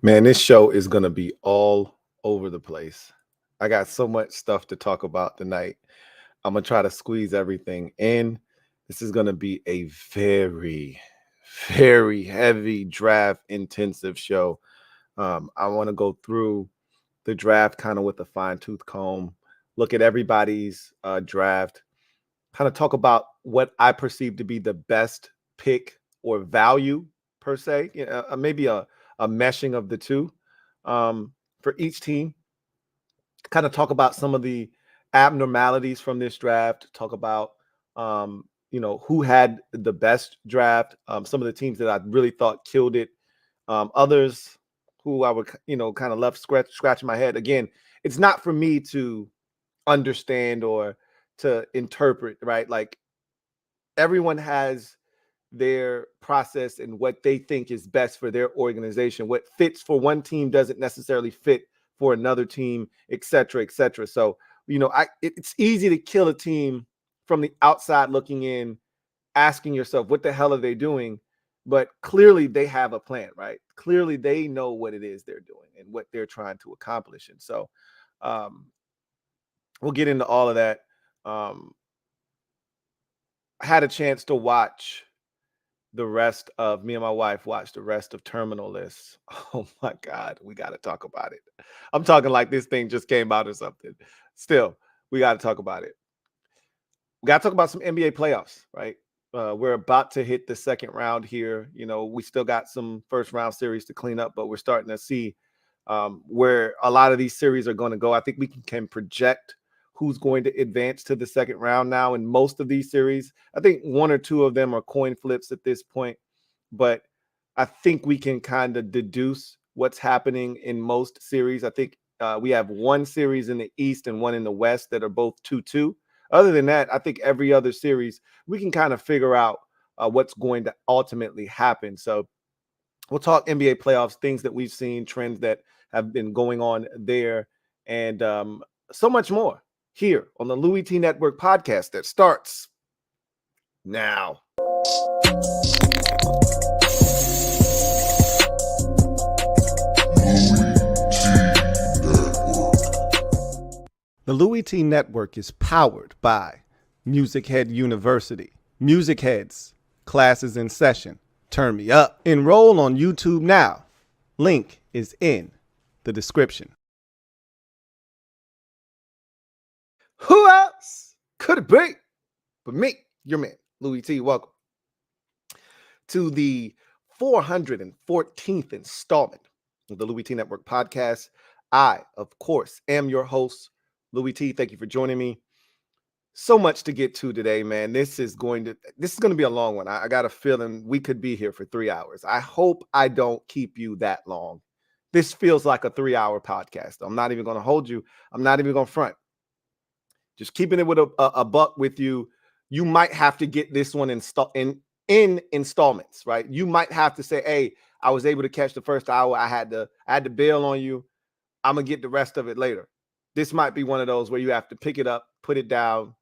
Man, this show is going to be all over the place. I got so much stuff to talk about tonight. I'm going to try to squeeze everything in. This is going to be a very, very heavy draft intensive show. I want to go through the draft kind of with a fine tooth comb, look at everybody's draft, kind of talk about what I perceive to be the best pick or value per se, maybe a meshing of the two for each team. Kind of talk about some of the abnormalities from this draft. Talk about who had the best draft. Some of the teams that I really thought killed it. Others who I would kind of left scratching my head. Again, it's not for me to understand or to interpret, right? Like everyone has their process and what they think is best for their organization. What fits for one team doesn't necessarily fit for another team, et cetera, et cetera. So, it's easy to kill a team from the outside looking in, asking yourself, what the hell are they doing? But clearly they have a plan, right? Clearly they know what it is they're doing and what they're trying to accomplish. And so we'll get into all of that. I had a chance to watch the rest of me and my wife watched the rest of Terminal List. Oh my God, we got to talk about it. I'm talking like this thing just came out or something. Still, we got to talk about it. We got to talk about some NBA playoffs, right? We're about to hit the second round here. We still got some first round series to clean up, but we're starting to see where a lot of these series are going to go. I think we can project who's going to advance to the second round now in most of these series. I think one or two of them are coin flips at this point, but I think we can kind of deduce what's happening in most series. I think we have one series in the East and one in the West that are both 2-2. Other than that, I think every other series, we can kind of figure out what's going to ultimately happen. So we'll talk NBA playoffs, things that we've seen, trends that have been going on there, and so much more here on the LouieTeeNetwork podcast that starts now. The Louie Network is powered by MusicHead University. MusicHeads, classes in session. Turn me up. Enroll on YouTube now. Link is in the description. Who else could it be but me, your man, Louie T. Welcome to the 414th installment of the Louie T Network podcast. I, of course, am your host, Louie T. Thank you for joining me. So much to get to today, man. This is going to be a long one. I got a feeling we could be here for 3 hours. I hope I don't keep you that long. This feels like a 3-hour podcast. I'm not even going to hold you. I'm not even going to front. Just keeping it with a buck with you. You might have to get this one in installments, right? You might have to say, hey, I was able to catch the first hour. I had to bail on you. I'm going to get the rest of it later. This might be one of those where you have to pick it up, put it down,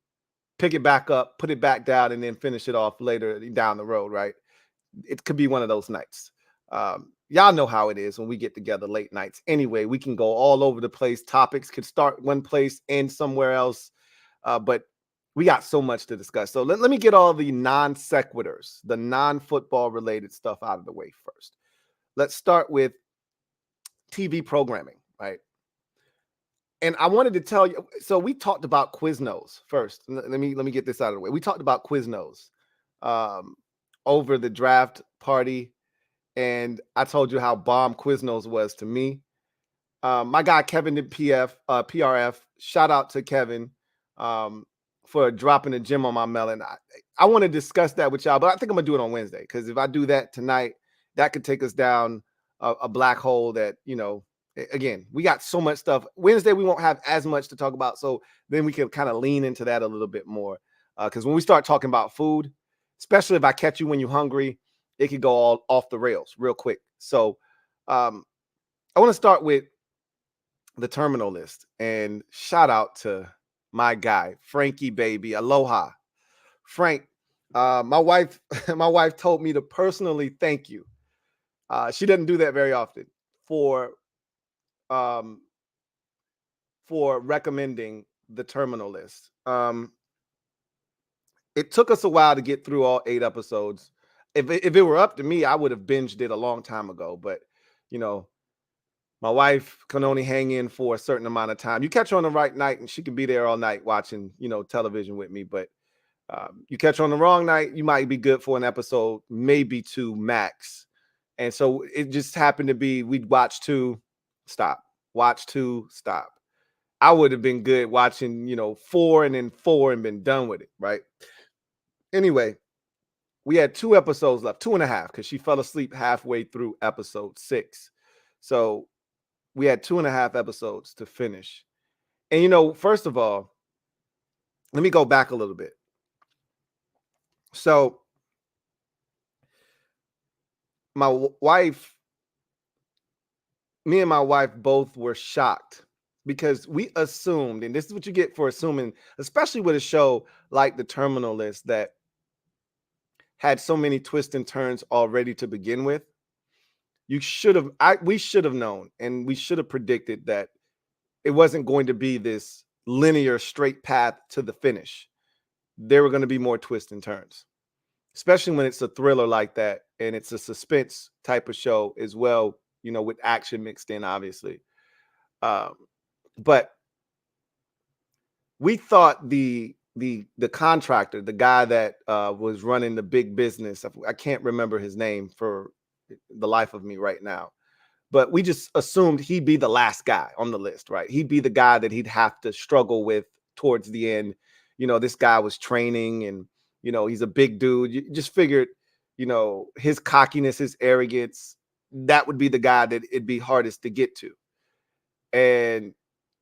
pick it back up, put it back down, and then finish it off later down the road, right? It could be one of those nights. Y'all know how it is when we get together late nights. Anyway, we can go all over the place. Topics could start one place, end somewhere else. But we got so much to discuss. So let me get all the non sequiturs, the non-football related stuff out of the way first. Let's start with TV programming, right? And I wanted to tell you, so we talked about Quiznos first. Let me get this out of the way. We talked about Quiznos over the draft party, and I told you how bomb Quiznos was to me. My guy Kevin did PRF. Shout out to Kevin for dropping the gem on my melon. I want to discuss that with y'all, but I think I'm gonna do it on Wednesday, because if I do that tonight, that could take us down a black hole that, again, we got so much stuff. Wednesday, we won't have as much to talk about. So then we can kind of lean into that a little bit more. Because when we start talking about food, especially if I catch you when you're hungry, it could go all off the rails real quick. So I want to start with the terminal list, and shout out to my guy, Frankie baby. Aloha. Frank, my wife told me to personally thank you. She doesn't do that very often. for um recommending the terminal list. It took us a while to get through all 8 episodes. If it were up to me, I would have binged it a long time ago. But you know, my wife can only hang in for a certain amount of time. You catch her on the right night, and she can be there all night watching, television with me. But you catch her on the wrong night, you might be good for an episode, maybe 2 max. And so it just happened to be we'd watch 2, stop, watch 2, stop. I would have been good watching, 4 and then 4 and been done with it, right? Anyway, we had 2 episodes left, 2.5, because she fell asleep halfway through episode 6. So we had 2.5 episodes to finish. And first of all, let me go back a little bit. So me and my wife both were shocked because we assumed, and this is what you get for assuming, especially with a show like The Terminal List that had so many twists and turns already to begin with. We should have known, and we should have predicted that it wasn't going to be this linear straight path to the finish. There were going to be more twists and turns, especially when it's a thriller like that and it's a suspense type of show as well, with action mixed in, obviously. But we thought the contractor, the guy that was running the big business, I can't remember his name for the life of me right now, but we just assumed he'd be the last guy on the list, right? He'd be the guy that he'd have to struggle with towards the end. This guy was training, and he's a big dude. You just figured, his cockiness, his arrogance, that would be the guy that it'd be hardest to get to. And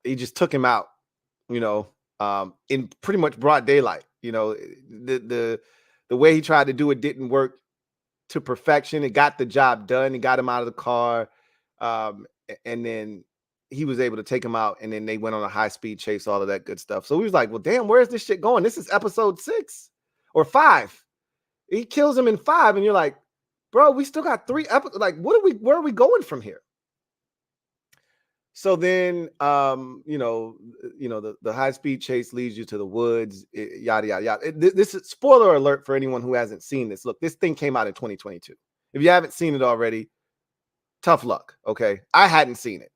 he just took him out, in pretty much broad daylight. The way he tried to do it didn't work to perfection. It got the job done. It got him out of the car. And then he was able to take him out, and then they went on a high-speed chase, all of that good stuff. So we was like, well, damn, where's this shit going? This is episode 6 or 5. He kills him in 5, and you're like, bro, we still got 3 episodes. Like, where are we going from here? So then, the high-speed chase leads you to the woods, yada, yada, yada. This is spoiler alert for anyone who hasn't seen this. Look, this thing came out in 2022. If you haven't seen it already, tough luck, okay? I hadn't seen it.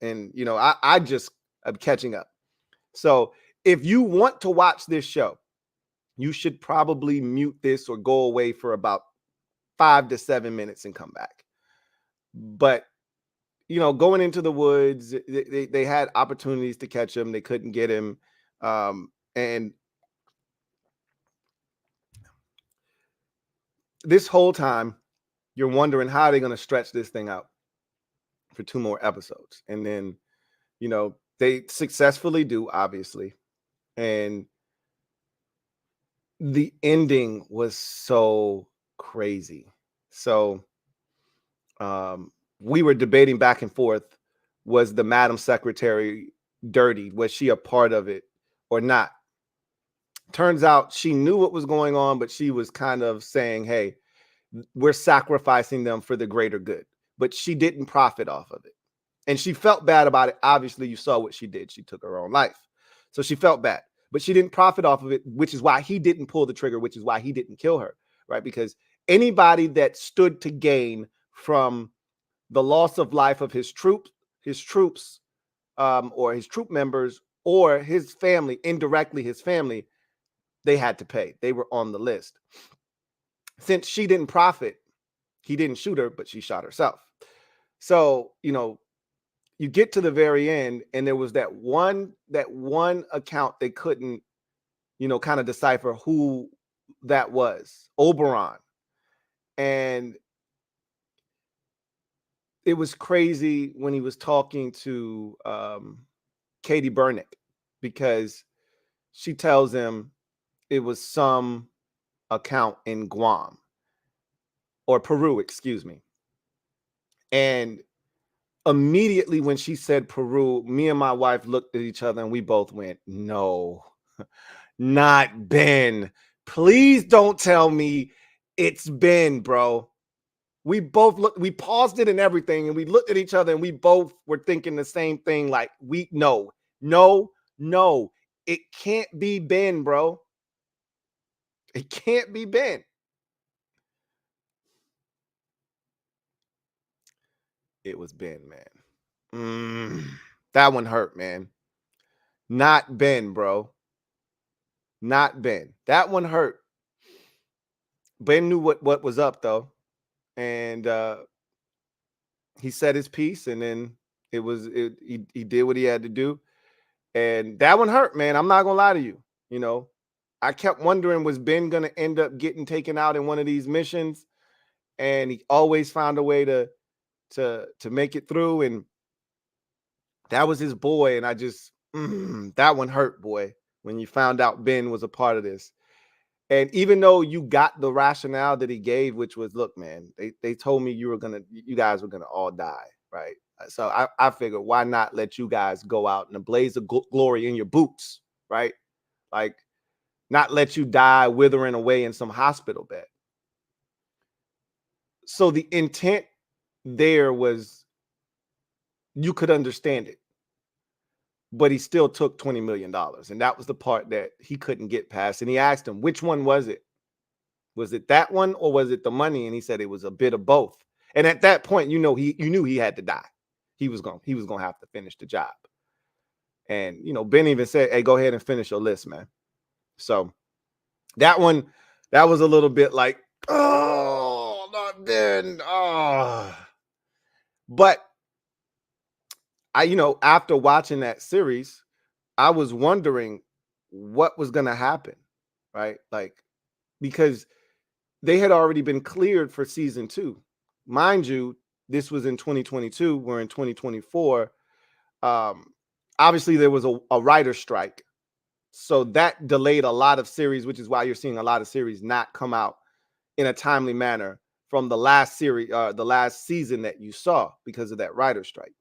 And, I just am catching up. So if you want to watch this show, you should probably mute this or go away for about 5 to 7 minutes and come back. But going into the woods, they had opportunities to catch him. They couldn't get him. And this whole time, you're wondering how are they going to stretch this thing out for 2 more episodes. And then, they successfully do, obviously. And the ending was so crazy. So, we were debating back and forth, was the Madam Secretary dirty? Was she a part of it or not? Turns out she knew what was going on, but she was kind of saying, hey, we're sacrificing them for the greater good. But she didn't profit off of it. And she felt bad about it. Obviously, you saw what she did. She took her own life. So she felt bad, but she didn't profit off of it, which is why he didn't pull the trigger, which is why he didn't kill her, right? Because anybody that stood to gain from the loss of life of his troops, or his troop members, or his family, indirectly his family, they had to pay. They were on the list. Since she didn't profit, he didn't shoot her, but she shot herself. So, you get to the very end, and there was that one account they couldn't, kind of decipher who that was, Oberon. And it was crazy when he was talking to Katie Burnick, because she tells him it was some account in Guam or Peru, excuse me. And immediately when she said Peru, me and my wife looked at each other and we both went, no, not Ben. Please don't tell me it's Ben, bro. We both looked, we paused it and everything, and we looked at each other, and we both were thinking the same thing. Like, no, it can't be Ben, bro. It can't be Ben. It was Ben, man. That one hurt, man. Not Ben, bro. Not Ben. That one hurt. Ben knew what was up, though. And he said his piece, and then he did what he had to do. And that one hurt, man. I'm not gonna lie to you. You know, I kept wondering, was Ben gonna end up getting taken out in one of these missions? And he always found a way to make it through. And that was his boy. And I just that one hurt, boy, when you found out Ben was a part of this. And even though you got the rationale that he gave, which was, look, man, they told me you guys were gonna all die, right? So I figured, why not let you guys go out in a blaze of glory in your boots, right? Like, not let you die withering away in some hospital bed. So the intent there was, you could understand it, but he still took $20 million. And that was the part that he couldn't get past. And he asked him, which one was it? Was it that one, or was it the money? And he said it was a bit of both. And at that point, you knew he had to die. He was going to have to finish the job. And, Ben even said, hey, go ahead and finish your list, man. So that one, that was a little bit like, oh, not Ben. Oh. But after watching that series, I was wondering what was going to happen, right? Like, because they had already been cleared for season 2. Mind you, this was in 2022. We're in 2024. Obviously, there was a writer's strike. So that delayed a lot of series, which is why you're seeing a lot of series not come out in a timely manner from the last series, the last season that you saw, because of that writer's strike.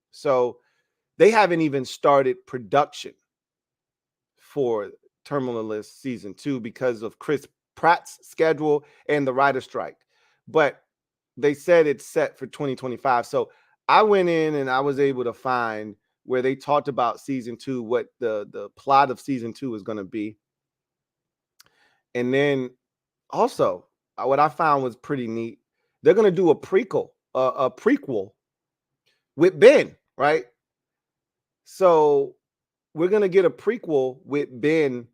So they haven't even started production for Terminal List season 2 because of Chris Pratt's schedule and the writer's strike. But they said it's set for 2025. So I went in and I was able to find where they talked about season 2, what the plot of season 2 is going to be. And then also, what I found was pretty neat. They're going to do a prequel with Ben, right? So we're going to get a prequel with Ben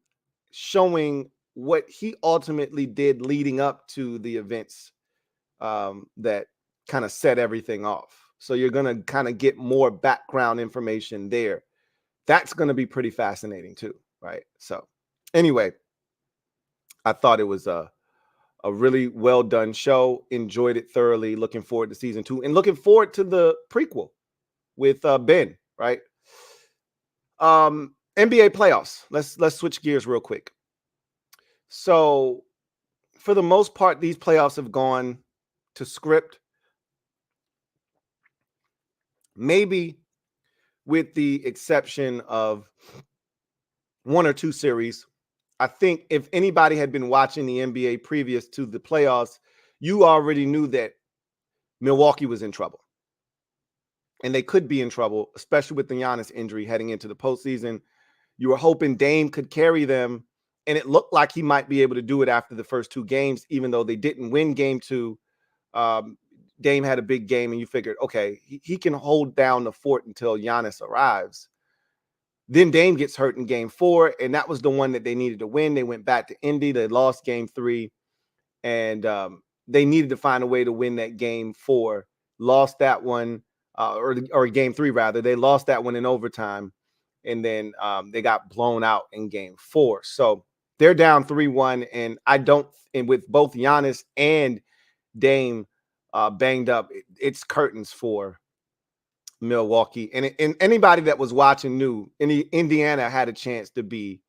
showing what he ultimately did leading up to the events that kind of set everything off. So you're going to kind of get more background information there. That's going to be pretty fascinating too, right? So anyway, I thought it was a really well done show. Enjoyed it thoroughly. Looking forward to season 2 and looking forward to the prequel with Ben, right? NBA playoffs. Let's switch gears real quick. So for the most part, these playoffs have gone to script. Maybe with the exception of one or two series. I think if anybody had been watching the NBA previous to the playoffs, you already knew that Milwaukee was in trouble. And they could be in trouble, especially with the Giannis injury heading into the postseason. You were hoping Dame could carry them, and it looked like he might be able to do it after the first 2 games, even though they didn't win game 2. Dame had a big game, and you figured, okay, he can hold down the fort until Giannis arrives. Then Dame gets hurt in game 4, and that was the one that they needed to win. They went back to Indy. They lost game 3, and they needed to find a way to win that game 4. Lost that one, or game 3, rather. They lost that one in overtime, and then they got blown out in game 4. So they're down 3-1, and with both Giannis and Dame banged up, it's curtains for Milwaukee. And anybody that was watching knew Indiana had a chance to be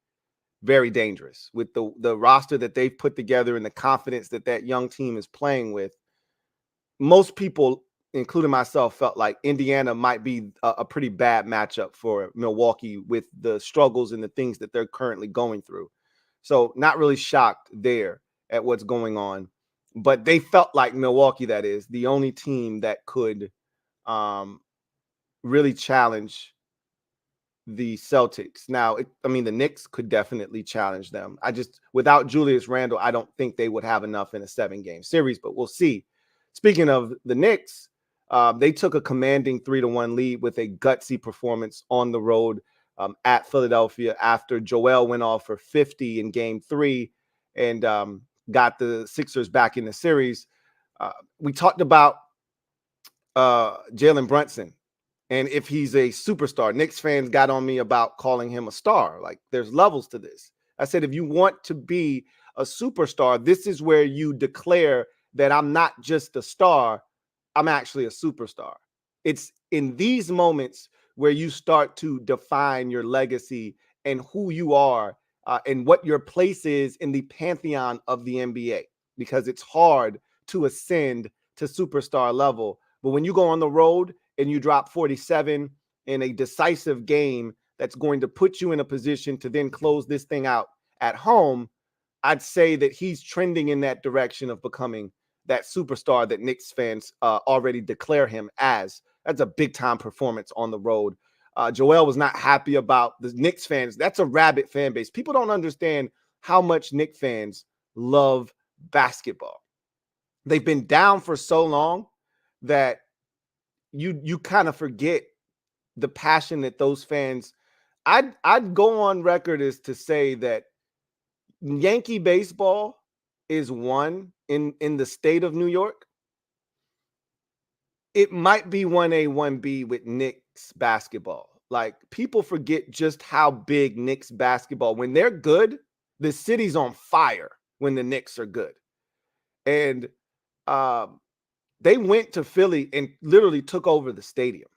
very dangerous with the roster that they've put together and the confidence that young team is playing with. Most people, including myself, felt like Indiana might be a pretty bad matchup for Milwaukee with the struggles and the things that they're currently going through. So not really shocked there at what's going on. but they felt like Milwaukee, that is, the only team that could really challenge the Celtics. Now, I mean, the Knicks could definitely challenge them. Without Julius Randle, I don't think they would have enough in a 7-game series, but we'll see. Speaking of the Knicks, they took a commanding 3-1 lead with a gutsy performance on the road at Philadelphia after Joel went off for 50 in game 3 and got the Sixers back in the series. We talked about Jalen Brunson and if he's a superstar. Knicks fans got on me about calling him a star. Like, there's levels to this. I said, if you want to be a superstar, this is where you declare that I'm not just a star, I'm actually a superstar. It's in these moments where you start to define your legacy and who you are and what your place is in the pantheon of the NBA, because it's hard to ascend to superstar level. But when you go on the road and you drop 47 in a decisive game that's going to put you in a position to then close this thing out at home, I'd say that he's trending in that direction of becoming that superstar that Knicks fans already declare him as. That's a big-time performance on the road. Joel was not happy about the Knicks fans. That's a rabid fan base. People don't understand how much Knicks fans love basketball. They've been down for so long that you kind of forget the passion that those fans. I'd go on record as to say that Yankee baseball is one in the state of New York. It might be 1A, 1B with Knicks basketball. Like, people forget just how big Knicks basketball. When they're good, the city's on fire when the Knicks are good. And they went to Philly and literally took over the stadium.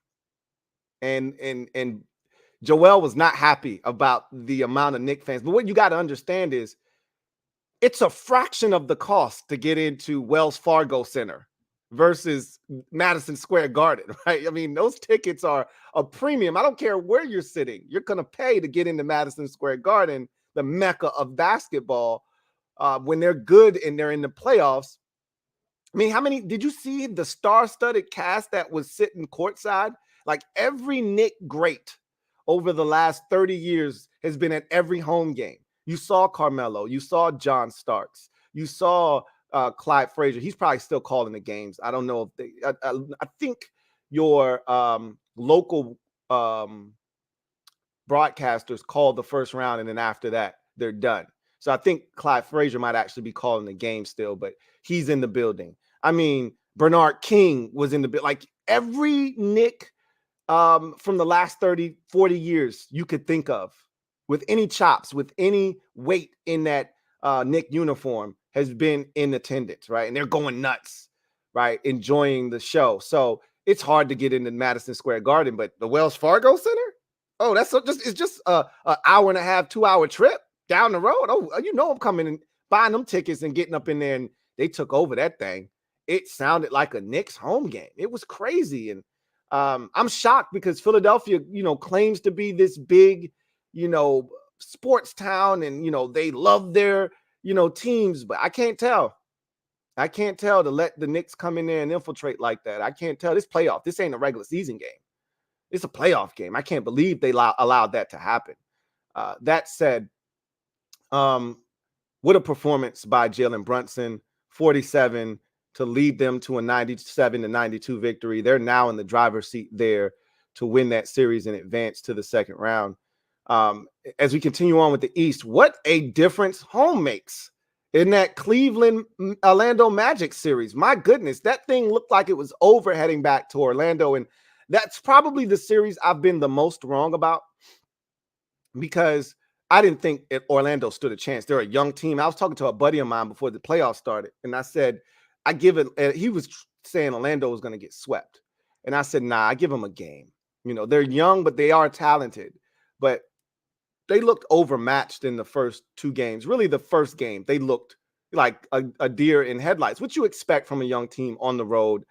And Joel was not happy about the amount of Knicks fans. But what you got to understand is it's a fraction of the cost to get into Wells Fargo Center versus Madison Square Garden, right? I mean, those tickets are a premium. I don't care where you're sitting. You're going to pay to get into Madison Square Garden, the mecca of basketball, when they're good and they're in the playoffs. I mean, how many did you see the star-studded cast that was sitting courtside? Like, every Knick great over the last 30 years has been at every home game. You saw Carmelo, you saw John Starks, you saw Clyde Frazier. He's probably still calling the games. I don't know if I think your local broadcasters call the first round, and then after that, they're done. So I think Clyde Frazier might actually be calling the game still, but he's in the building. I mean, Bernard King was in the building. Like, every Knick from the last 30, 40 years you could think of, with any chops, with any weight in that Knick uniform, has been in attendance, right? And they're going nuts, right? Enjoying the show. So it's hard to get into Madison Square Garden, but the Wells Fargo Center? Oh, it's just a hour and a half, 2-hour trip down the road. Oh, I'm coming and buying them tickets and getting up in there, and they took over that thing. It sounded like a Knicks home game. It was crazy. And I'm shocked because Philadelphia, claims to be this big, sports town, and, they love their, teams, but I can't tell. I can't tell to let the Knicks come in there and infiltrate like that. I can't tell. This playoff. This ain't a regular season game. It's a playoff game. I can't believe they allowed that to happen. That said, what a performance by Jalen Brunson, 47 to lead them to a 97-92 victory. They're now in the driver's seat there to win that series and advance to the second round. As we continue on with the East, what a difference home makes in that Cleveland Orlando Magic series. My goodness, that thing looked like it was over heading back to Orlando. And that's probably the series I've been the most wrong about, because I didn't think Orlando stood a chance. They're a young team. I was talking to a buddy of mine before the playoffs started, and I said, he was saying Orlando was going to get swept. And I said, nah, I give them a game. They're young, but they are talented. But they looked overmatched in the first 2 games. Really, the first game, they looked like a deer in headlights, which you expect from a young team on the road.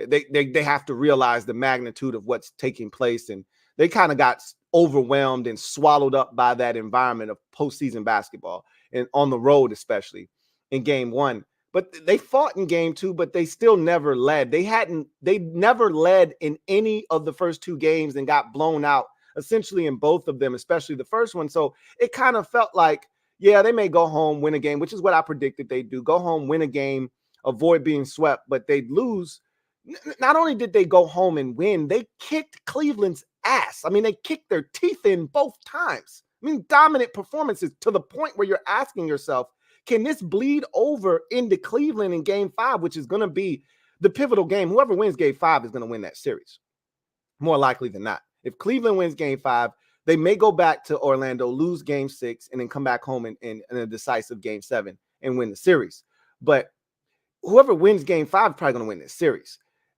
They have to realize the magnitude of what's taking place, and they kind of got overwhelmed and swallowed up by that environment of postseason basketball, and on the road, especially in game 1. but they fought in game 2, but they still never led. They never led in any of the first 2 games and got blown out essentially in both of them, especially the first one. So it kind of felt like, yeah, they may go home, win a game, which is what I predicted they'd do. Go home, win a game, avoid being swept, but they'd lose. Not only did they go home and win, they kicked Cleveland's ass. I mean, they kicked their teeth in both times. I mean, dominant performances to the point where you're asking yourself, can this bleed over into Cleveland in game 5, which is going to be the pivotal game? Whoever wins game 5 is going to win that series, more likely than not. If Cleveland wins game 5, they may go back to Orlando, lose game 6, and then come back home in a decisive game 7 and win the series. But whoever wins game 5 is probably going to win this series.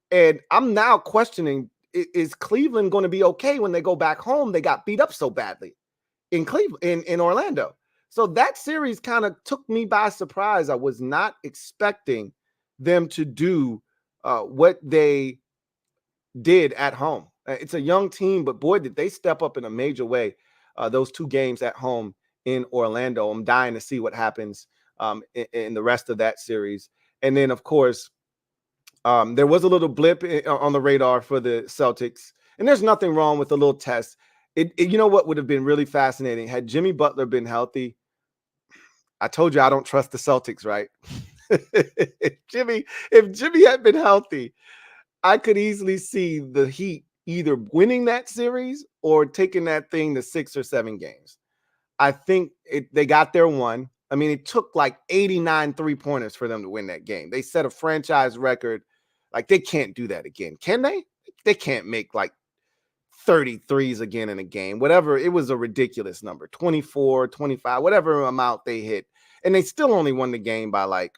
And I'm now questioning, is Cleveland going to be okay when they go back home? They got beat up so badly in Cleveland, in Orlando. So that series kind of took me by surprise. I was not expecting them to do what they did at home. It's a young team, but boy, did they step up in a major way. Those 2 games at home in Orlando. I'm dying to see what happens in the rest of that series. And then, of course, there was a little blip on the radar for the Celtics. And there's nothing wrong with a little test. You know what would have been really fascinating? Had Jimmy Butler been healthy, I told you I don't trust the Celtics, right? if Jimmy had been healthy, I could easily see the Heat either winning that series or taking that thing to 6 or 7 games. I think they got their one. I mean, it took like 89 3-pointers for them to win that game. They set a franchise record. Like, they can't do that again. Can they? They can't make like 33s again in a game. Whatever. It was a ridiculous number. 24, 25, whatever amount they hit. And they still only won the game by like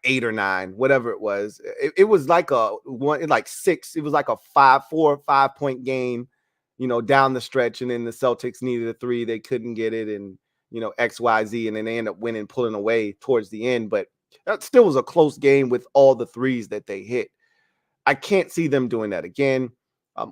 8 or 9, whatever it was. It was like a 6. It was like a 4 or 5 point game, down the stretch. And then the Celtics needed a 3. They couldn't get it. And, XYZ. And then they end up winning, pulling away towards the end. But that still was a close game with all the threes that they hit. I can't see them doing that again.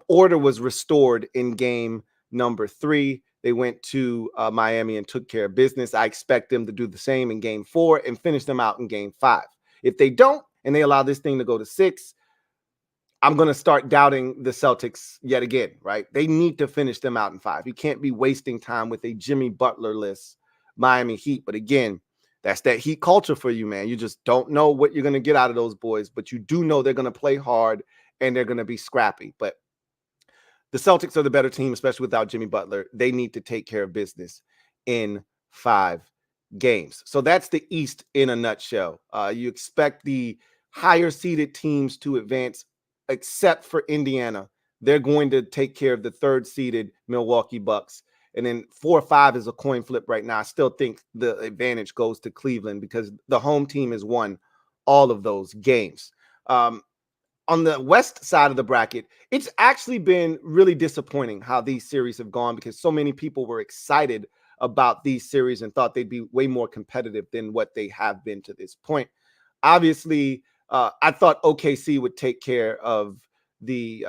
Order was restored in game number 3. They went to Miami and took care of business. I expect them to do the same in game 4 and finish them out in game 5. If they don't, and they allow this thing to go to 6, I'm going to start doubting the Celtics yet again, right? They need to finish them out in 5. You can't be wasting time with a Jimmy Butler-less Miami Heat. But again, that's that Heat culture for you, man. You just don't know what you're going to get out of those boys, but you do know they're going to play hard and they're going to be scrappy. But the Celtics are the better team, especially without Jimmy Butler. They need to take care of business in 5 games. So that's the East in a nutshell. You expect the higher seeded teams to advance, except for Indiana. They're going to take care of the 3rd seeded Milwaukee Bucks. And then 4 or 5 is a coin flip right now. I still think the advantage goes to Cleveland because the home team has won all of those games. On the west side of the bracket, it's actually been really disappointing how these series have gone because so many people were excited about these series and thought they'd be way more competitive than what they have been to this point. Obviously, I thought OKC would take care of the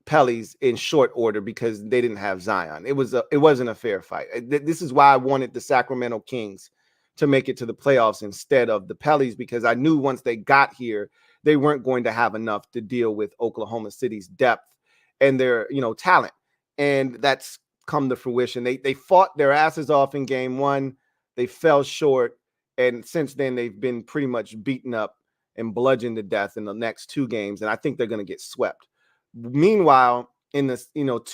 Pellies in short order because they didn't have Zion. It wasn't a fair fight. This is why I wanted the Sacramento Kings to make it to the playoffs instead of the Pellies, because I knew once they got here, they weren't going to have enough to deal with Oklahoma City's depth and their, talent. And that's come to fruition. They fought their asses off in game 1. They fell short. And since then, they've been pretty much beaten up and bludgeoned to death in the next 2 games. And I think they're going to get swept. Meanwhile, in this, 2-7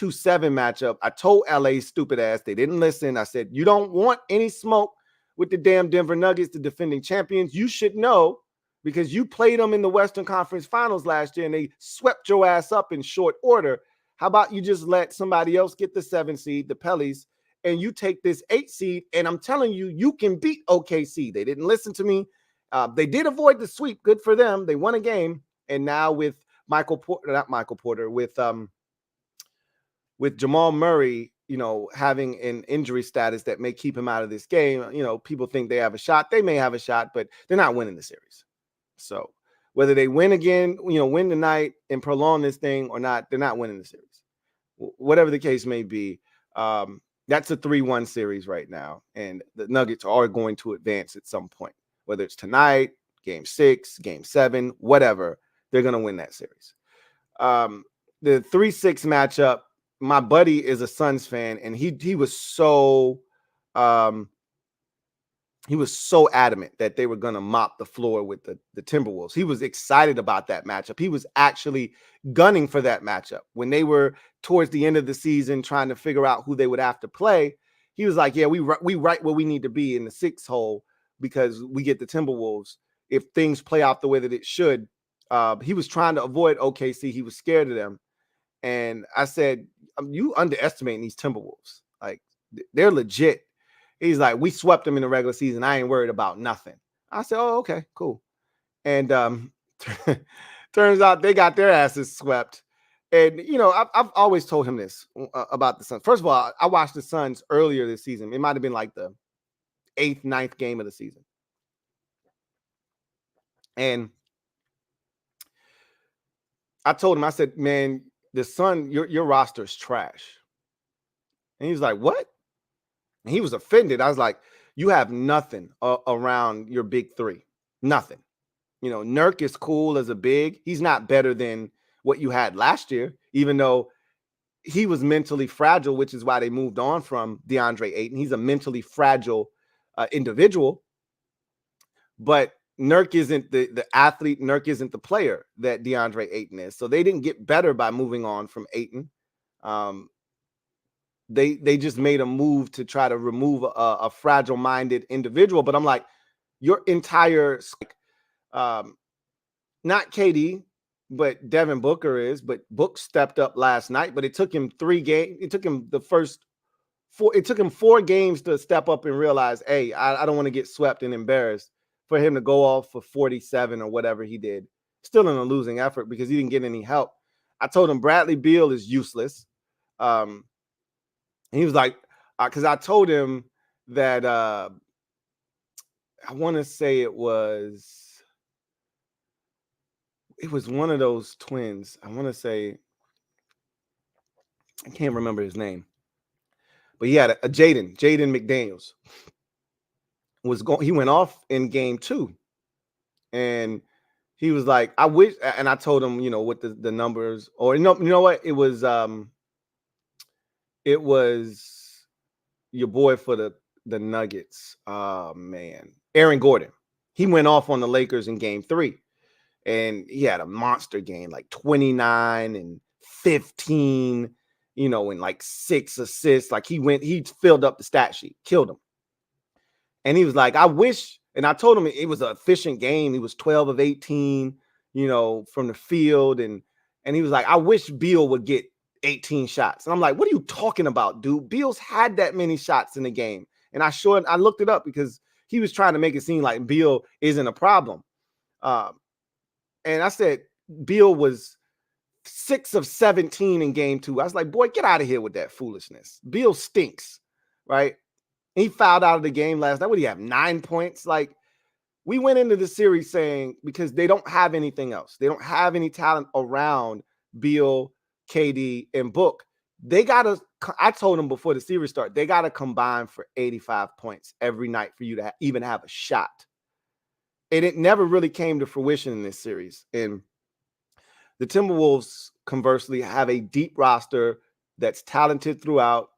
matchup, I told LA's stupid ass, they didn't listen. I said, you don't want any smoke with the damn Denver Nuggets, the defending champions. You should know because you played them in the Western Conference Finals last year and they swept your ass up in short order. How about you just let somebody else get the 7 seed, the Pellies, and you take this 8 seed, and I'm telling you, you can beat OKC. They didn't listen to me. They did avoid the sweep. Good for them. They won a game. And now with with Jamal Murray, having an injury status that may keep him out of this game, people think they have a shot. They may have a shot, but they're not winning the series. So whether they win again, win tonight and prolong this thing or not, they're not winning the series. Whatever the case may be, That's a 3-1 series right now, and the Nuggets are going to advance at some point, whether it's tonight, game 6, game 7, whatever. They're going to win that series. The 3-6 matchup, my buddy is a Suns fan, and he was so adamant that they were going to mop the floor with the Timberwolves. He was excited about that matchup. He was actually gunning for that matchup. When they were towards the end of the season trying to figure out who they would have to play, he was like, yeah, we right where we need to be in the 6 hole because we get the Timberwolves. If things play out the way that it should, he was trying to avoid OKC. He was scared of them. And I said, you underestimating these Timberwolves. Like, they're legit. He's like, we swept them in the regular season. I ain't worried about nothing. I said, oh, okay, cool. And turns out they got their asses swept. And, you know, I've always told him this about the Suns. First of all, I watched the Suns earlier this season. It might have been like the 8th, 9th game of the season. And I told him, I said, man, the Sun, your roster is trash. And he was like, what? And he was offended. I was like, you have nothing around your big 3. Nothing. You know, Nurk is cool as a big. He's not better than what you had last year, even though he was mentally fragile, which is why they moved on from DeAndre Ayton. He's a mentally fragile individual. But Nurk isn't the athlete. Nurk isn't the player that DeAndre Ayton is. So they didn't get better by moving on from Ayton. They just made a move to try to remove a fragile-minded individual. But I'm like, your entire not KD, but Devin Booker is. But Book stepped up last night. But it took him 3 games. It took him the first 4. It took him 4 games to step up and realize, hey, I don't want to get swept and embarrassed. For him to go off for 47 or whatever he did, still in a losing effort because he didn't get any help. I told him Bradley Beal is useless. And he was like, because I told him that I want to say it was one of those twins. I want to say, I can't remember his name, but he had a Jaden McDaniels he went off in game 2. And he was like, I wish, and I told him, you know, what the numbers, or you know what? It was your boy for the Nuggets. Oh man, Aaron Gordon. He went off on the Lakers in game 3. And he had a monster game, like 29 and 15, you know, and like 6 assists. Like he filled up the stat sheet, killed him. And he was like, I wish, and I told him it was an efficient game. He was 12 of 18, you know, from the field. And he was like, I wish Beal would get 18 shots. And I'm like, what are you talking about, dude? Beal's had that many shots in the game. And I looked it up because he was trying to make it seem like Beal isn't a problem. And I said, Beal was 6 of 17 in game 2. I was like, boy, get out of here with that foolishness. Beal stinks, right? He fouled out of the game last night. What do you have, 9 points? Like, we went into the series saying, because they don't have anything else. They don't have any talent around Beal, KD, and Book. I told them before the series started, they got to combine for 85 points every night for you to even have a shot. And it never really came to fruition in this series. And the Timberwolves, conversely, have a deep roster that's talented throughout.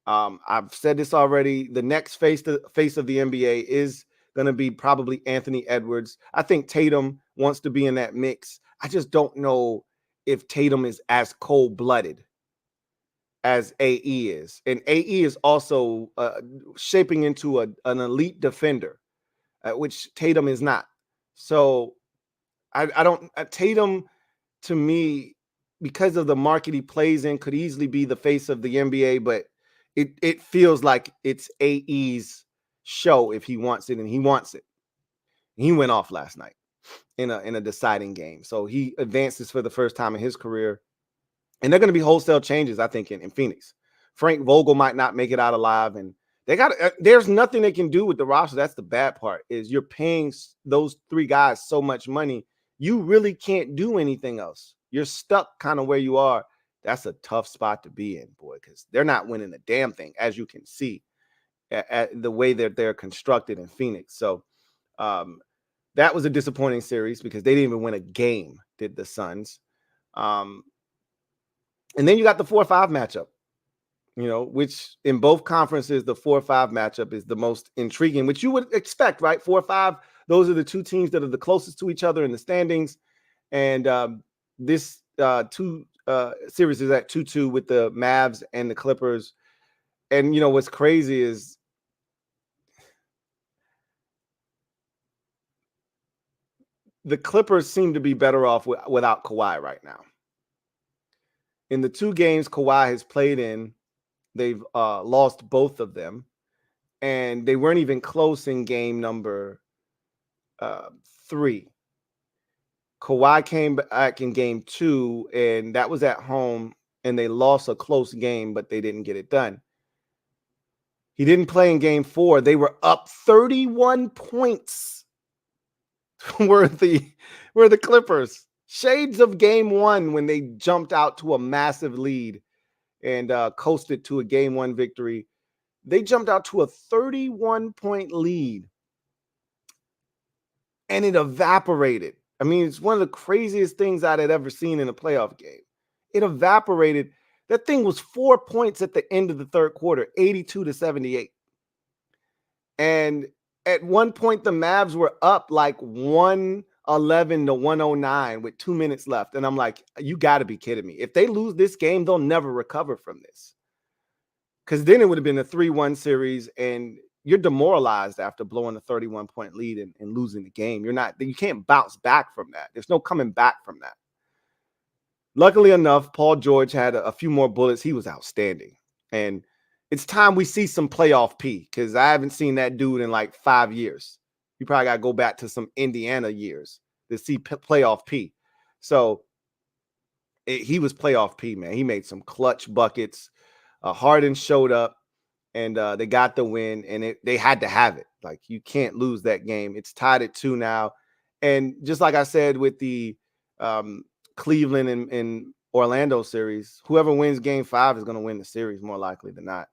I've said this already. The next face of the NBA is going to be probably Anthony Edwards. I think Tatum wants to be in that mix. I just don't know if Tatum is as cold-blooded as AE is. And AE is also shaping into an elite defender, which Tatum is not. So I don't Tatum, to me, because of the market he plays in, could easily be the face of the NBA, but it feels like it's AE's show if he wants it, and he wants it. He went off last night in a deciding game. So he advances for the first time in his career. And they're going to be wholesale changes, I think, in Phoenix. Frank Vogel might not make it out alive, and there's nothing they can do with the roster. That's the bad part, is you're paying those 3 guys so much money. You really can't do anything else. You're stuck kind of where you are that's a tough spot to be in, boy, because they're not winning a damn thing, as you can see at the way that they're constructed in Phoenix. So that was a disappointing series because they didn't even win a game, did the Suns. And then you got the 4-5 matchup, which in both conferences, the 4-5 matchup is the most intriguing, which you would expect, right? 4-5, those are the two teams that are the closest to each other in the standings. And this two series is at 2-2 with the Mavs and the Clippers. And, what's crazy is the Clippers seem to be better off without Kawhi right now. In the two games Kawhi has played in, they've lost both of them. And they weren't even close in game number 3. Kawhi came back in game 2, and that was at home, and they lost a close game, but they didn't get it done. He didn't play in game 4. They were up 31 points. were the Clippers. Shades of game 1 when they jumped out to a massive lead and coasted to a game 1 victory. They jumped out to a 31-point lead, and it evaporated. I mean, it's one of the craziest things I had ever seen in a playoff game. It evaporated. That thing was 4 points at the end of the third quarter, 82-78. And at one point, the Mavs were up like 111-109 with 2 minutes left. And I'm like, you got to be kidding me. If they lose this game, they'll never recover from this. Because then it would have been a 3-1 series, and you're demoralized after blowing a 31-point lead and losing the game. You can't bounce back from that. There's no coming back from that. Luckily enough, Paul George had a few more bullets. He was outstanding. And it's time we see some playoff P, because I haven't seen that dude in like 5 years. You probably got to go back to some Indiana years to see playoff P. So he was playoff P, man. He made some clutch buckets. Harden showed up, and they got the win, and they had to have it. Like, you can't lose that game. It's tied at 2 now. And just like I said with the Cleveland and Orlando series, whoever wins game 5 is going to win the series more likely than not.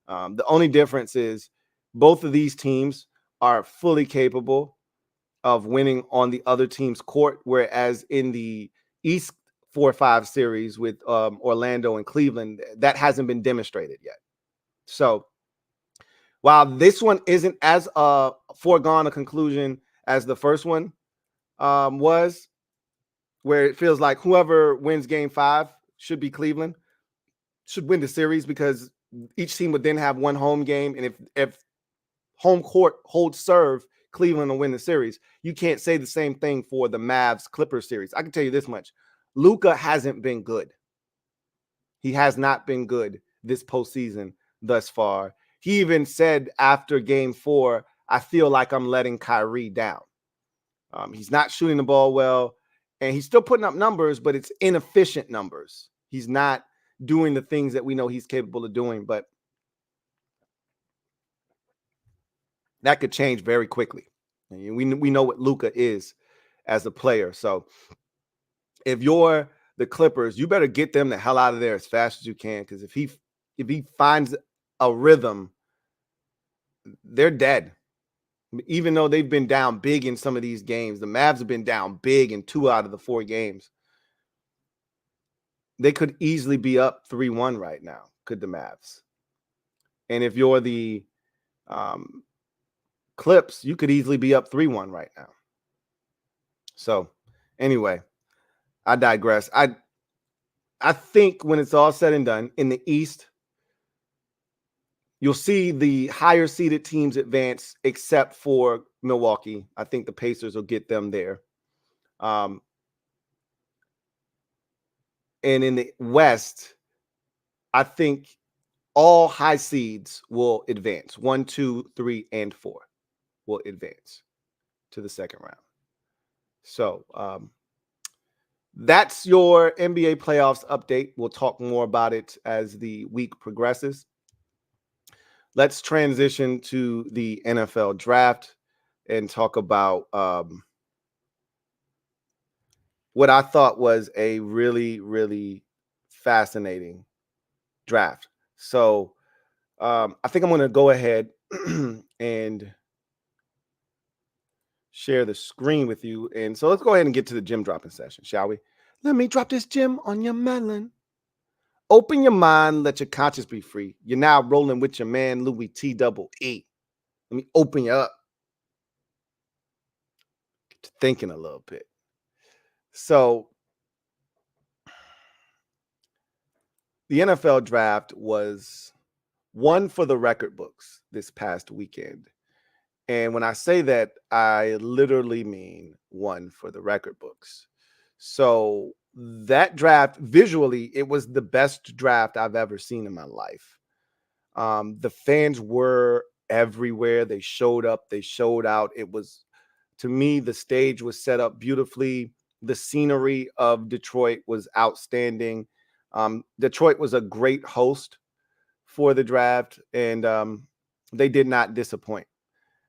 The only difference is both of these teams are fully capable of winning on the other team's court, whereas in the East 4-5 series with Orlando and Cleveland, that hasn't been demonstrated yet. So while this one isn't as foregone a conclusion as the first one was, where it feels like whoever wins game 5 should be Cleveland, should win the series, because each team would then have one home game. And if home court holds serve, Cleveland will win the series. You can't say the same thing for the Mavs Clippers series. I can tell you this much. Luka hasn't been good. He has not been good this postseason thus far. He even said after game 4, I feel like I'm letting Kyrie down. He's not shooting the ball well, and he's still putting up numbers, but it's inefficient numbers. He's not doing the things that we know he's capable of doing, but that could change very quickly. And we know what Luka is as a player. So if you're the Clippers, you better get them the hell out of there as fast as you can, because if he finds a rhythm, they're dead. Even though they've been down big in some of these games, the Mavs have been down big in 2 out of the 4 games. They could easily be up 3-1 right now, could the Mavs. And if you're the Clips, you could easily be up 3-1 right now. So anyway, I digress. I think when it's all said and done, in the East, you'll see the higher seeded teams advance, except for Milwaukee. I think the Pacers will get them there. And in the West, I think all high seeds will advance. 1, 2, 3, and 4 will advance to the second round. So that's your NBA playoffs update. We'll talk more about it as the week progresses. Let's transition to the NFL draft and talk about what I thought was a really, really fascinating draft. So I think I'm going to go ahead and share the screen with you. And so let's go ahead and get to the gem dropping session, shall we? Let me drop this gem on your melon. Open your mind, let your conscience be free. You're now rolling with your man, Louie T double E. Let me open you up. Get you thinking a little bit. So the NFL draft was one for the record books this past weekend. And when I say that, I literally mean one for the record books. So that draft, visually, it was the best draft I've ever seen in my life. The fans were everywhere. They showed up, they showed out. It was, to me, the stage was set up beautifully. The scenery of Detroit was outstanding. Detroit was a great host for the draft, and they did not disappoint.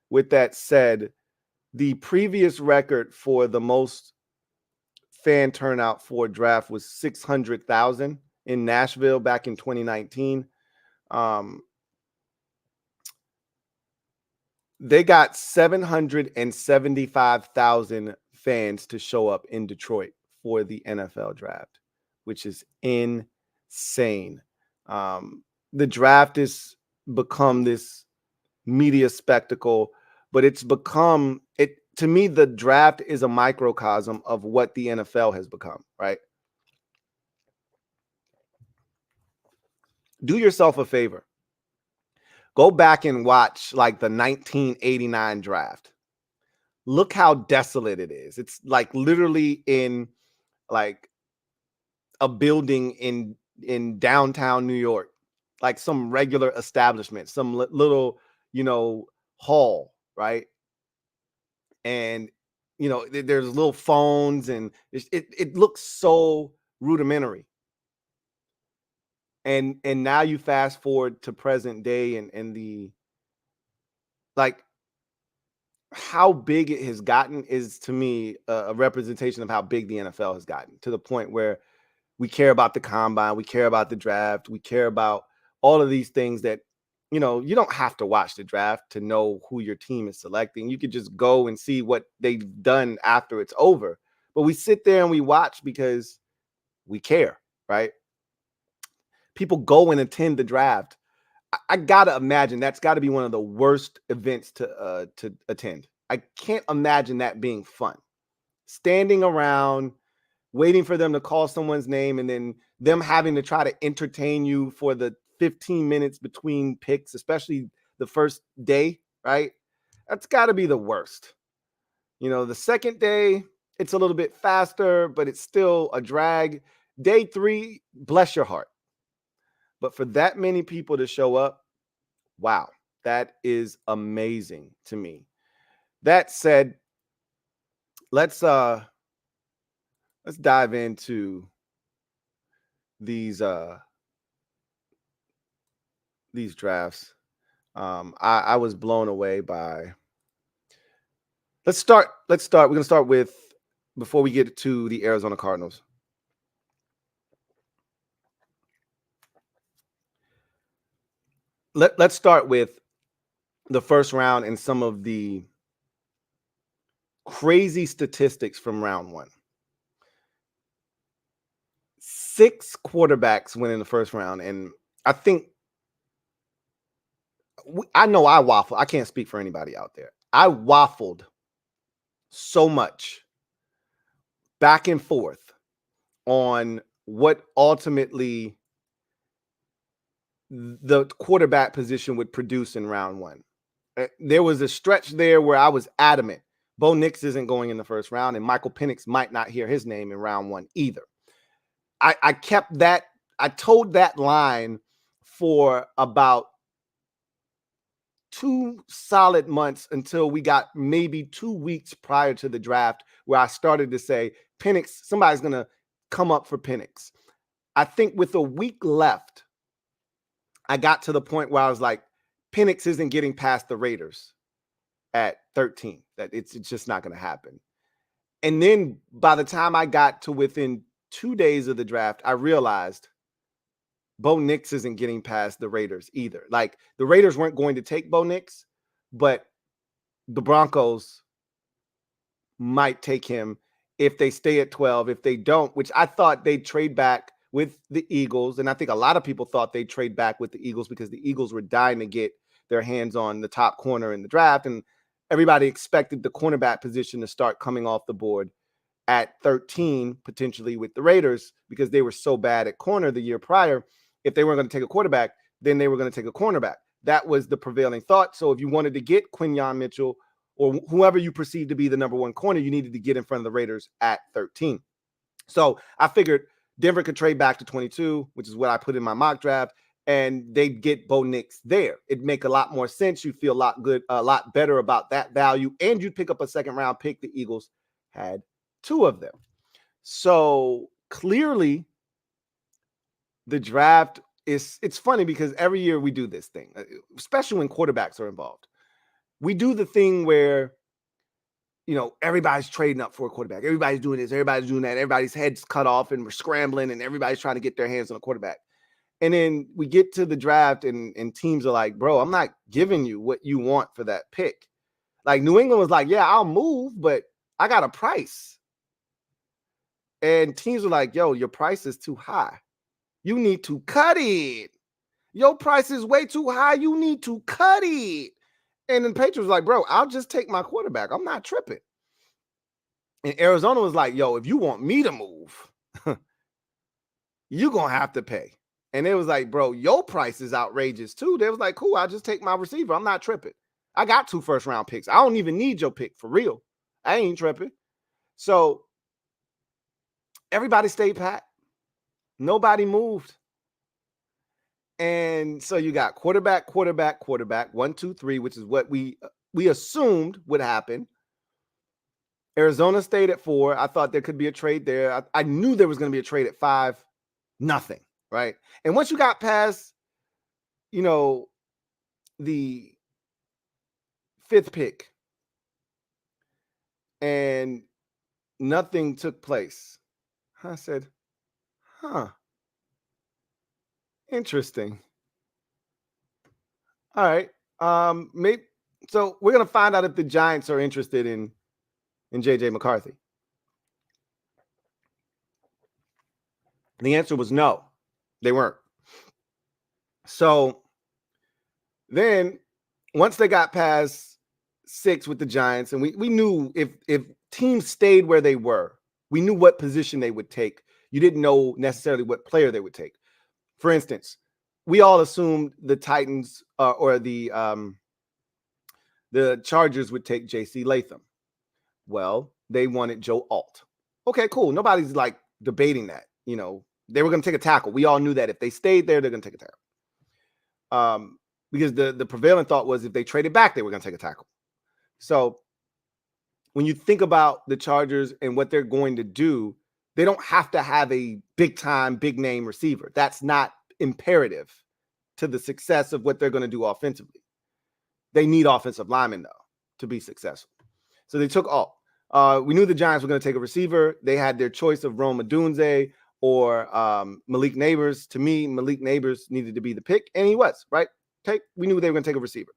With that said, the previous record for the most fan turnout for a draft was 600,000 in Nashville back in 2019. They got 775,000 fans to show up in Detroit for the NFL draft, which is insane. The draft has become this media spectacle, but it's become it to me. The draft is a microcosm of what the NFL has become, right? Do yourself a favor. Go back and watch like the 1989 draft. Look how desolate it is. It's like literally in like a building in downtown New York, like some regular establishment, some little, hall, right? And there's little phones, and it looks so rudimentary. And now you fast forward to present day, and the like how big it has gotten is, to me, a representation of how big the NFL has gotten, to the point where we care about the combine, we care about the draft, we care about all of these things that, you don't have to watch the draft to know who your team is selecting. You could just go and see what they've done after it's over. But we sit there and we watch because we care, right? People go and attend the draft. I gotta imagine that's got to be one of the worst events to attend. I can't imagine that being fun. Standing around, waiting for them to call someone's name, and then them having to try to entertain you for the 15 minutes between picks, especially the first day, right? That's got to be the worst. The second day, it's a little bit faster, but it's still a drag. Day 3, bless your heart. But for that many people to show up, wow, that is amazing to me. That said, let's dive into these drafts. I was blown away by. Let's start. We're gonna start with, before we get to the Arizona Cardinals. Let's start with the first round and some of the crazy statistics from round 1. 6 quarterbacks went in the first round, and I think I know I waffled. I can't speak for anybody out there. I waffled so much back and forth on what ultimately the quarterback position would produce in round 1. There was a stretch there where I was adamant Bo Nix isn't going in the first round, and Michael Penix might not hear his name in round 1 either. I kept that. I told that line for about 2 solid months, until we got maybe 2 weeks prior to the draft, where I started to say, Penix, somebody's going to come up for Penix. I think with a week left, I got to the point where I was like, Penix isn't getting past the Raiders at 13. That it's just not going to happen. And then by the time I got to within 2 days of the draft, I realized Bo Nix isn't getting past the Raiders either. Like, the Raiders weren't going to take Bo Nix, but the Broncos might take him if they stay at 12. If they don't, which I thought they'd trade back with the Eagles, and I think a lot of people thought they'd trade back with the Eagles because the Eagles were dying to get their hands on the top corner in the draft, and everybody expected the cornerback position to start coming off the board at 13, potentially with the Raiders, because they were so bad at corner the year prior. If they weren't going to take a quarterback, then they were going to take a cornerback. That was the prevailing thought. So if you wanted to get Quinyon Mitchell or whoever you perceive to be the number one corner, you needed to get in front of the Raiders at 13. So I figured Denver could trade back to 22, which is what I put in my mock draft, and they'd get Bo Nix there. It'd make a lot more sense. You'd feel a lot better about that value, and you'd pick up a second round pick. The Eagles had 2 of them. So clearly the draft it's funny because every year we do this thing, especially when quarterbacks are involved. We do the thing where, everybody's trading up for a quarterback. Everybody's doing this. Everybody's doing that. Everybody's heads cut off and we're scrambling and everybody's trying to get their hands on a quarterback. And then we get to the draft and teams are like, bro, I'm not giving you what you want for that pick. Like New England was like, yeah, I'll move, but I got a price. And teams are like, yo, your price is too high. You need to cut it. Your price is way too high. You need to cut it. And then Patriots was like, bro, I'll just take my quarterback. I'm not tripping. And Arizona was like, yo, if you want me to move, you're going to have to pay. And it was like, bro, your price is outrageous too. They was like, cool, I'll just take my receiver. I'm not tripping. I got 2 first-round picks. I don't even need your pick for real. I ain't tripping. So everybody stayed pat. Nobody moved. And so you got quarterback, 1, 2, 3, which is what we assumed would happen. Arizona stayed at 4. I thought there could be a trade there. I knew there was going to be a trade at 5. Nothing, right? And once you got past, the 5th pick and nothing took place, I said, interesting. All right. Maybe so we're gonna find out if the Giants are interested in JJ McCarthy. The answer was no, they weren't. So then once they got past 6 with the Giants, and we knew if teams stayed where they were, we knew what position they would take. You didn't know necessarily what player they would take. For instance, we all assumed the Titans or the Chargers would take J.C. Latham. Well, they wanted Joe Alt. Okay, cool. Nobody's like debating that. They were going to take a tackle. We all knew that if they stayed there, they're going to take a tackle. Because the prevailing thought was if they traded back, they were going to take a tackle. So when you think about the Chargers and what they're going to do, they don't have to have a big-time, big-name receiver. That's not imperative to the success of what they're going to do offensively. They need offensive linemen, though, to be successful. So they took Alt. We knew the Giants were going to take a receiver. They had their choice of Rome Odunze or Malik Neighbors. To me, Malik Neighbors needed to be the pick, and he was, right? Okay, we knew they were going to take a receiver.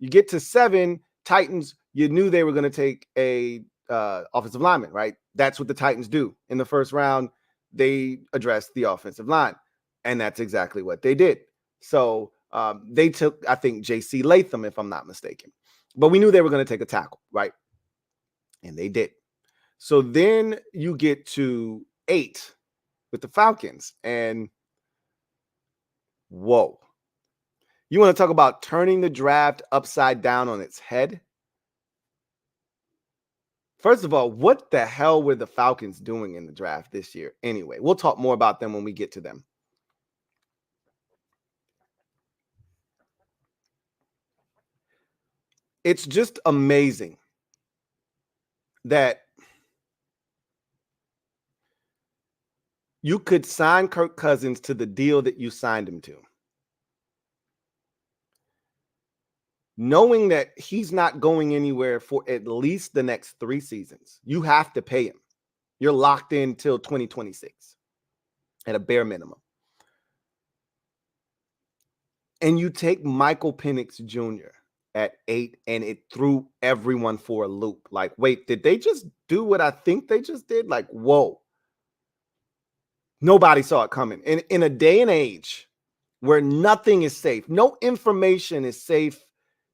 You get to 7, Titans, you knew they were going to take a offensive lineman, right? That's what the Titans do. In the first round, they address the offensive line, and that's exactly what they did. So they took, I think, J.C. Latham, if I'm not mistaken. But we knew they were going to take a tackle, right? And they did. So then you get to 8 with the Falcons, and whoa. You want to talk about turning the draft upside down on its head? First of all, what the hell were the Falcons doing in the draft this year? Anyway, we'll talk more about them when we get to them. It's just amazing that you could sign Kirk Cousins to the deal that you signed him to, knowing that he's not going anywhere for at least the next 3 seasons. You have to pay him. You're locked in till 2026 at a bare minimum. And you take Michael Penix Jr. at 8, and it threw everyone for a loop. Like, wait, did they just do what I think they just did? Like, whoa. Nobody saw it coming. In a day and age where nothing is safe, no information is safe,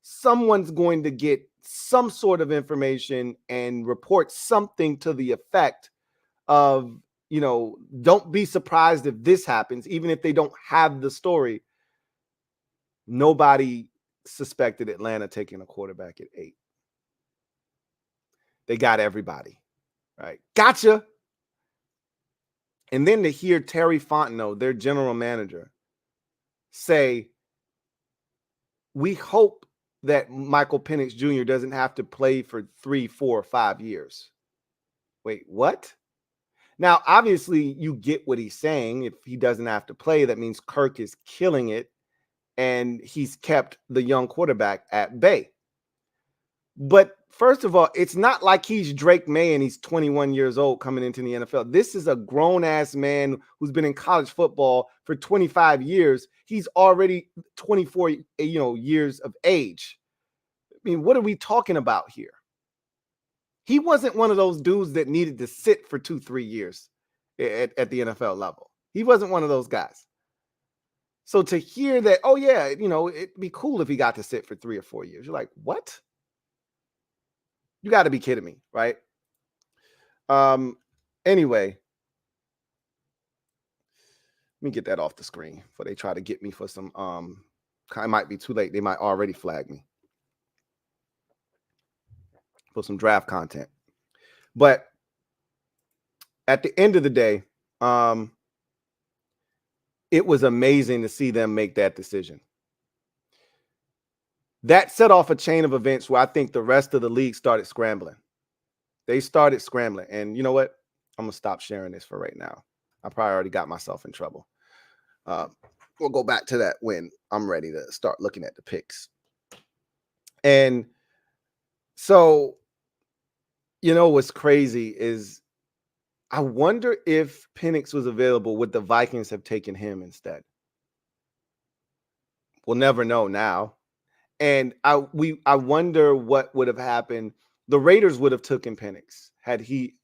someone's going to get some sort of information and report something to the effect of, don't be surprised if this happens, even if they don't have the story. Nobody suspected Atlanta taking a quarterback at 8. They got everybody, right? Gotcha. And then to hear Terry Fontenot, their general manager, say, we hope that Michael Penix Jr. doesn't have to play for 3, 4, 5 years. Wait, what? Now, obviously, you get what he's saying. If he doesn't have to play, that means Kirk is killing it, and he's kept the young quarterback at bay. But first of all, it's not like he's Drake May and he's 21 years old coming into the NFL. This is a grown-ass man who's been in college football for 25 years. He's already 24, years of age. I mean, what are we talking about here? He wasn't one of those dudes that needed to sit for 2-3 years at the NFL level. He wasn't one of those guys. So to hear that, oh yeah, it'd be cool if he got to sit for 3 or 4 years. You're like, what? You got to be kidding me, right? Anyway, let me get that off the screen before they try to get me for some it might be too late. They might already flag me for some draft content. But at the end of the day, it was amazing to see them make that decision. That set off a chain of events where I think the rest of the league started scrambling. They started scrambling. And you know what? I'm going to stop sharing this for right now. I probably already got myself in trouble. We'll go back to that when I'm ready to start looking at the picks. And so, what's crazy is I wonder if Penix was available, would the Vikings have taken him instead? We'll never know now. And I wonder what would have happened. The Raiders would have taken Penix had he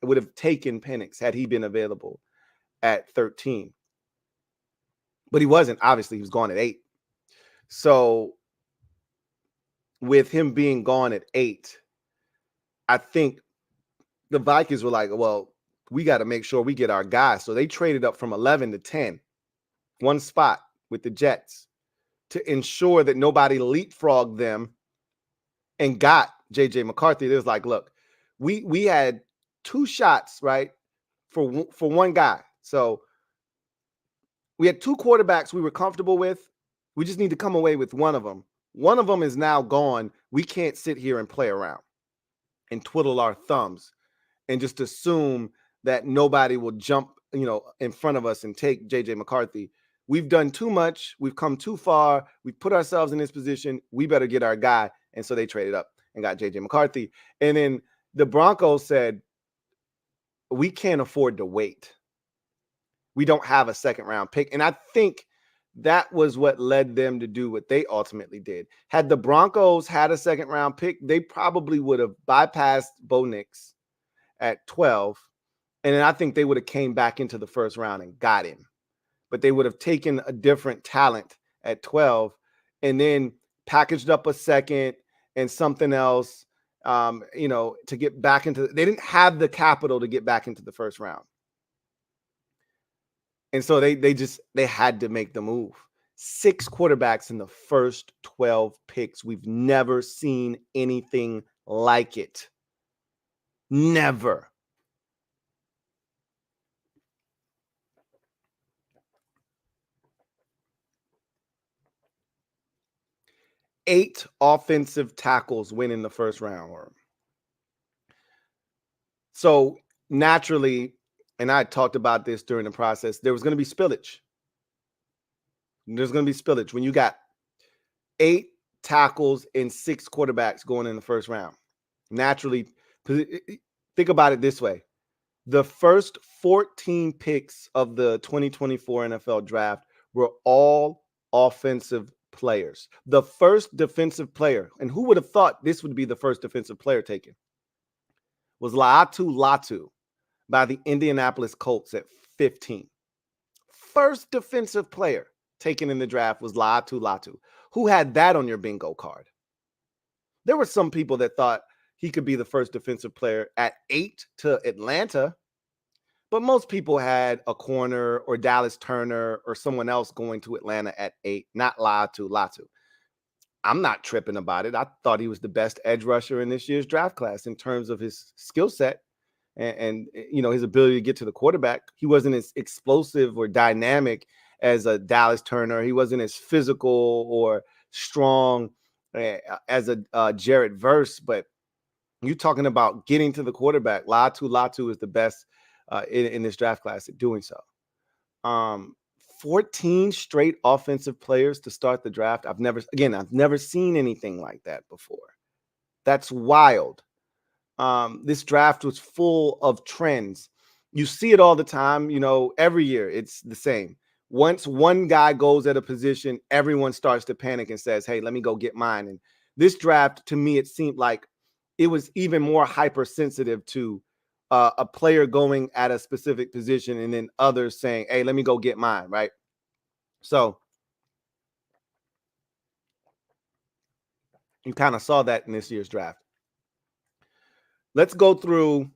been available at 13. But he wasn't. Obviously, he was gone at 8. So with him being gone at 8, I think the Vikings were like, well, we got to make sure we get our guy. So they traded up from 11 to 10, one spot with the Jets, to ensure that nobody leapfrogged them and got JJ McCarthy. It was like, look, we had 2 shots, right, for one guy. So we had 2 quarterbacks we were comfortable with. We just need to come away with one of them. One of them is now gone. We can't sit here and play around and twiddle our thumbs and just assume that nobody will jump, in front of us and take JJ McCarthy. We've done too much. We've come too far. We've put ourselves in this position. We better get our guy. And so they traded up and got JJ McCarthy. And then the Broncos said, we can't afford to wait. We don't have a second round pick. And I think that was what led them to do what they ultimately did. Had the Broncos had a second round pick, they probably would have bypassed Bo Nix at 12. And then I think they would have came back into the first round and got him. But they would have taken a different talent at 12 and then packaged up a second and something else, to get back into. They didn't have the capital to get back into the first round. And so they had to make the move. 6 quarterbacks in the first 12 picks. We've never seen anything like it. Never. Eight offensive tackles win in the first round. So naturally, and I talked about this during the process, there was going to be spillage. There's going to be spillage when you got 8 tackles and 6 quarterbacks going in the first round. Naturally, think about it this way. The first 14 picks of the 2024 NFL draft were all offensive players. The first defensive player, and who would have thought this would be the first defensive player taken, was Latu by the Indianapolis Colts at 15. First defensive player taken in the draft was Latu. Who had that on your bingo card? There were some people that thought he could be the first defensive player at 8 to Atlanta, but most people had a corner or Dallas Turner or someone else going to Atlanta at 8, not Latu. I'm not tripping about it. I thought he was the best edge rusher in this year's draft class in terms of his skill set and his ability to get to the quarterback. He wasn't as explosive or dynamic as a Dallas Turner. He wasn't as physical or strong as a Jared Verse, but you're talking about getting to the quarterback. Latu is the best in this draft class at doing so. 14 straight offensive players to start the draft. I've never seen anything like that before. That's wild. This draft was full of trends. You see it all the time. Every year it's the same. Once one guy goes at a position, everyone starts to panic and says, hey, let me go get mine. And this draft, to me, it seemed like it was even more hypersensitive to a player going at a specific position and then others saying, hey, let me go get mine, right? So you kind of saw that in this year's draft. Let's go through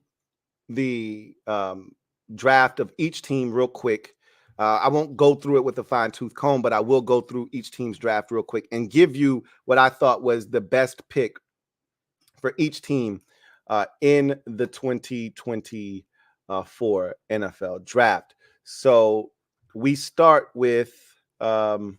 the draft of each team real quick. I won't go through it with a fine-tooth comb, but I will go through each team's draft real quick and give you what I thought was the best pick for each team in the 2024 NFL draft. So we start with the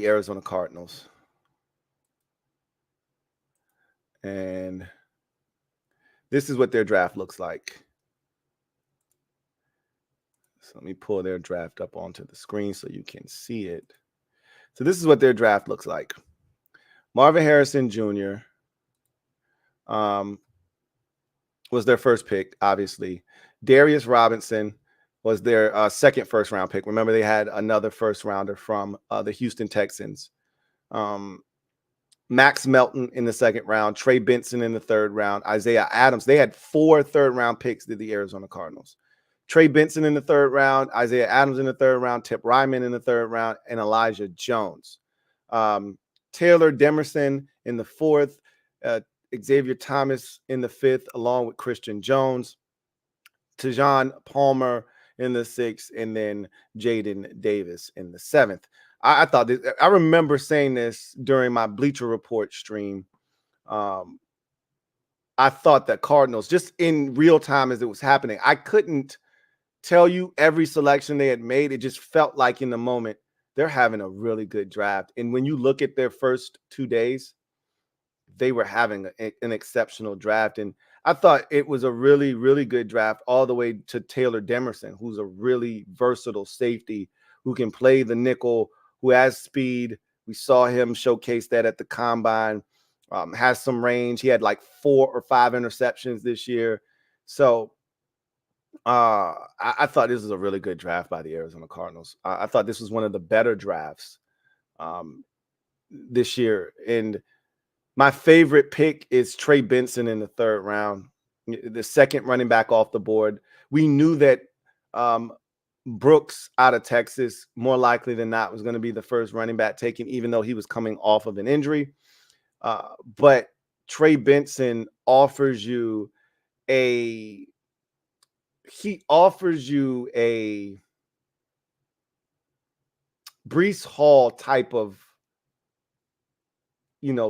Arizona Cardinals. And this is what their draft looks like. So let me pull their draft up onto the screen so you can see it. So this is what their draft looks like. Marvin Harrison Jr. Was their first pick, obviously. Darius Robinson was their second first-round pick. Remember, they had another first-rounder from the Houston Texans. Max Melton in the second round, Trey Benson in the third round, Isaiah Adams. They had 4 third-round picks, did the Arizona Cardinals. Trey Benson in the third round, Isaiah Adams in the third round, Tip Ryman in the third round, and Elijah Jones. Taylor Demerson in the fourth, Xavier Thomas in the fifth, along with Christian Jones, Tejan Palmer in the sixth, and then Jaden Davis in the seventh. I thought this, I remember saying this during my Bleacher Report stream. I thought that Cardinals, just in real time as it was happening, I couldn't tell you every selection they had made. It just felt like in the moment they're having a really good draft. And when you look at their first 2 days, they were having an exceptional draft. And I thought it was a really, really good draft all the way to Taylor Demerson, who's a really versatile safety who can play the nickel, who has speed. We saw him showcase that at the combine, has some range. He had like 4 or 5 interceptions this year. So I thought this was a really good draft by the Arizona Cardinals. I thought this was one of the better drafts this year. And my favorite pick is Trey Benson in the third round, the second running back off the board. We knew that Brooks out of Texas, more likely than not, was going to be the first running back taken, even though he was coming off of an injury. But Trey Benson offers you a Breece Hall type of,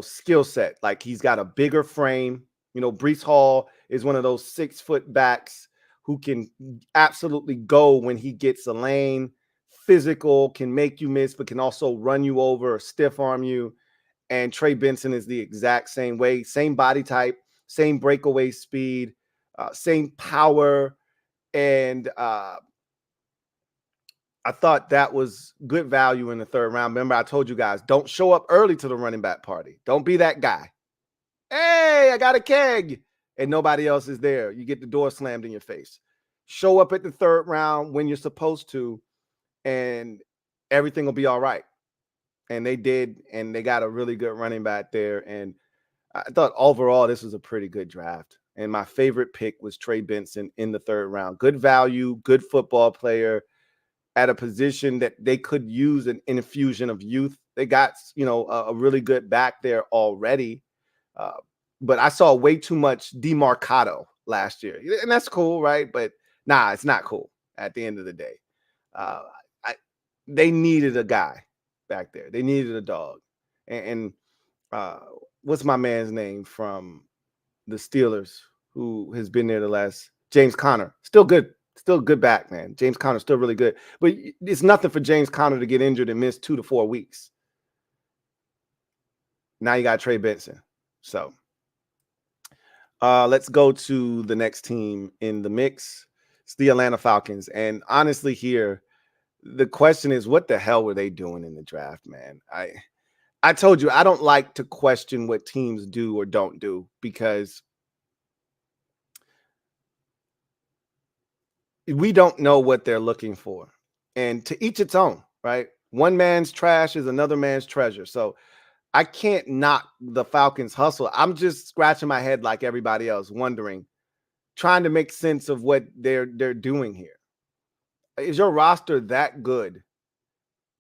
skill set. Like, he's got a bigger frame. Breece Hall is one of those 6-foot backs who can absolutely go when he gets a lane, physical, can make you miss, but can also run you over or stiff arm you. And Trey Benson is the exact same way, same body type, same breakaway speed, same power. And I thought that was good value in the third round. Remember, I told you guys, don't show up early to the running back party. Don't be that guy. Hey, I got a keg. and nobody else is there. You get the door slammed in your face. Show up at the third round when you're supposed to, and everything will be all right. And they did, and they got a really good running back there. And I thought overall this was a pretty good draft. And my favorite pick was Trey Benson in the third round. Good value, good football player at a position that they could use an infusion of youth. They got, a really good back there already. But I saw way too much DeMarcado last year. And that's cool, right? But nah, it's not cool at the end of the day. They needed a guy back there. They needed a dog. And what's my man's name from the Steelers who has been there the last? James Conner. Still good back, man. James Conner still really good. But it's nothing for James Conner to get injured and miss 2 to 4 weeks. Now you got Trey Benson. So let's go to the next team in the mix. It's the Atlanta Falcons. And honestly here, the question is, what the hell were they doing in the draft, man? I told you I don't like to question what teams do or don't do, because we don't know what they're looking for. And to each its own, right? One man's trash is another man's treasure. So I can't knock the Falcons' hustle. I'm just scratching my head like everybody else, wondering, trying to make sense of what they're doing here. Is your roster that good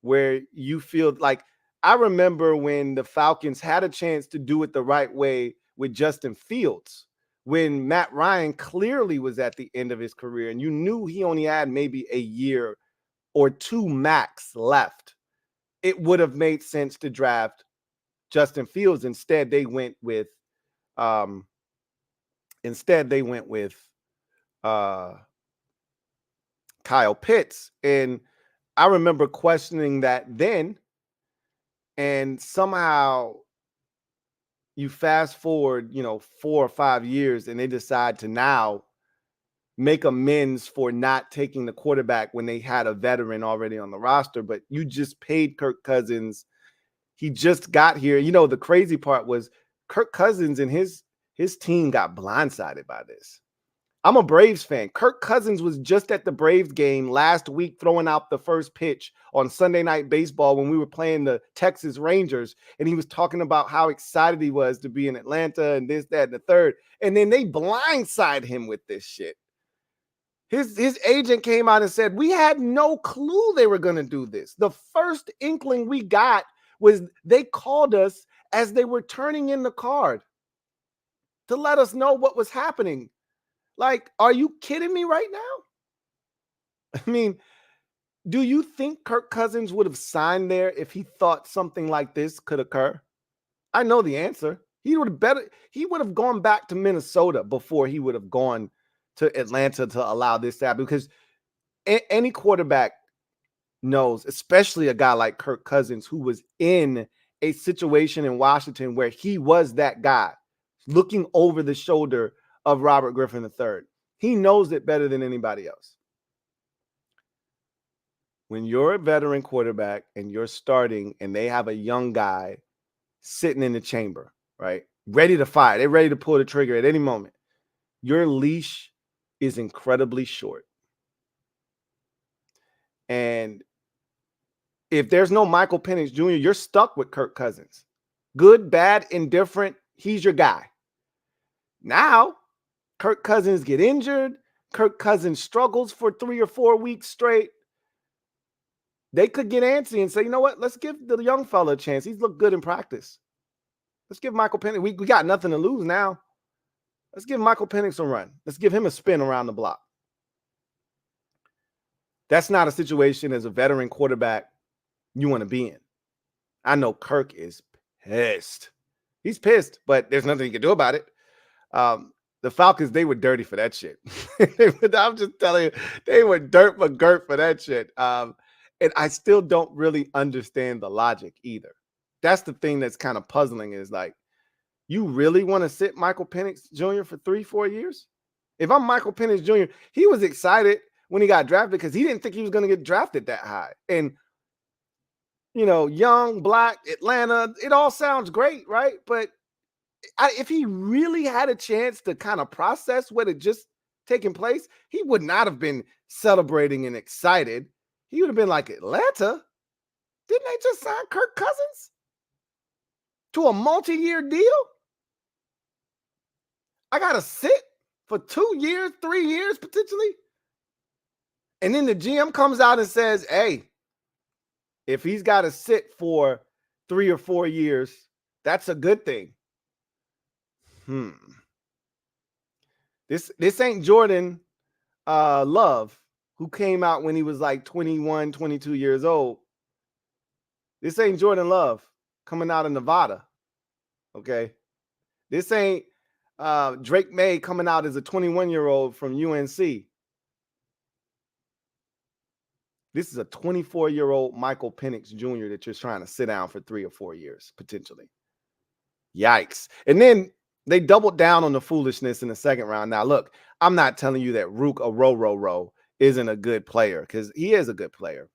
where you feel like, I remember when the Falcons had a chance to do it the right way with Justin Fields, when Matt Ryan clearly was at the end of his career and you knew he only had maybe a year or two max left. It would have made sense to draft Justin Fields. Instead, they went with Kyle Pitts. And I remember questioning that then. And somehow you fast forward, 4 or 5 years, and they decide to now make amends for not taking the quarterback when they had a veteran already on the roster. But you just paid Kirk Cousins. He just got here. The crazy part was Kirk Cousins and his team got blindsided by this. I'm a Braves fan. Kirk Cousins was just at the Braves game last week throwing out the first pitch on Sunday Night Baseball when we were playing the Texas Rangers, and he was talking about how excited he was to be in Atlanta and this, that, and the third. And then they blindside him with this shit. His agent came out and said, we had no clue they were going to do this. The first inkling we got was they called us as they were turning in the card to let us know what was happening. Like, are you kidding me right now? I mean, do you think Kirk Cousins would have signed there if he thought something like this could occur? I know the answer. He would have gone back to Minnesota before he would have gone to Atlanta to allow this to happen, because any quarterback knows, especially a guy like Kirk Cousins, who was in a situation in Washington where he was that guy looking over the shoulder of Robert Griffin III. He knows it better than anybody else. When you're a veteran quarterback and you're starting and they have a young guy sitting in the chamber, right, ready to fire, they're ready to pull the trigger at any moment, your leash is incredibly short. And if there's no Michael Penix Jr., you're stuck with Kirk Cousins. Good, bad, indifferent, he's your guy. Now, Kirk Cousins get injured. Kirk Cousins struggles for 3 or 4 weeks straight. They could get antsy and say, you know what? Let's give the young fella a chance. He's looked good in practice. Let's give Michael Penix. We got nothing to lose now. Let's give Michael Penix a run. Let's give him a spin around the block. That's not a situation as a veteran quarterback you want to be in. I know Kirk is pissed. He's pissed, but there's nothing he can do about it. The Falcons, they were dirty for that shit. I'm just telling you, they were dirt for girt for that shit. And I still don't really understand the logic either. That's the thing that's kind of puzzling, is like, you really want to sit Michael Penix Jr. for 3-4 years? If I'm Michael Penix Jr., he was excited when he got drafted because he didn't think he was going to get drafted that high. And, young, black, Atlanta, it all sounds great, right? But if he really had a chance to kind of process what had just taken place, he would not have been celebrating and excited. He would have been like, Atlanta? Didn't they just sign Kirk Cousins to a multi-year deal? I got to sit for 2 years, 3 years potentially. And then the GM comes out and says, hey, if he's got to sit for 3 or 4 years, that's a good thing. This ain't Jordan Love, who came out when he was like 21, 22 years old. This ain't Jordan Love coming out of Nevada. Okay. This ain't Drake May coming out as a 21-year-old from UNC. This is a 24-year-old Michael Penix Jr. that you're trying to sit down for 3 or 4 years, potentially. Yikes. And then they doubled down on the foolishness in the second round. Now, look, I'm not telling you that Rook Oro isn't a good player, because he is a good player.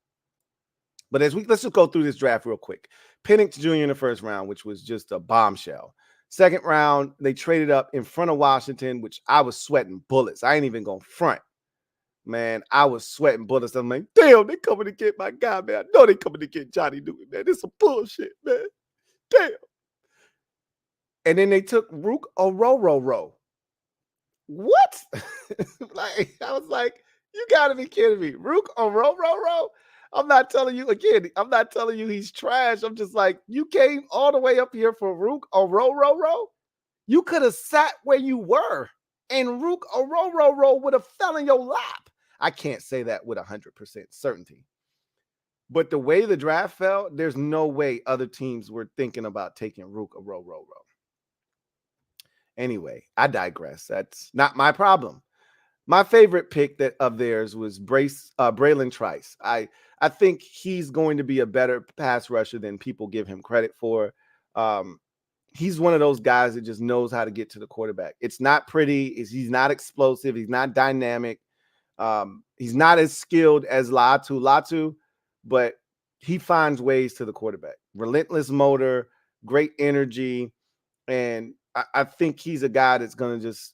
But let's just go through this draft real quick. Penix Jr. in the first round, which was just a bombshell. Second round, they traded up in front of Washington, which I was sweating bullets. I ain't even going to front. Man, I was sweating bullets. I'm like, damn, they coming to get my guy, man. I know they coming to get Johnny Newton, man. This is some bullshit, man. Damn. And then they took Rook Oro. What? Like, I was like, you got to be kidding me. Rook Oro. I'm not telling you, again, I'm not telling you he's trash. I'm just like, you came all the way up here for Rook Oro. You could have sat where you were, and Rook Oro would have fell in your lap. I can't say that with 100% certainty. But the way the draft fell, there's no way other teams were thinking about taking Rook Oro. Anyway, I digress. That's not my problem. My favorite pick of theirs was Braylon Trice. I think he's going to be a better pass rusher than people give him credit for. He's one of those guys that just knows how to get to the quarterback. It's not pretty. He's not explosive. He's not dynamic. He's not as skilled as Latu, but he finds ways to the quarterback. Relentless motor, great energy, and I think he's a guy that's going to just,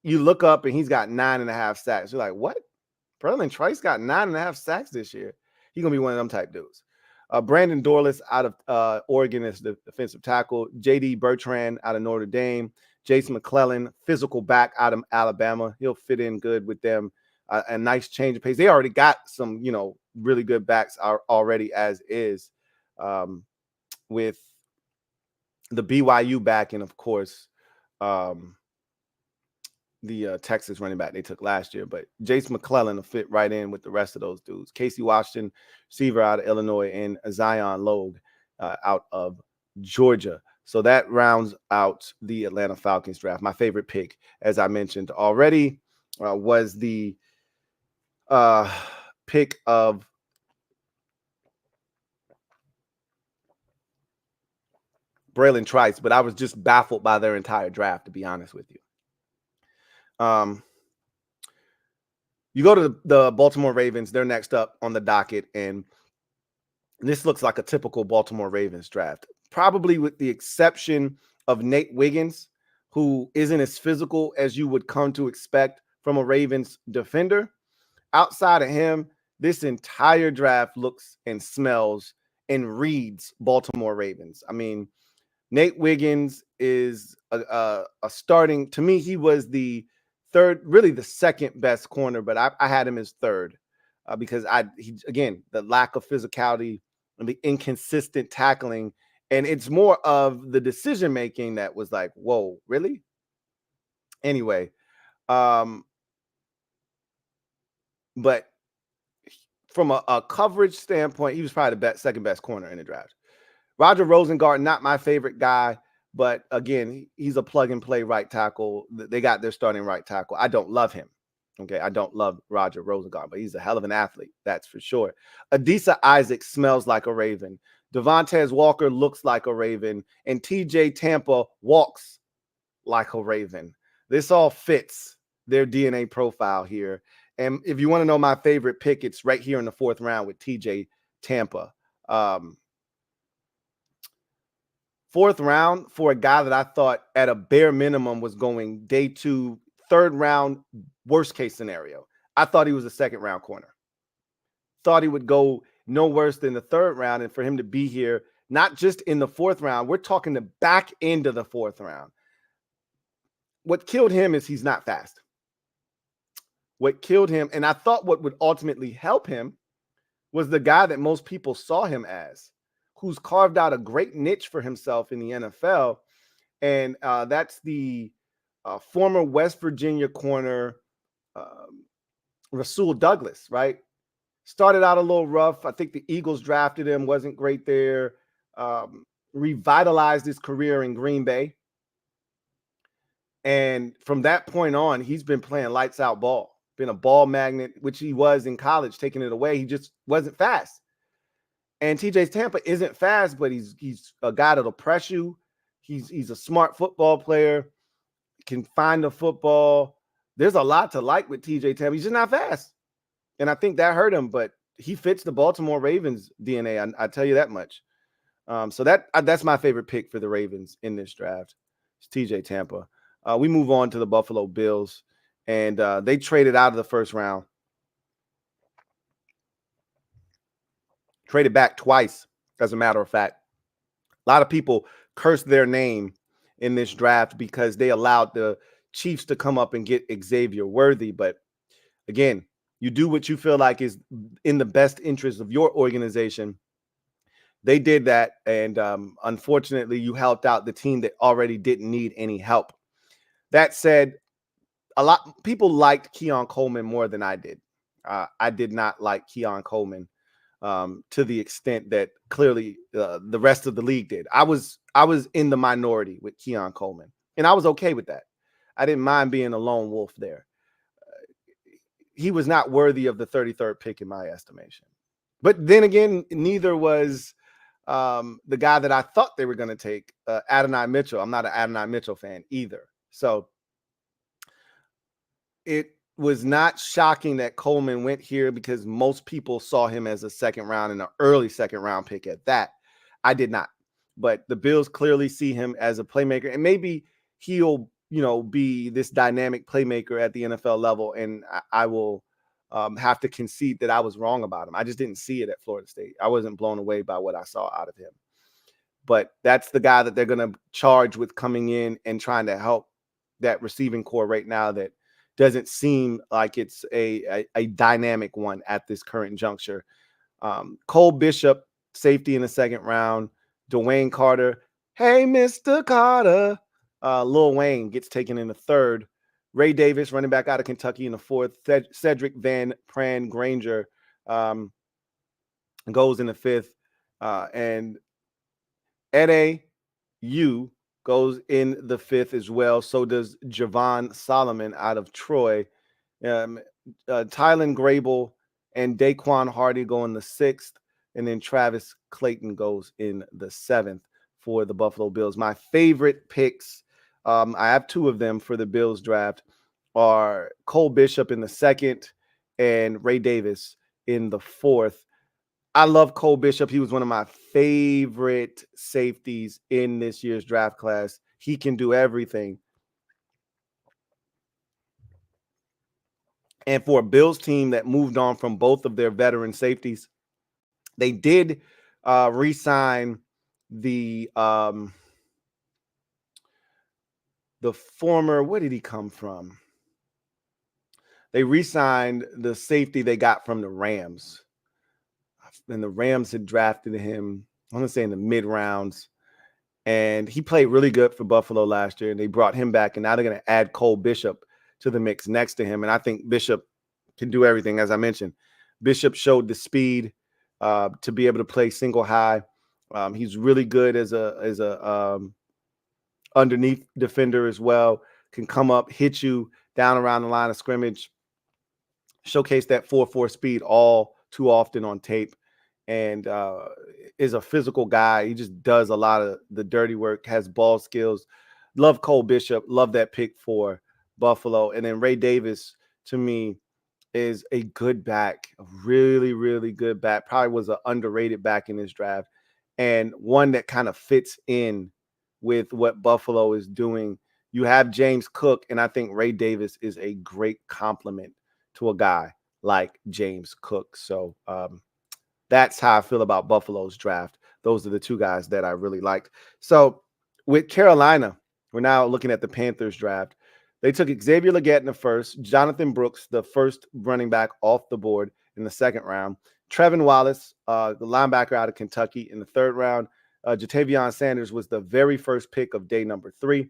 you look up and he's got 9.5 sacks. You're like, what? Braylon Trice got 9.5 sacks this year. He's going to be one of them type dudes. Brandon Dorlus out of Oregon is the defensive tackle. J.D. Bertrand out of Notre Dame. Jason McClellan, physical back out of Alabama. He'll fit in good with them. A nice change of pace. They already got some, really good backs already as is, with the BYU back, and of course, the Texas running back they took last year. But Jason McClellan will fit right in with the rest of those dudes. Casey Washington, receiver out of Illinois, and Zion Logue out of Georgia. So that rounds out the Atlanta Falcons draft. My favorite pick, as I mentioned already, was the pick of Braylon Trice, but I was just baffled by their entire draft, to be honest with you. You go to the Baltimore Ravens, they're next up on the docket, and this looks like a typical Baltimore Ravens draft, probably with the exception of Nate Wiggins, who isn't as physical as you would come to expect from a Ravens defender. Outside of him, this entire draft looks and smells and reads Baltimore Ravens. I mean, Nate Wiggins is a starting, to me, he was the third, really the second best corner, but I had him as third because again, the lack of physicality and the inconsistent tackling. And it's more of the decision making that was like, whoa, really? Anyway, but from a coverage standpoint, he was probably the second best corner in the draft. Roger Rosengart, not my favorite guy, but again, he's a plug-and-play right tackle. They got their starting right tackle. I don't love him. Okay, I don't love Roger Rosengart, but he's a hell of an athlete, that's for sure. Adisa Isaac smells like a Raven. Devontae Walker looks like a Raven. And TJ Tampa walks like a Raven. This all fits their DNA profile here. And if you want to know my favorite pick, it's right here in the 4th round with TJ Tampa. 4th round for a guy that I thought at a bare minimum was going day 2, 3rd round, worst case scenario. I thought he was a 2nd round corner. Thought he would go no worse than the 3rd round, and for him to be here, not just in the 4th round, we're talking the back end of the 4th round. What killed him is he's not fast. What killed him, and I thought what would ultimately help him, was the guy that most people saw him as, who's carved out a great niche for himself in the NFL, and that's the former West Virginia corner, Rasul Douglas, right? Started out a little rough. I think the Eagles drafted him, wasn't great there. Revitalized his career in Green Bay. And from that point on, he's been playing lights out ball, been a ball magnet, which he was in college, taking it away. He just wasn't fast. And TJ's Tampa isn't fast, but he's a guy that'll press you. He's a smart football player, can find the football. There's a lot to like with TJ Tampa. He's just not fast. And I think that hurt him, but he fits the Baltimore Ravens DNA. I tell you that much. So that's my favorite pick for the Ravens in this draft. It's TJ Tampa. We move on to the Buffalo Bills, and they traded out of the 1st round. Traded back twice, as a matter of fact. A lot of people cursed their name in this draft because they allowed the Chiefs to come up and get Xavier Worthy. But again, you do what you feel like is in the best interest of your organization. They did that, and unfortunately, you helped out the team that already didn't need any help. That said, a lot people liked Keon Coleman more than I did. I did not like Keon Coleman to the extent that clearly the rest of the league did. I was in the minority with Keon Coleman, and I was okay with that. I didn't mind being a lone wolf there. He was not worthy of the 33rd pick in my estimation. But then again, neither was the guy that I thought they were going to take, Adonai Mitchell. I'm not an Adonai Mitchell fan either. So it was not shocking that Coleman went here because most people saw him as a 2nd round and an early 2nd round pick at that. I did not. But the Bills clearly see him as a playmaker, and maybe he'll, be this dynamic playmaker at the NFL level, and I will have to concede that I was wrong about him. I just didn't see it at Florida State. I wasn't blown away by what I saw out of him. But that's the guy that they're going to charge with coming in and trying to help that receiving core right now that doesn't seem like it's a dynamic one at this current juncture. Cole Bishop, safety in the 2nd round. Dwayne Carter, hey, Mr. Carter. Lil Wayne gets taken in the 3rd. Ray Davis, running back out of Kentucky, in the 4th. Cedric Van Pran Granger goes in the 5th. And Ede Yu goes in the 5th as well. So does Javon Solomon out of Troy. Tylen Grable and Daquan Hardy go in the 6th. And then Travis Clayton goes in the 7th for the Buffalo Bills. My favorite picks, I have 2 of them for the Bills draft, are Cole Bishop in the 2nd and Ray Davis in the 4th. I love Cole Bishop. He was one of my favorite safeties in this year's draft class. He can do everything. And for a Bills team that moved on from both of their veteran safeties, they did re-sign the former, where did he come from? They re-signed the safety they got from the Rams. And the Rams had drafted him, I want to say in the mid rounds. And he played really good for Buffalo last year. And they brought him back. And now they're going to add Cole Bishop to the mix next to him. And I think Bishop can do everything, as I mentioned. Bishop showed the speed to be able to play single high. He's really good as a underneath defender as well. Can come up, hit you down around the line of scrimmage. Showcase that 4.4 speed all too often on tape. And is a physical guy. He just does a lot of the dirty work, has ball skills. Love Cole Bishop. Love that pick for Buffalo. And then Ray Davis, to me, is a good back, a really, really good back. Probably was an underrated back in this draft, and one that kind of fits in with what Buffalo is doing. You have James Cook, and I think Ray Davis is a great complement to a guy like James Cook. So that's how I feel about Buffalo's draft. Those are the two guys that I really liked. So with Carolina, we're now looking at the Panthers draft. They took Xavier Legette in the first, Jonathan Brooks, the first running back off the board in the second round, Trevin Wallace, the linebacker out of Kentucky in the third round. Jatavion Sanders was the very first pick of day number 3.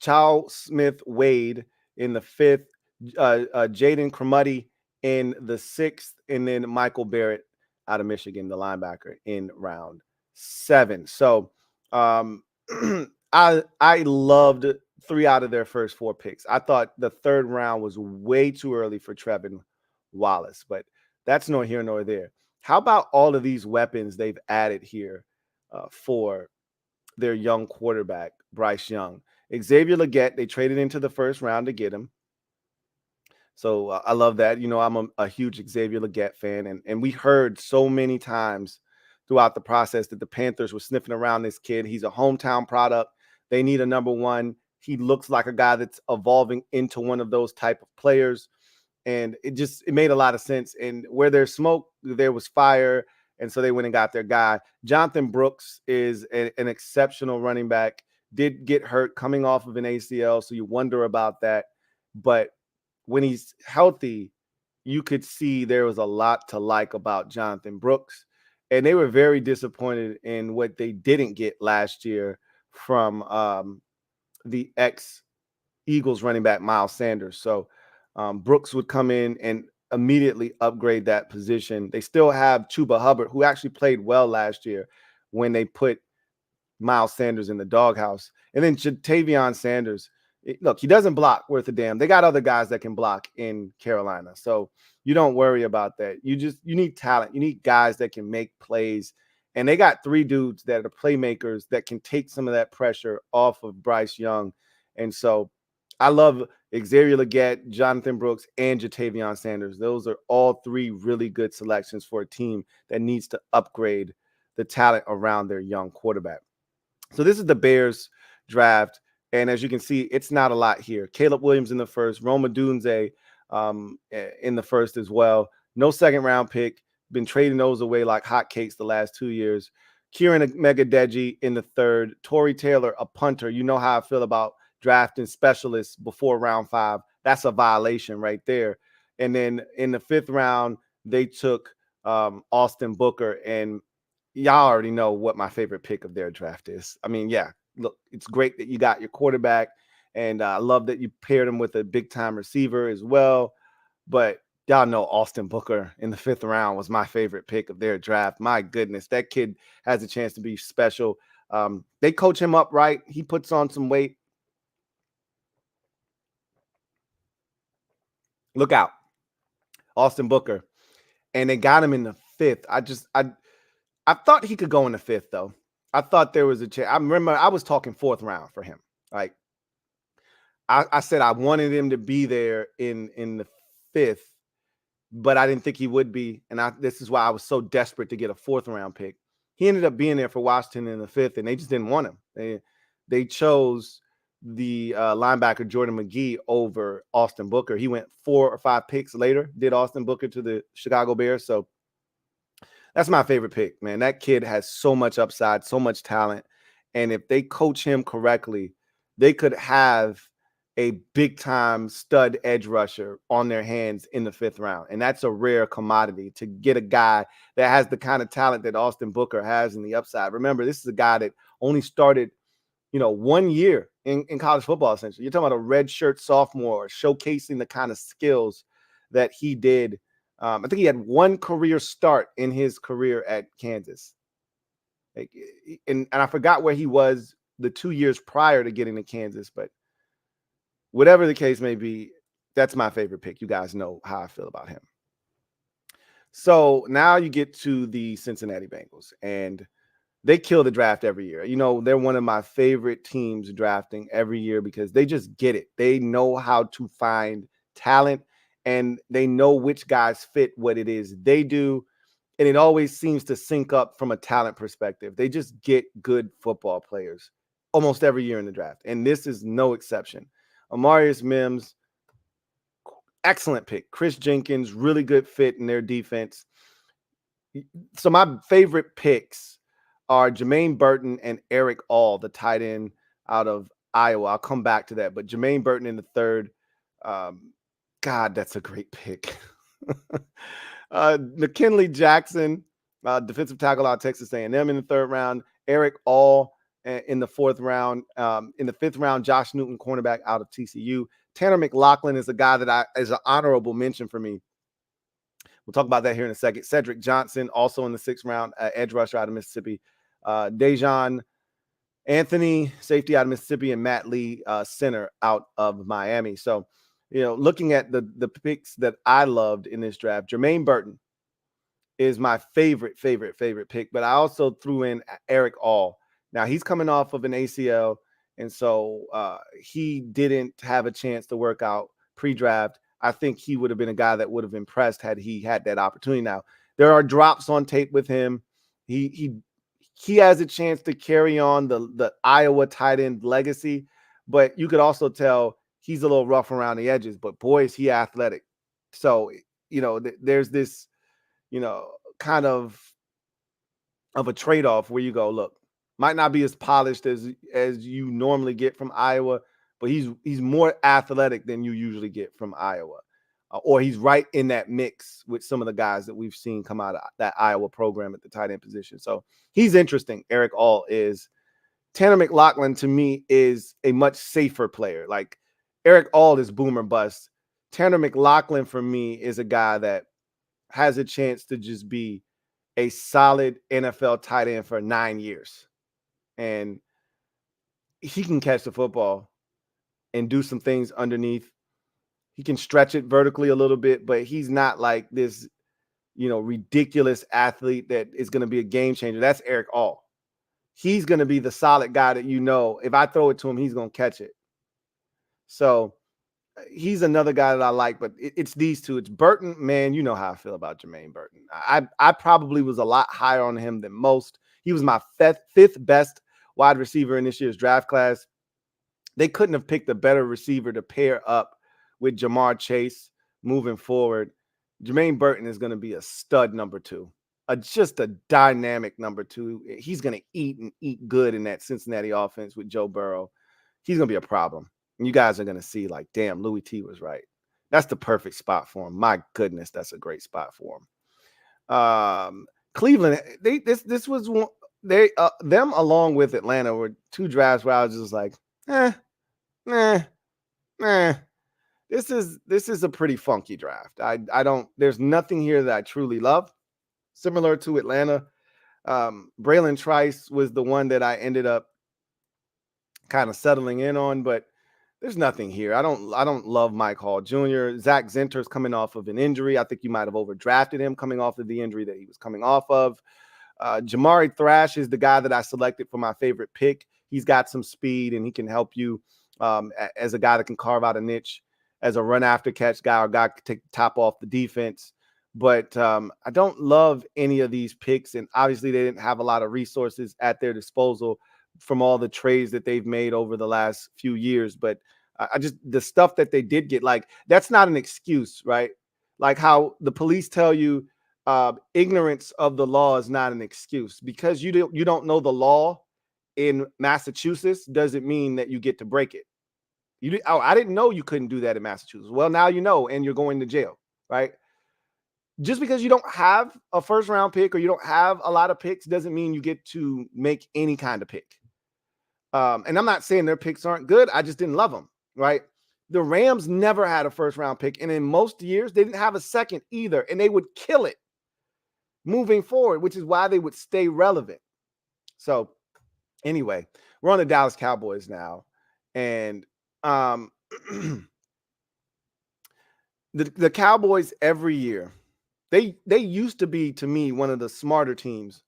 Charles Smith Wade in the 5th, Jaden Crumuddy in the 6th, and then Michael Barrett out of Michigan, the linebacker, in round 7. So I loved 3 out of their first 4 picks. I thought the third round was way too early for Trevin Wallace, but that's nor here nor there. How about all of these weapons they've added here for their young quarterback, Bryce Young? Xavier Legette, they traded into the first round to get him. So I love that. You know, I'm a huge Xavier Legette fan, and we heard so many times throughout the process that the Panthers were sniffing around this kid. He's a hometown product. They need a number 1. He looks like a guy that's evolving into one of those type of players. And it made a lot of sense. And where there's smoke, there was fire. And so they went and got their guy. Jonathan Brooks is an exceptional running back. Did get hurt coming off of an ACL, so you wonder about that. But when he's healthy, you could see there was a lot to like about Jonathan Brooks. And they were very disappointed in what they didn't get last year from the ex-Eagles running back Miles Sanders. So Brooks would come in and immediately upgrade that position. They still have Chuba Hubbard, who actually played well last year when they put Miles Sanders in the doghouse. And then Jatavion Sanders, look, he doesn't block worth a damn. They got other guys that can block in Carolina. So you don't worry about that. You need talent. You need guys that can make plays. And they got 3 dudes that are playmakers that can take some of that pressure off of Bryce Young. And so I love Xavier Legette, Jonathan Brooks, and Jatavion Sanders. Those are all 3 really good selections for a team that needs to upgrade the talent around their young quarterback. So this is the Bears draft. And as you can see, it's not a lot here. Caleb Williams in the first, Roma Dunze in the first as well. No second-round pick. Been trading those away like hotcakes the last 2 years. Kieran Megadeji in the third. Torrey Taylor, a punter. You know how I feel about drafting specialists before round 5. That's a violation right there. And then in the 5th round, they took Austin Booker. And y'all already know what my favorite pick of their draft is. I mean, yeah, look, it's great that you got your quarterback. And I love that you paired him with a big-time receiver as well. But y'all know Austin Booker in the 5th round was my favorite pick of their draft. My goodness, that kid has a chance to be special. They coach him up right. He puts on some weight. Look out, Austin Booker. And they got him in the 5th. I thought he could go in the 5th, though. I thought there was a chance. I remember I was talking 4th round for him. Like, I said I wanted him to be there in the 5th, but I didn't think he would be. And this is why I was so desperate to get a 4th round pick. He ended up being there for Washington in the 5th, and they just didn't want him. They chose the linebacker Jordan McGee over Austin Booker. He went 4 or 5 picks later, did Austin Booker to the Chicago Bears. So that's my favorite pick, man. That kid has so much upside, so much talent. And if they coach him correctly, they could have a big-time stud edge rusher on their hands in the 5th round. And that's a rare commodity to get a guy that has the kind of talent that Austin Booker has in the upside. Remember, this is a guy that only started, 1 year in college football, essentially. You're talking about a redshirt sophomore showcasing the kind of skills that he did. I think he had 1 career start in his career at Kansas. And I forgot where he was the 2 years prior to getting to Kansas, but whatever the case may be, that's my favorite pick. You guys know how I feel about him. So now you get to the Cincinnati Bengals, and they kill the draft every year. They're one of my favorite teams drafting every year because they just get it. They know how to find talent, and they know which guys fit what it is they do. and it always seems to sync up from a talent perspective. They just get good football players almost every year in the draft, and this is no exception. Amarius Mims, excellent pick. Chris Jenkins, really good fit in their defense. So my favorite picks are Jermaine Burton and Eric All, the tight end out of Iowa. I'll come back to that, but Jermaine Burton in the third. God, that's a great pick. McKinley Jackson, defensive tackle out of Texas A&M in the third round. Eric All in the fourth round. In the fifth round, Josh Newton, cornerback out of TCU. Tanner McLaughlin is a guy that is an honorable mention for me. We'll talk about that here in a second. Cedric Johnson, also in the sixth round, edge rusher out of Mississippi. Dejan Anthony, safety out of Mississippi, and Matt Lee, center out of Miami. So, looking at the picks that I loved in this draft, Jermaine Burton is my favorite pick, but I also threw in Eric All. Now, he's coming off of an ACL, and so he didn't have a chance to work out pre-draft. I think he would have been a guy that would have impressed had he had that opportunity. Now, there are drops on tape with him. He has a chance to carry on the Iowa tight end legacy, but you could also tell he's a little rough around the edges, but boy, is he athletic. So, there's this, kind of a trade-off where you go, look, might not be as polished as you normally get from Iowa, but he's more athletic than you usually get from Iowa. Or he's right in that mix with some of the guys that we've seen come out of that Iowa program at the tight end position. So he's interesting. Eric All is. Tanner McLaughlin, to me, is a much safer player. Like, Eric All is boomer bust. Tanner McLaughlin, for me, is a guy that has a chance to just be a solid NFL tight end for 9 years. And he can catch the football and do some things underneath. He can stretch it vertically a little bit, but he's not like this, ridiculous athlete that is going to be a game changer. That's Eric All. He's going to be the solid guy that, if I throw it to him, he's going to catch it. So he's another guy that I like, but it's these two. It's Burton. Man, you know how I feel about Jermaine Burton. I probably was a lot higher on him than most. He was my fifth best wide receiver in this year's draft class. They couldn't have picked a better receiver to pair up with Jamar Chase moving forward. Jermaine Burton is going to be a stud number two, just a dynamic number two. He's going to eat good in that Cincinnati offense with Joe Burrow. He's going to be a problem. And you guys are going to see, like, damn, Louie T was right. That's the perfect spot for him. My goodness, that's a great spot for him. Cleveland, this was one, them along with Atlanta were two drafts where I was just like, this is a pretty funky draft. I don't, there's nothing here that I truly love. Similar to Atlanta, Braylon Trice was the one that I ended up kind of settling in on, but there's nothing here. I don't love Mike Hall Jr. Zach Zenter's coming off of an injury. I think you might have overdrafted him coming off of the injury that he was coming off of. Jamari Thrash is the guy that I selected for my favorite pick. He's got some speed and he can help you as a guy that can carve out a niche as a run after catch guy or guy can take the top off the defense. But I don't love any of these picks. And obviously they didn't have a lot of resources at their disposal from all the trades that they've made over the last few years. But the stuff that they did get, like, that's not an excuse, right? Like how the police tell you ignorance of the law is not an excuse. Because you don't know the law in Massachusetts doesn't mean that you get to break it. I didn't know you couldn't do that in Massachusetts. Well, now you know, and you're going to jail, right? Just because you don't have a first round pick or you don't have a lot of picks doesn't mean you get to make any kind of pick. And I'm not saying their picks aren't good. I just didn't love them, right? The Rams never had a first round pick. And in most years, they didn't have a second either. And they would kill it moving forward, which is why they would stay relevant. So anyway, we're on the Dallas Cowboys now. And the Cowboys every year, they used to be, to me, one of the smarter teams.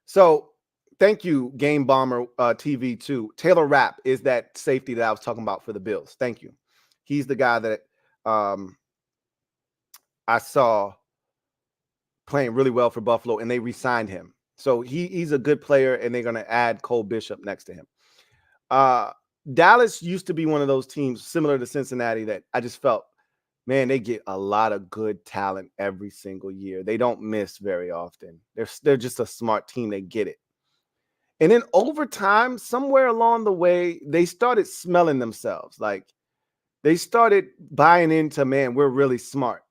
So Thank you, Game Bomber TV2. Taylor Rapp is that safety that I was talking about for the Bills. Thank you. He's the guy that I saw playing really well for Buffalo, and they re-signed him. So he's a good player, and they're going to add Cole Bishop next to him. Dallas used to be one of those teams similar to Cincinnati that I just felt, man, they get a lot of good talent every single year. They don't miss very often. They're just a smart team. They get it. And then over time, somewhere along the way, they started smelling themselves. Like they started buying into, man, we're really smart.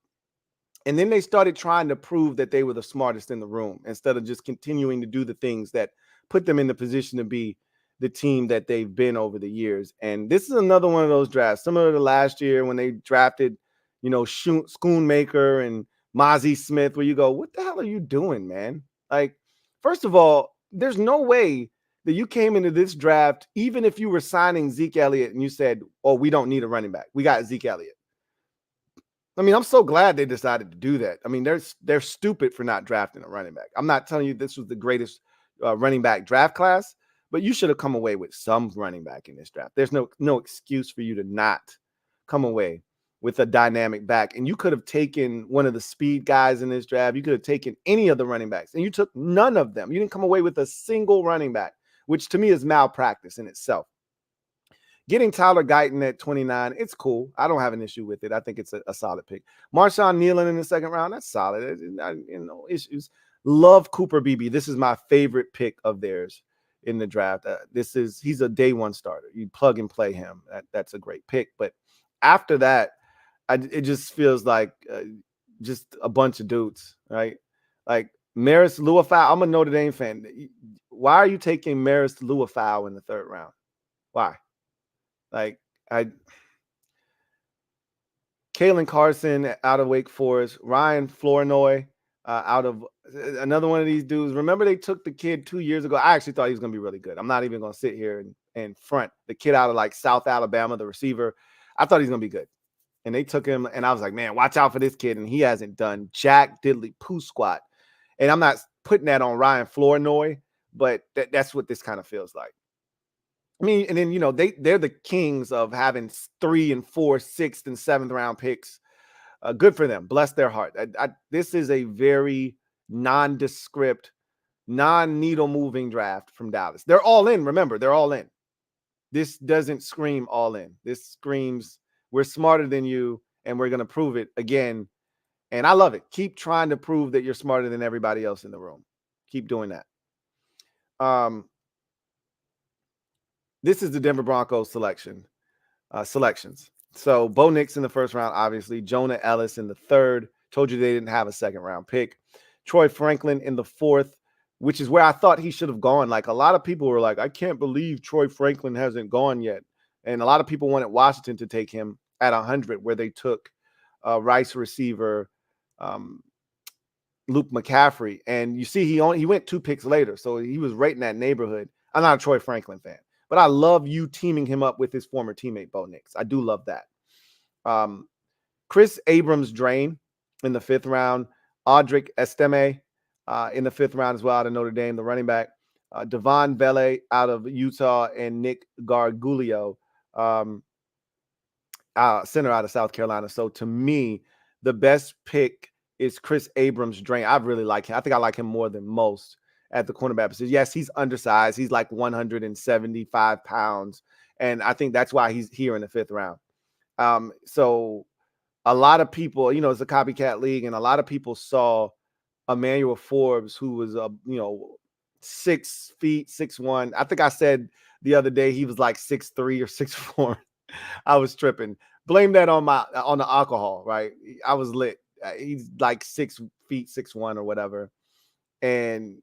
And then they started trying to prove that they were the smartest in the room instead of just continuing to do the things that put them in the position to be the team that they've been over the years. And this is another one of those drafts, similar to last year when they drafted, Schoonmaker and Mozzie Smith, where you go, what the hell are you doing, man? Like, first of all, there's no way that you came into this draft, even if you were signing Zeke Elliott and you said, oh, we don't need a running back. We got Zeke Elliott. I mean, I'm so glad they decided to do that. I mean, they're stupid for not drafting a running back. I'm not telling you this was the greatest running back draft class, but you should have come away with some running back in this draft. There's no excuse for you to not come away with a dynamic back. And you could have taken one of the speed guys in this draft. You could have taken any of the running backs, and you took none of them. You didn't come away with a single running back, which to me is malpractice in itself. Getting Tyler Guyton at 29, it's cool. I don't have an issue with it. I think it's a solid pick. Marshawn Nealon in the second round, that's solid. No issues. Love Cooper Beebe. This is my favorite pick of theirs in the draft. He's a day one starter. You plug and play him. That's a great pick. But after that, it just feels like just a bunch of dudes, right? Like Maris Luafau. I'm a Notre Dame fan. Why are you taking Maris Luafau in the third round? Why? Like Kalen Carson out of Wake Forest, Ryan Flournoy out of another one of these dudes. Remember they took the kid 2 years ago. I actually thought he was going to be really good. I'm not even going to sit here and front. The kid out of like South Alabama, the receiver, I thought he's going to be good. And they took him, and I was like, man, watch out for this kid. And he hasn't done jack diddly poo squat. And I'm not putting that on Ryan Flournoy, but that's what this kind of feels like. I mean, and then, they're the kings of having 3 and 4, 6th and 7th round picks. Good for them. Bless their heart. This is a very nondescript, non-needle moving draft from Dallas. They're all in. Remember, they're all in. This doesn't scream all in. This screams we're smarter than you, and we're going to prove it again. And I love it. Keep trying to prove that you're smarter than everybody else in the room. Keep doing that. This is the Denver Broncos selections. So Bo Nix in the first round, obviously. Jonah Ellis in the third. Told you they didn't have a second round pick. Troy Franklin in the fourth, which is where I thought he should have gone. Like a lot of people were like, I can't believe Troy Franklin hasn't gone yet. And a lot of people wanted Washington to take him at 100, where they took Rice receiver Luke McCaffrey. And you see, he went 2 picks later. So he was right in that neighborhood. I'm not a Troy Franklin fan, but I love you teaming him up with his former teammate, Bo Nix. I do love that. Chris Abrams-Drain in the 5th round. Audric Estime in the 5th round as well out of Notre Dame, the running back. Devon Vele out of Utah, and Nick Gargulio, center out of South Carolina. So to me, the best pick is Chris Abrams-Drain. I really like him. I think I like him more than most at the cornerback position. Yes, he's undersized. He's like 175 pounds. And I think that's why he's here in the 5th round. So a lot of people, it's a copycat league, and a lot of people saw Emmanuel Forbes, who was 6 feet, 6'1". I think I said the other day he was like 6'3" or 6'4". I was tripping. Blame that on the alcohol, right? I was lit. He's like 6 feet, 6'1" or whatever. And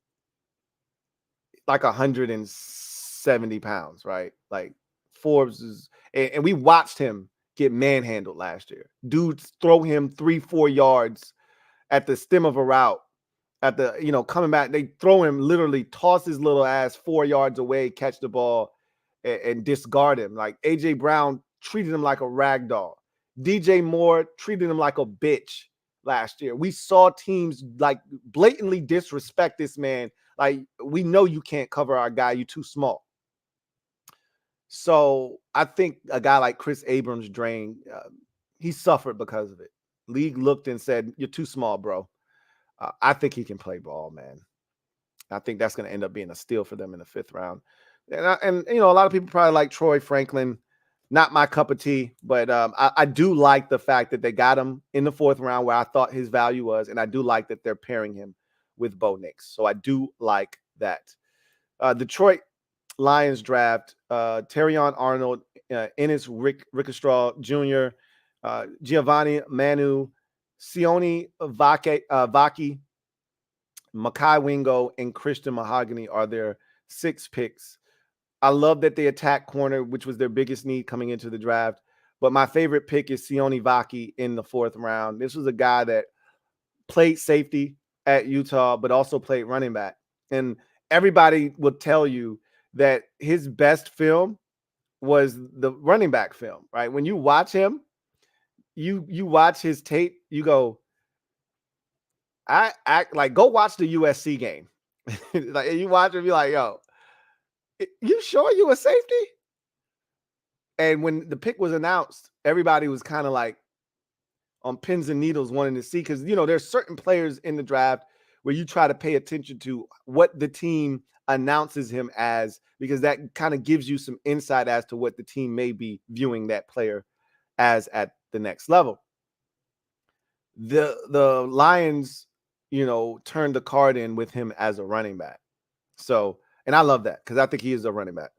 like 170 pounds, right? Like Forbes is, and we watched him get manhandled last year. Dudes throw him 3-4 yards at the stem of a route, at the, coming back. They throw him, literally toss his little ass 4 yards away, catch the ball, and discard him. Like AJ Brown treated him like a rag doll. DJ Moore treated him like a bitch last year. We saw teams like blatantly disrespect this man Like, we know you can't cover our guy. You too small. So I think a guy like Chris Abrams drained. He suffered because of it. League looked and said, "You're too small, bro." I think he can play ball, man. I think that's going to end up being a steal for them in the 5th round. And you know, a lot of people probably like Troy Franklin. Not my cup of tea, but I do like the fact that they got him in the 4th round where I thought his value was, and I do like that they're pairing him with Bo Nix. So I do like that. Detroit Lions draft Terrion Arnold, Ennis Rickestraw Jr., Giovanni Manu, Sione Vaki, Makai Wingo, and Christian Mahogany are their 6 picks. I love that they attack corner, which was their biggest need coming into the draft. But my favorite pick is Sione Vaki in the 4th round. This was a guy that played safety at Utah, but also played running back. And everybody will tell you that his best film was the running back film, right? When you watch him, you watch his tape, you go, I act like, go watch the USC game. Like, you watch it, be like, yo, you sure you a safety? And when the pick was announced, everybody was kind of like on pins and needles wanting to see, because, you know, there's certain players in the draft where you try to pay attention to what the team announces him as, because that kind of gives you some insight as to what the team may be viewing that player as at the next level. The Lions, you know, turned the card in with him as a running back. So, and I love that because I think he is a running back.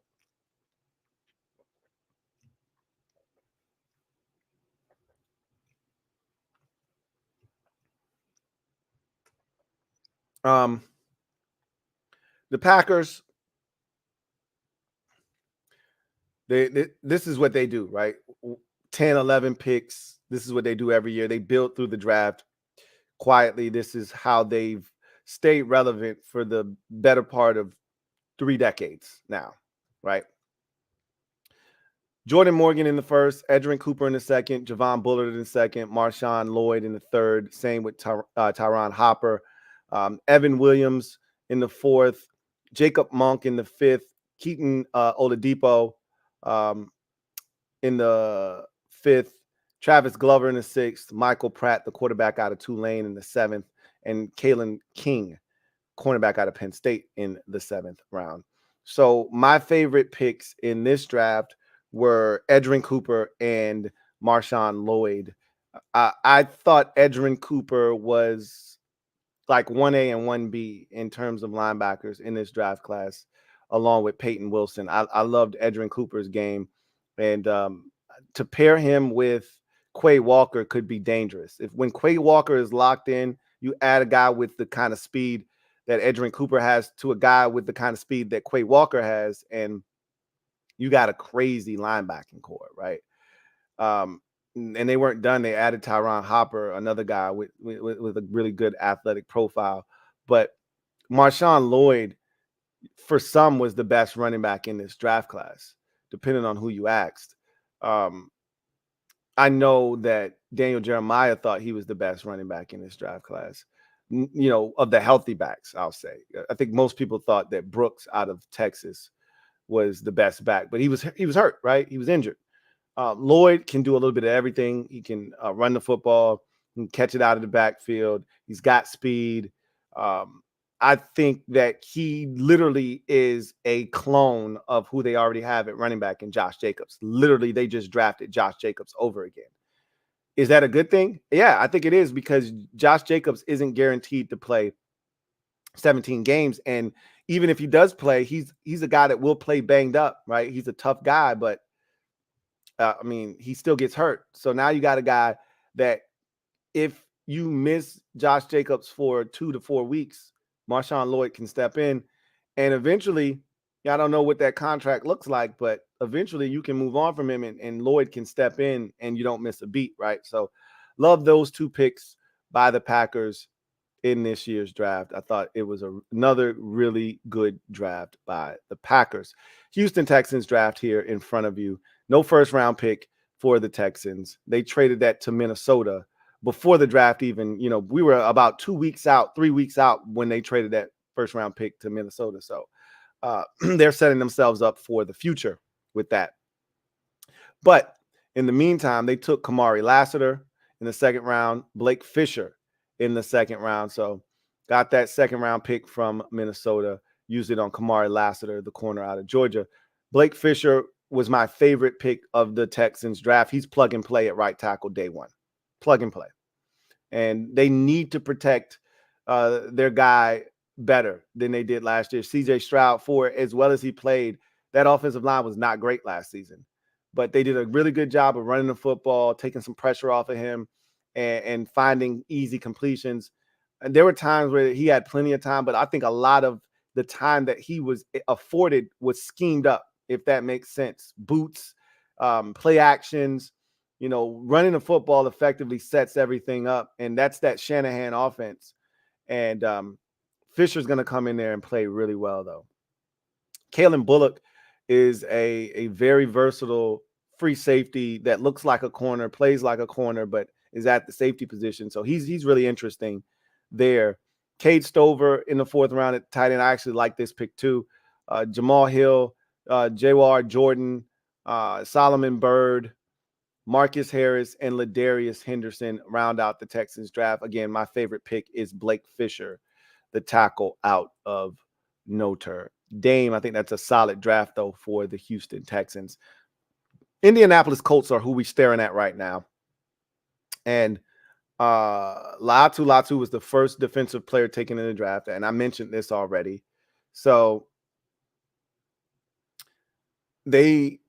The Packers, this is what they do, right? 10, 11 picks. This is what they do every year. They build through the draft quietly. This is how they've stayed relevant for the better part of 3 decades now, right? Jordan Morgan in the 1st, Edgerrin Cooper in the 2nd, Javon Bullard in the 2nd, Marshawn Lloyd in the 3rd. Same with Tyron Hopper. Evan Williams in the 4th, Jacob Monk in the 5th, Keaton Oladipo in the 5th, Travis Glover in the 6th, Michael Pratt, the quarterback out of Tulane, in the 7th, and Kalen King, cornerback out of Penn State, in the 7th round. So my favorite picks in this draft were Edgerrin Cooper and Marshawn Lloyd. I thought Edgerrin Cooper was like 1A and 1B in terms of linebackers in this draft class, along with Peyton Wilson. I loved Edgerrin Cooper's game. And to pair him with Quay Walker could be dangerous. When Quay Walker is locked in, you add a guy with the kind of speed that Edgerrin Cooper has to a guy with the kind of speed that Quay Walker has, and you got a crazy linebacking core, right? And they weren't done. They added Tyron Hopper, another guy with a really good athletic profile. But Marshawn Lloyd, for some, was the best running back in this draft class, depending on who you asked. I know that Daniel Jeremiah thought he was the best running back in this draft class, you know, of the healthy backs, I'll say. I think most people thought that Brooks out of Texas was the best back, but he was hurt, right? He was injured. Lloyd can do a little bit of everything. He can run the football, he can catch it out of the backfield. He's got speed. I think that he literally is a clone of who they already have at running back in Josh Jacobs. Literally, they just drafted Josh Jacobs over again. Is that a good thing? Yeah, I think it is, because Josh Jacobs isn't guaranteed to play 17 games. And even if he does play, he's a guy that will play banged up, right? He's a tough guy, but I mean, he still gets hurt. So now you got a guy that if you miss Josh Jacobs for 2 to 4 weeks, Marshawn Lloyd can step in, and eventually, I don't know what that contract looks like, but eventually you can move on from him, and Lloyd can step in and you don't miss a beat, right? So love those 2 picks by the Packers in this year's draft. I thought it was another really good draft by the Packers. Houston Texans draft here in front of you. No 1st round pick for the Texans. They traded that to Minnesota before the draft even. You know, we were about 2 weeks out, 3 weeks out when they traded that first-round pick to Minnesota. So they're setting themselves up for the future with that. But in the meantime, they took Kamari Lassiter in the second round, Blake Fisher in the second round. So got that second-round pick from Minnesota, used it on Kamari Lassiter, the corner out of Georgia. Blake Fisher was my favorite pick of the Texans draft. He's plug and play at right tackle day one. Plug and play. And they need to protect their guy better than they did last year. CJ Stroud, for as well as he played, that offensive line was not great last season. But they did a really good job of running the football, taking some pressure off of him, and finding easy completions. And there were times where he had plenty of time, but I think a lot of the time that he was afforded was schemed up, if that makes sense. Boots, play actions, running the football effectively sets everything up. And that's that Shanahan offense. And Fisher's going to come in there and play really well, though. Kalen Bullock is a very versatile free safety that looks like a corner, plays like a corner, but is at the safety position. So he's really interesting there. Cade Stover in the fourth round at tight end. I actually like this pick too. Jamal Hill, Jawar Jordan, Solomon Byrd, Marcus Harris, and Ladarius Henderson round out the Texans draft. Again, my favorite pick is Blake Fisher, the tackle out of Notre Dame. I think that's a solid draft, though, for the Houston Texans. Indianapolis Colts are who we're staring at right now. And Latu was the first defensive player taken in the draft, and I mentioned this already. So they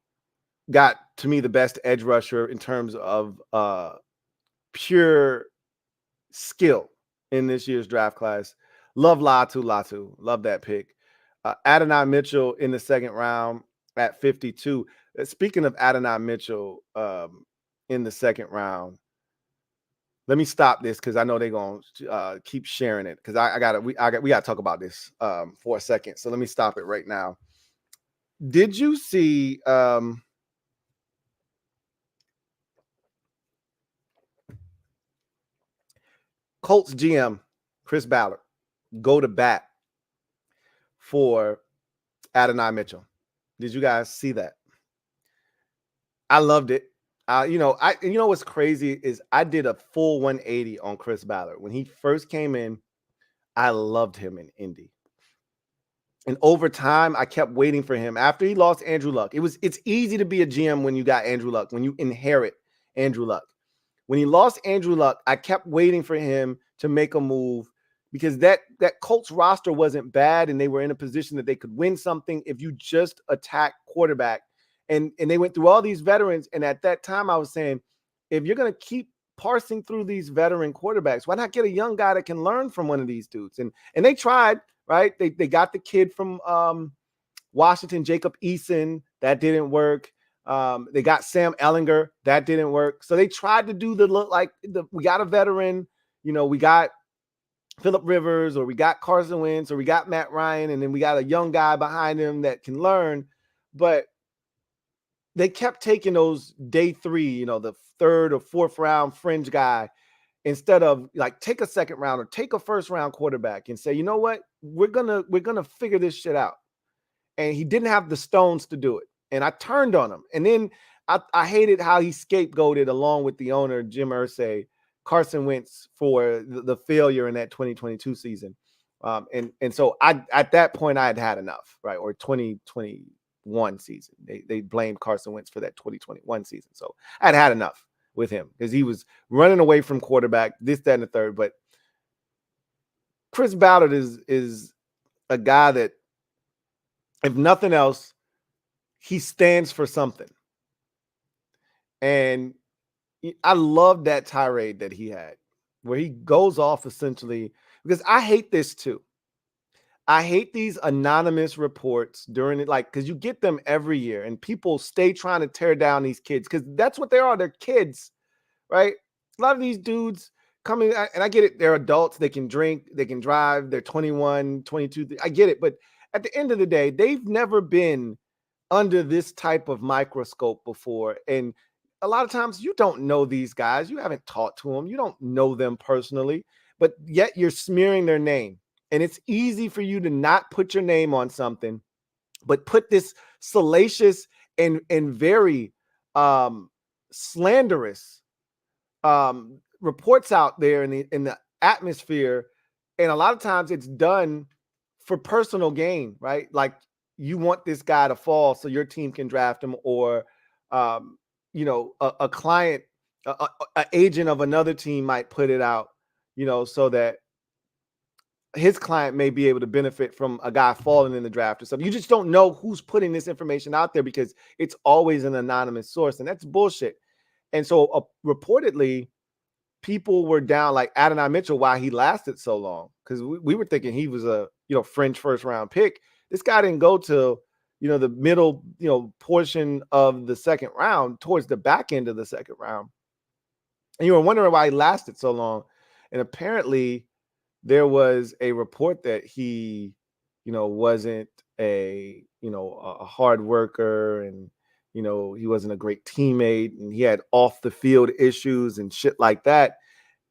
got, to me, the best edge rusher in terms of pure skill in this year's draft class. Love Latu. Love that pick. Adonai Mitchell in the second round at 52. Speaking of Adonai Mitchell in the second round, let me stop this because I know they're going to keep sharing it, because we got to talk about this for a second. So let me stop it right now. Did you see Colts GM Chris Ballard go to bat for Adonai Mitchell? Did you guys see that? I loved it. What's crazy is I did a full 180 on Chris Ballard. When he first came in, I loved him in Indy. And over time, I kept waiting for him. After he lost Andrew Luck, it's easy to be a GM when you got Andrew Luck, when you inherit Andrew Luck. When he lost Andrew Luck, I kept waiting for him to make a move, because that Colts roster wasn't bad, and they were in a position that they could win something if you just attack quarterback. And they went through all these veterans. And at that time, I was saying, if you're going to keep parsing through these veteran quarterbacks, why not get a young guy that can learn from one of these dudes? And they tried, right? They got the kid from Washington, Jacob Eason. That didn't work. They got Sam Ellinger. That didn't work. So they tried to do we got a veteran, we got Phillip Rivers, or we got Carson Wentz, or we got Matt Ryan, and then we got a young guy behind him that can learn. But they kept taking those day three, the third or fourth round fringe guy, instead of take a second round or take a first round quarterback and say, you know what, we're gonna figure this shit out. And he didn't have the stones to do it. And I turned on him. And then I hated how he scapegoated, along with the owner, Jim Irsay, Carson Wentz for the failure in that 2022 season. And so at that point, I had enough, right? Or 2021 season. They blamed Carson Wentz for that 2021 season. So I'd had enough with him, because he was running away from quarterback, this, that, and the third. But Chris Ballard is a guy that, if nothing else, he stands for something. And I love that tirade that he had, where he goes off essentially, because I hate this too. I hate these anonymous reports during it, because you get them every year, and people stay trying to tear down these kids, because that's what they are. They're kids, right? A lot of these dudes coming, and I get it. They're adults. They can drink. They can drive. They're 21, 22. I get it. But at the end of the day, they've never been under this type of microscope before. And a lot of times you don't know these guys. You haven't talked to them. You don't know them personally, but yet you're smearing their name. And it's easy for you to not put your name on something, but put this salacious and very slanderous reports out there in the atmosphere. And a lot of times it's done for personal gain, right? Like you want this guy to fall so your team can draft him, or a client, a agent of another team might put it out, so that his client may be able to benefit from a guy falling in the draft or something. You just don't know who's putting this information out there because it's always an anonymous source, and that's bullshit. And so reportedly, people were down like Adonai Mitchell why he lasted so long, because we were thinking he was a fringe first round pick. This guy didn't go till the middle portion of the second round, towards the back end of the second round, and you were wondering why he lasted so long. And apparently there was a report that he wasn't a hard worker, and he wasn't a great teammate, and he had off the field issues and shit like that.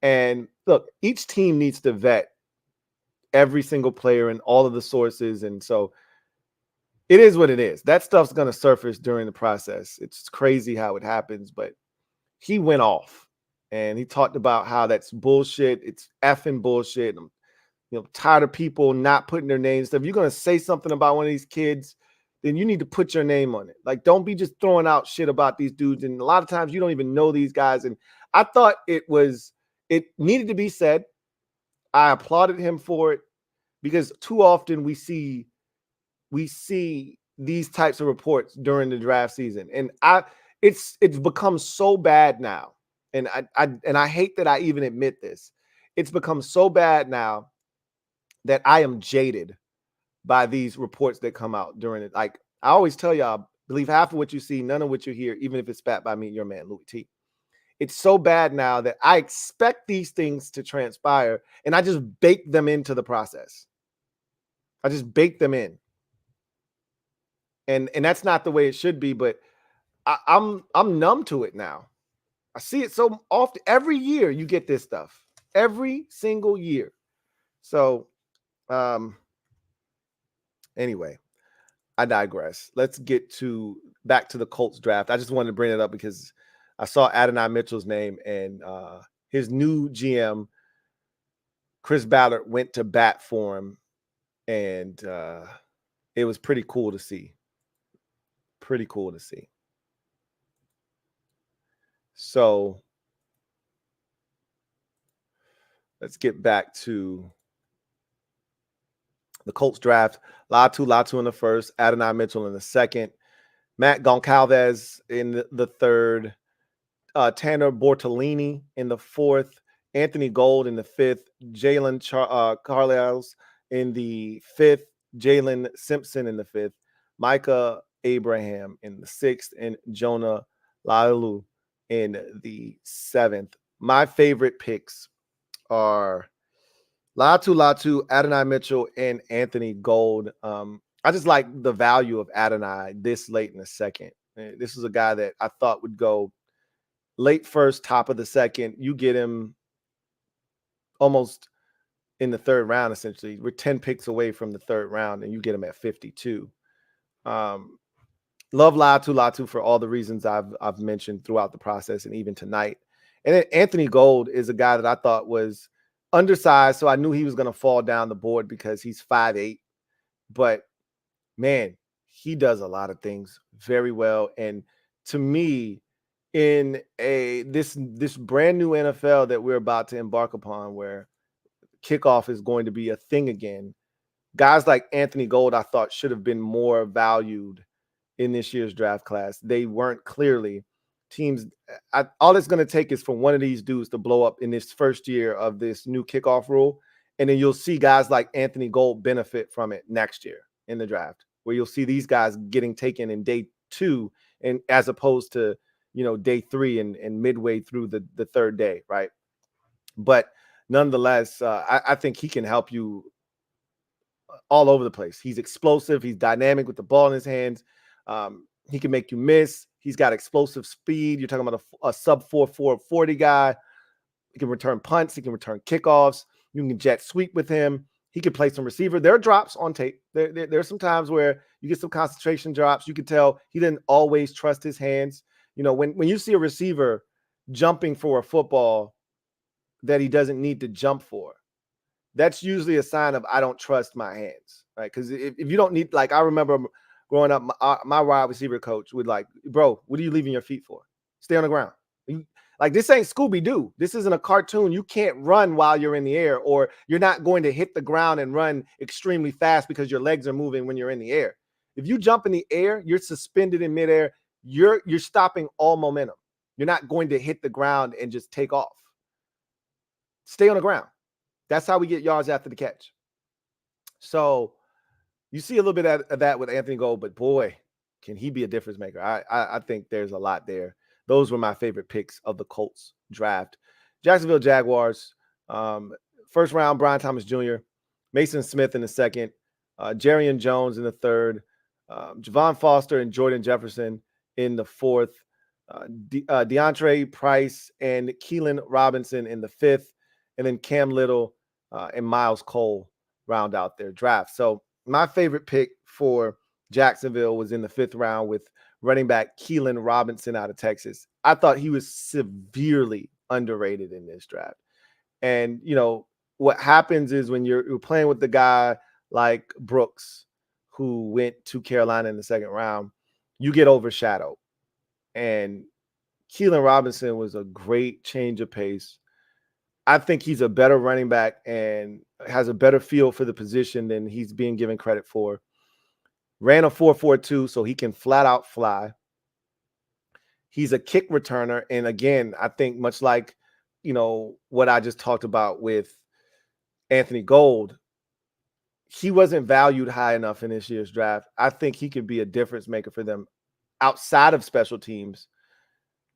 And look, each team needs to vet every single player and all of the sources. And so it is what it is. That stuff's going to surface during the process. It's crazy how it happens, but he went off and he talked about how that's bullshit. It's effing bullshit. I'm tired of people not putting their names. If you're going to say something about one of these kids, then you need to put your name on it. Like, don't be just throwing out shit about these dudes. And a lot of times you don't even know these guys. And I thought it needed to be said. I applauded him for it, because too often we see these types of reports during the draft season. And it's become so bad now. And I hate that I even admit this. It's become so bad now that I am jaded by these reports that come out during it. Like I always tell y'all, believe half of what you see, none of what you hear, even if it's spat by me, your man, Louie T. It's so bad now that I expect these things to transpire, and I just bake them into the process. I just bake them in. And that's not the way it should be, but I'm numb to it now. I see it so often. Every year you get this stuff. Every single year. So anyway, I digress. Let's get back to the Colts draft. I just wanted to bring it up because I saw Adonai Mitchell's name, and his new GM, Chris Ballard, went to bat for him, and it was pretty cool to see. Pretty cool to see. So let's get back to the Colts draft. Latu in the first, Adonai Mitchell in the second, Matt Goncalves in the third, Tanner Bortolini in the fourth, Anthony Gold in the fifth, Jalen Carlisle in the fifth, Jalen Simpson in the fifth, Micah Abraham in the sixth, and Jonah Laulu in the seventh. My favorite picks are Latu, Adonai Mitchell, and Anthony Gold. I just like the value of Adonai this late in the second. This is a guy that I thought would go late first, top of the second. You get him almost in the third round, essentially. We're 10 picks away from the third round, and you get him at 52. Love Latu for all the reasons I've mentioned throughout the process and even tonight. And then Anthony Gold is a guy that I thought was undersized, so I knew he was going to fall down the board because he's 5'8". But man, he does a lot of things very well. And to me, in this brand new NFL that we're about to embark upon, where kickoff is going to be a thing again, guys like Anthony Gold, I thought, should have been more valued in this year's draft class. They weren't clearly. Teams, all it's going to take is for one of these dudes to blow up in this first year of this new kickoff rule, and then you'll see guys like Anthony Gold benefit from it next year in the draft, where you'll see these guys getting taken in day 2, and as opposed to day 3 and midway through the third day, right? But nonetheless, I think he can help you all over the place. He's explosive. He's dynamic with the ball in his hands. He can make you miss. He's got explosive speed. You're talking about a sub 4.4 40 guy. He can return punts. He can return kickoffs. You can jet sweep with him. He could play some receiver. There are drops on tape. There's some times where you get some concentration drops. You could tell he didn't always trust his hands. You know, when you see a receiver jumping for a football that he doesn't need to jump for, that's usually a sign of I don't trust my hands, right? Because if you don't need, like, I remember growing up, my wide receiver coach would like, bro, what are you leaving your feet for? Stay on the ground. Like, this ain't Scooby-Doo. This isn't a cartoon. You can't run while you're in the air, or you're not going to hit the ground and run extremely fast because your legs are moving when you're in the air. If you jump in the air, you're suspended in midair. You're stopping all momentum. You're not going to hit the ground and just take off. Stay on the ground. That's how we get yards after the catch. So you see a little bit of that with Anthony Gold, but boy, can he be a difference maker. I think there's a lot there. Those were my favorite picks of the Colts draft. Jacksonville Jaguars, first round, Brian Thomas Jr., Mason Smith in the second, Jarrian Jones in the third, Javon Foster and Jordan Jefferson in the fourth, DeAndre Price and Keelan Robinson in the fifth, and then Cam Little and Miles Cole round out their draft. So my favorite pick for Jacksonville was in the fifth round with running back Keelan Robinson out of Texas. I thought he was severely underrated in this draft. And, you know, what happens is when you're playing with the guy like Brooks, who went to Carolina in the second round, you get overshadowed. And Keelan Robinson was a great change of pace. I think he's a better running back and has a better feel for the position than he's being given credit for. Ran a 4.42, so he can flat out fly. He's a kick returner. And again, I think much like, you know, what I just talked about with Anthony Gold, he wasn't valued high enough in this year's draft. I think he could be a difference maker for them outside of special teams,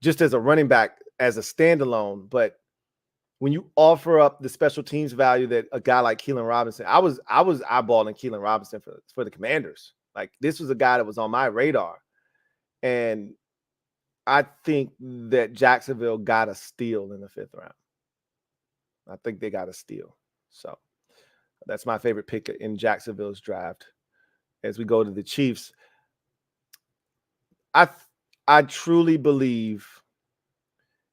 just as a running back, as a standalone. But when you offer up the special teams value that a guy like Keelan Robinson, I was eyeballing Keelan Robinson for the Commanders. Like, this was a guy that was on my radar. And I think that Jacksonville got a steal in the fifth round. I think they got a steal. So that's my favorite pick in Jacksonville's draft. As we go to the Chiefs, I truly believe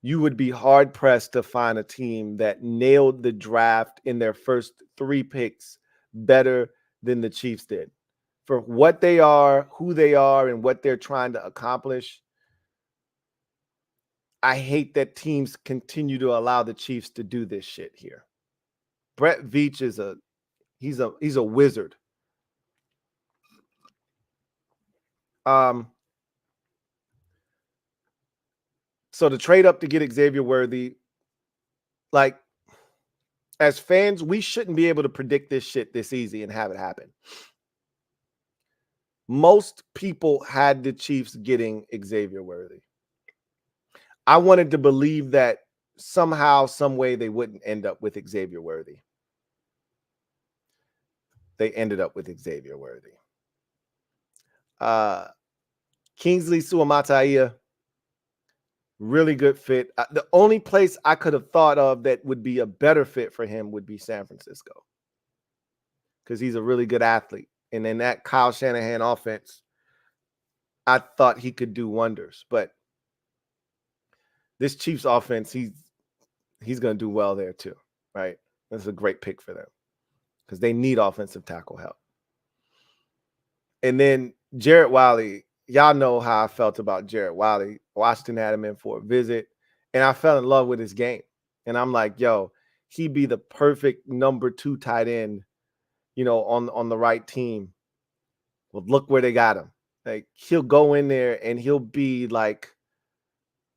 you would be hard-pressed to find a team that nailed the draft in their first three picks better than the Chiefs did. For what they are, who they are, and what they're trying to accomplish, I hate that teams continue to allow the Chiefs to do this shit here. Brett Veach is he's a wizard. So to trade up to get Xavier Worthy, like, as fans, we shouldn't be able to predict this shit this easy and have it happen. Most people had the Chiefs getting Xavier Worthy. I wanted to believe that somehow, some way, they wouldn't end up with Xavier Worthy. They ended up with Xavier Worthy. Kingsley Suamataia, really good fit. The only place I could have thought of that would be a better fit for him would be San Francisco, because he's a really good athlete. And in that Kyle Shanahan offense, I thought he could do wonders. But this Chiefs offense, he's going to do well there too, right? That's a great pick for them because they need offensive tackle help. And then Jared Wiley, y'all know how I felt about Jared Wiley. Washington had him in for a visit, and I fell in love with his game. And I'm like, yo, he'd be the perfect number 2 tight end, you know, on the right team. Well, look where they got him. Like, he'll go in there and he'll be like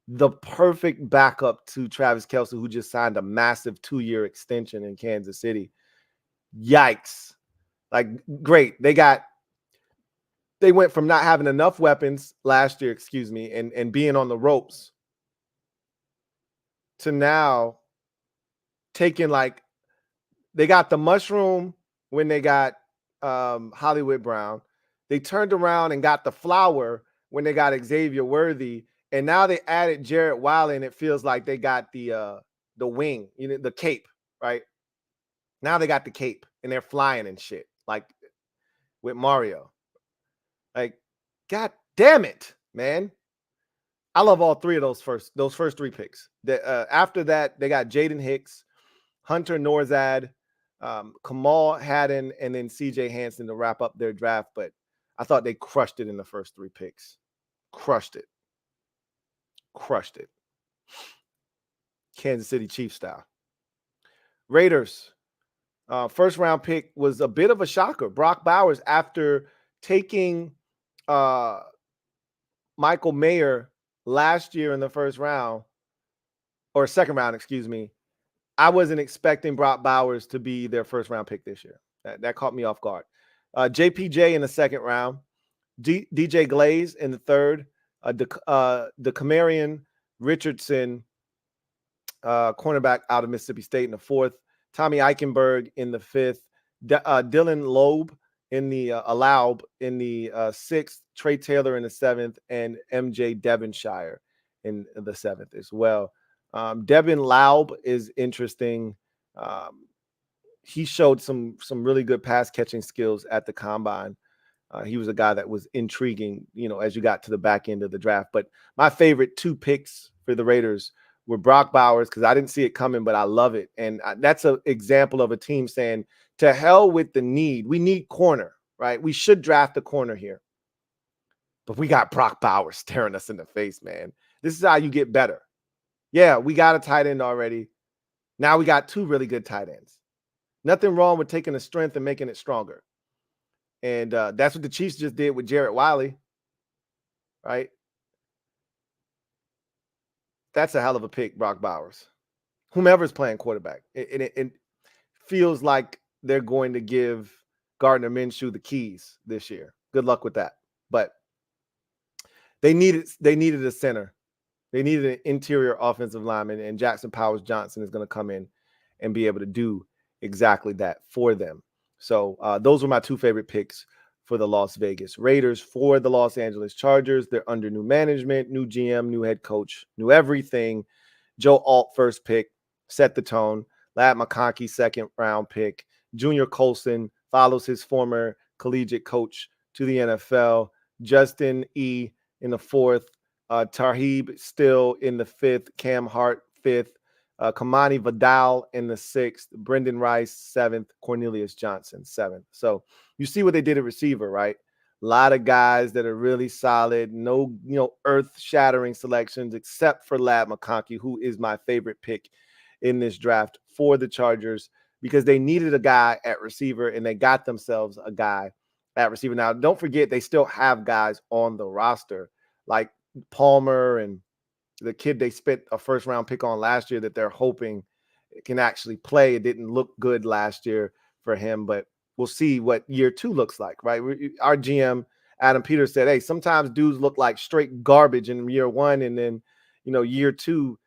the perfect backup to Travis Kelce, who just signed a massive 2-year extension in Kansas City. Yikes. Like, great. They went from not having enough weapons last year, and being on the ropes, to now taking, like, they got the mushroom when they got Hollywood Brown. They turned around and got the flower when they got Xavier Worthy. And now they added Jared Wiley, and it feels like they got the wing, you know, the cape, right? Now they got the cape. and they're flying and shit, like with Mario. Like, god damn it, man. I love all three of those first three picks. After that, they got Jaden Hicks, Hunter Norzad, Kamal Haddon, and then CJ Hansen to wrap up their draft. But I thought they crushed it in the first three picks. Crushed it. Kansas City Chiefs style. Raiders. First round pick was a bit of a shocker. Brock Bowers, after taking Michael Mayer last year in the first round, or second round, excuse me, I wasn't expecting Brock Bowers to be their first round pick this year. That caught me off guard. JPJ in the second round, DJ Glaze in the third, the Camarian Richardson, cornerback out of Mississippi State in the fourth, Tommy Eichenberg in the fifth, Dylan Loeb in the Alaub in the sixth, Trey Taylor in the seventh, and MJ Devonshire in the seventh as well. Devin Laub is interesting. He showed some really good pass catching skills at the combine. He was a guy that was intriguing, as you got to the back end of the draft. But my favorite two picks for the Raiders were Brock Bowers, because I didn't see it coming, but I love it. And that's an example of a team saying, to hell with the need. We need corner, right? We should draft a corner here. But we got Brock Bowers staring us in the face, man. This is how you get better. Yeah, we got a tight end already. Now we got two really good tight ends. Nothing wrong with taking the strength and making it stronger. And that's what the Chiefs just did with Jarrett Wiley, right? That's a hell of a pick, Brock Bowers. Whomever's playing quarterback. It feels like they're going to give Gardner Minshew the keys this year. Good luck with that. But they needed a center. They needed an interior offensive lineman, and Jackson Powers Johnson is going to come in and be able to do exactly that for them. So those were my two favorite picks for the Las Vegas Raiders. For the Los Angeles Chargers, they're under new management, new GM, new head coach, new everything. Joe Alt, first pick, set the tone. Ladd McConkey, second round pick. Junior Colson follows his former collegiate coach to the NFL. Justin E. in the fourth. Tarheeb Still in the fifth. Cam Hart, fifth. Kamani Vidal in the sixth. Brendan Rice, seventh. Cornelius Johnson, seventh. So you see what they did at receiver, right? A lot of guys that are really solid. No, earth-shattering selections except for Ladd McConkey, who is my favorite pick in this draft for the Chargers, because they needed a guy at receiver and they got themselves a guy at receiver. Now, don't forget, they still have guys on the roster like Palmer and the kid they spent a first-round pick on last year that they're hoping can actually play. It didn't look good last year for him, but we'll see what year two looks like, right? Our GM, Adam Peters, said, hey, sometimes dudes look like straight garbage in year one, and then, year two,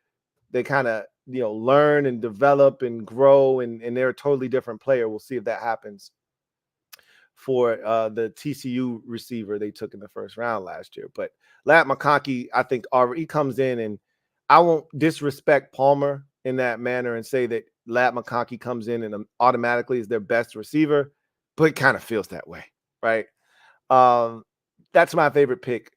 they kind of, learn and develop and grow, and they're a totally different player. We'll see if that happens for the TCU receiver they took in the first round last year. But Ladd McConkey, I think he comes in, and I won't disrespect Palmer in that manner and say that Ladd McConkey comes in and automatically is their best receiver, but it kind of feels that way, right? That's my favorite pick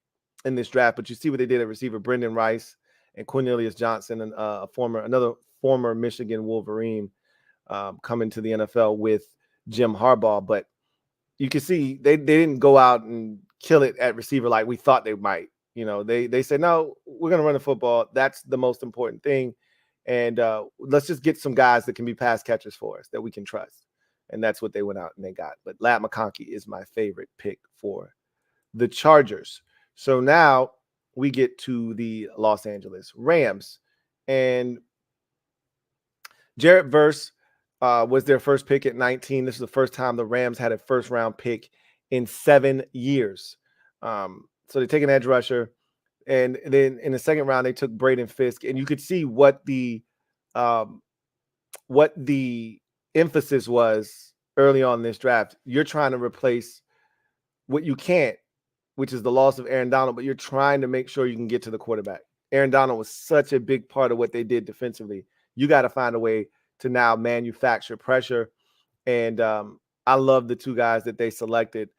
in this draft. But you see what they did at receiver: Brendan Rice and Cornelius Johnson, and another former Michigan Wolverine, coming to the NFL with Jim Harbaugh. But you can see they didn't go out and kill it at receiver like we thought they might. They said, no, we're going to run the football. That's the most important thing. And let's just get some guys that can be pass catchers for us that we can trust. And that's what they went out and they got. But Ladd McConkey is my favorite pick for the Chargers. So now we get to the Los Angeles Rams. And Jarrett Verse was their first pick at 19. This is the first time the Rams had a first-round pick in 7 years. So they take an edge rusher, and then in the second round they took Braden Fisk, and you could see what the emphasis was early on in this draft. You're trying to replace what you can't, which is the loss of Aaron Donald, but you're trying to make sure you can get to the quarterback. Aaron Donald was such a big part of what they did defensively. You got to find a way to now manufacture pressure. And I love the two guys that they selected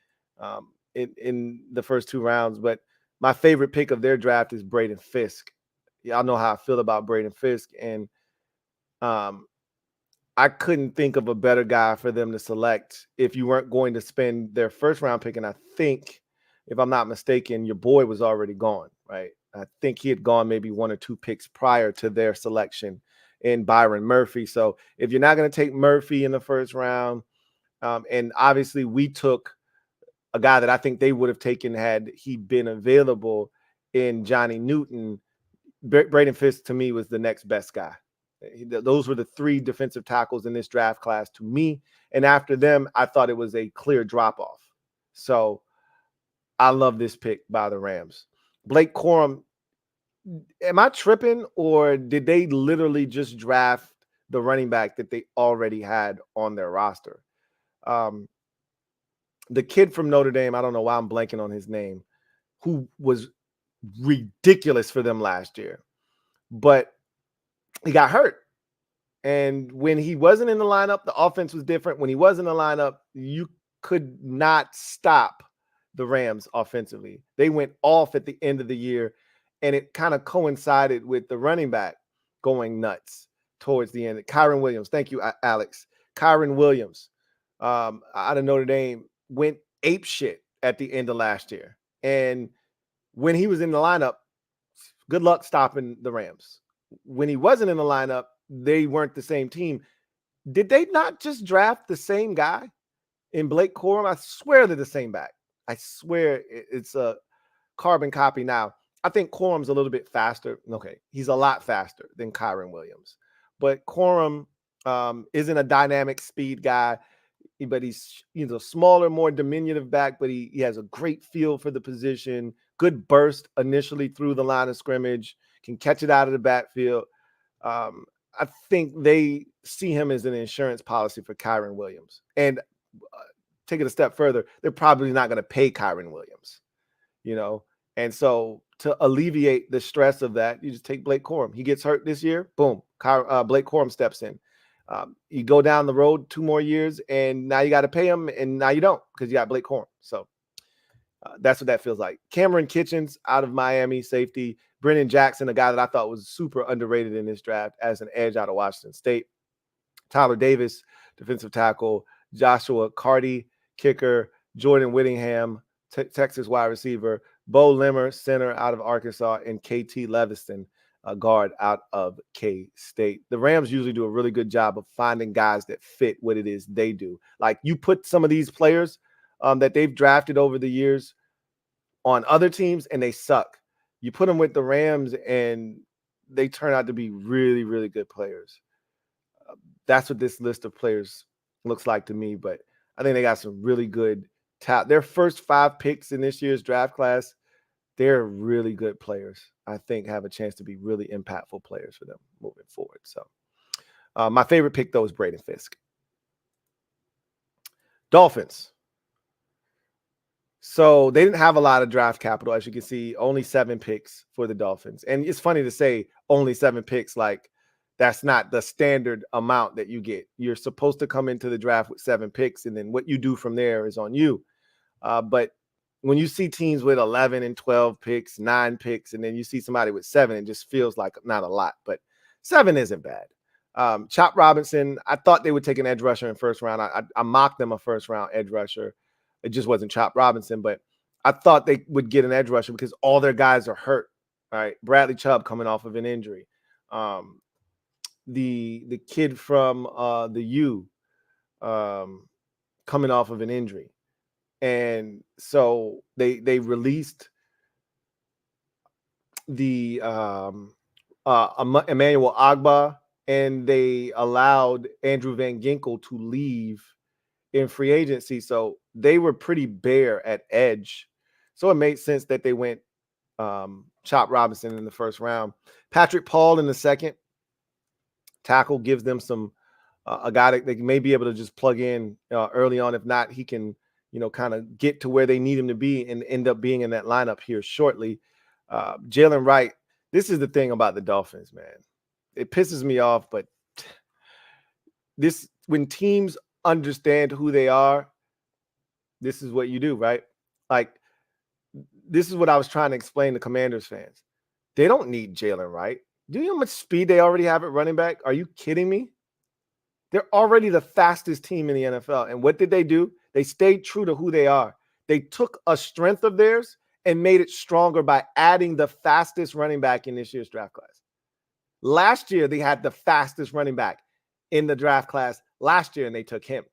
in the first 2 rounds. But my favorite pick of their draft is Braden Fisk. Y'all know how I feel about Braden Fisk. And I couldn't think of a better guy for them to select if you weren't going to spend their first round pick. And I think, if I'm not mistaken, your boy was already gone, right? I think he had gone maybe 1 or 2 picks prior to their selection in Byron Murphy. So if you're not going to take Murphy in the first round, and obviously we took a guy that I think they would have taken had he been available in Johnny Newton, Braden Fisk to me was the next best guy. Those were the 3 defensive tackles in this draft class to me. And after them, I thought it was a clear drop off. So I love this pick by the Rams. Blake Corum, am I tripping, or did they literally just draft the running back that they already had on their roster? The kid from Notre Dame, I don't know why I'm blanking on his name, who was ridiculous for them last year, but he got hurt. And when he wasn't in the lineup, the offense was different. When he was in the lineup, you could not stop the Rams offensively. They went off at the end of the year, and it kind of coincided with the running back going nuts towards the end. Kyron Williams, thank you, Alex. Kyron Williams out of Notre Dame went ape shit at the end of last year. And when he was in the lineup, good luck stopping the Rams. When he wasn't in the lineup, they weren't the same team. Did they not just draft the same guy in Blake Corum? I swear they're the same back. I swear it's a carbon copy. Now, I think Corum's a little bit faster. Okay, he's a lot faster than Kyron Williams. But Corum isn't a dynamic speed guy, but he's a smaller, more diminutive back, but he has a great feel for the position, good burst initially through the line of scrimmage, can catch it out of the backfield. I think they see him as an insurance policy for Kyron Williams. And take it a step further, they're probably not going to pay Kyron Williams, And so to alleviate the stress of that, you just take Blake Corum. He gets hurt this year, boom, Blake Corum steps in. You go down the road 2 more years, and now you got to pay him, and now you don't because you got Blake Corum. So that's what that feels like. Cameron Kitchens out of Miami, safety. Brennan Jackson, a guy that I thought was super underrated in this draft as an edge out of Washington State. Tyler Davis, defensive tackle. Joshua Carty, kicker. Jordan Whittingham, Texas wide receiver. Bo Limmer, center out of Arkansas. And KT Leviston, a guard out of K-State. The Rams usually do a really good job of finding guys that fit what it is they do. Like, you put some of these players that they've drafted over the years on other teams, and they suck. You put them with the Rams, and they turn out to be really, really good players. That's what this list of players looks like to me, but I think they got some really good talent. Their first 5 picks in this year's draft class, they're really good players. I think have a chance to be really impactful players for them moving forward. So my favorite pick, though, is Braden Fisk. Dolphins. So they didn't have a lot of draft capital, as you can see, only 7 picks for the Dolphins. And it's funny to say only 7 picks, like that's not the standard amount that you get. You're supposed to come into the draft with 7 picks, and then what you do from there is on you. But when you see teams with 11 and 12 picks, 9 picks, and then you see somebody with 7, it just feels like not a lot, but 7 isn't bad. Chop Robinson, I thought they would take an edge rusher in first round. I mocked them a first round edge rusher. It just wasn't Chop Robinson, but I thought they would get an edge rusher because all their guys are hurt. All right, Bradley Chubb coming off of an injury. The kid from the U coming off of an injury. And so they released the Emmanuel Agba, and they allowed Andrew Van Ginkel to leave in free agency. So they were pretty bare at edge. So it made sense that they went Chop Robinson in the first round. Patrick Paul in the second. Tackle gives them some a guy that they may be able to just plug in early on. If not, he can kind of get to where they need him to be and end up being in that lineup here shortly. Jalen Wright. This is the thing about the Dolphins, man. It pisses me off, but when teams understand who they are, this is what you do, right? Like, this is what I was trying to explain to Commanders fans. They don't need Jalen Wright. Do you know how much speed they already have at running back? Are you kidding me? They're already the fastest team in the NFL. And what did they do? They stayed true to who they are. They took a strength of theirs and made it stronger by adding the fastest running back in this year's draft class. Last year, they had the fastest running back in the draft class last year, and they took him.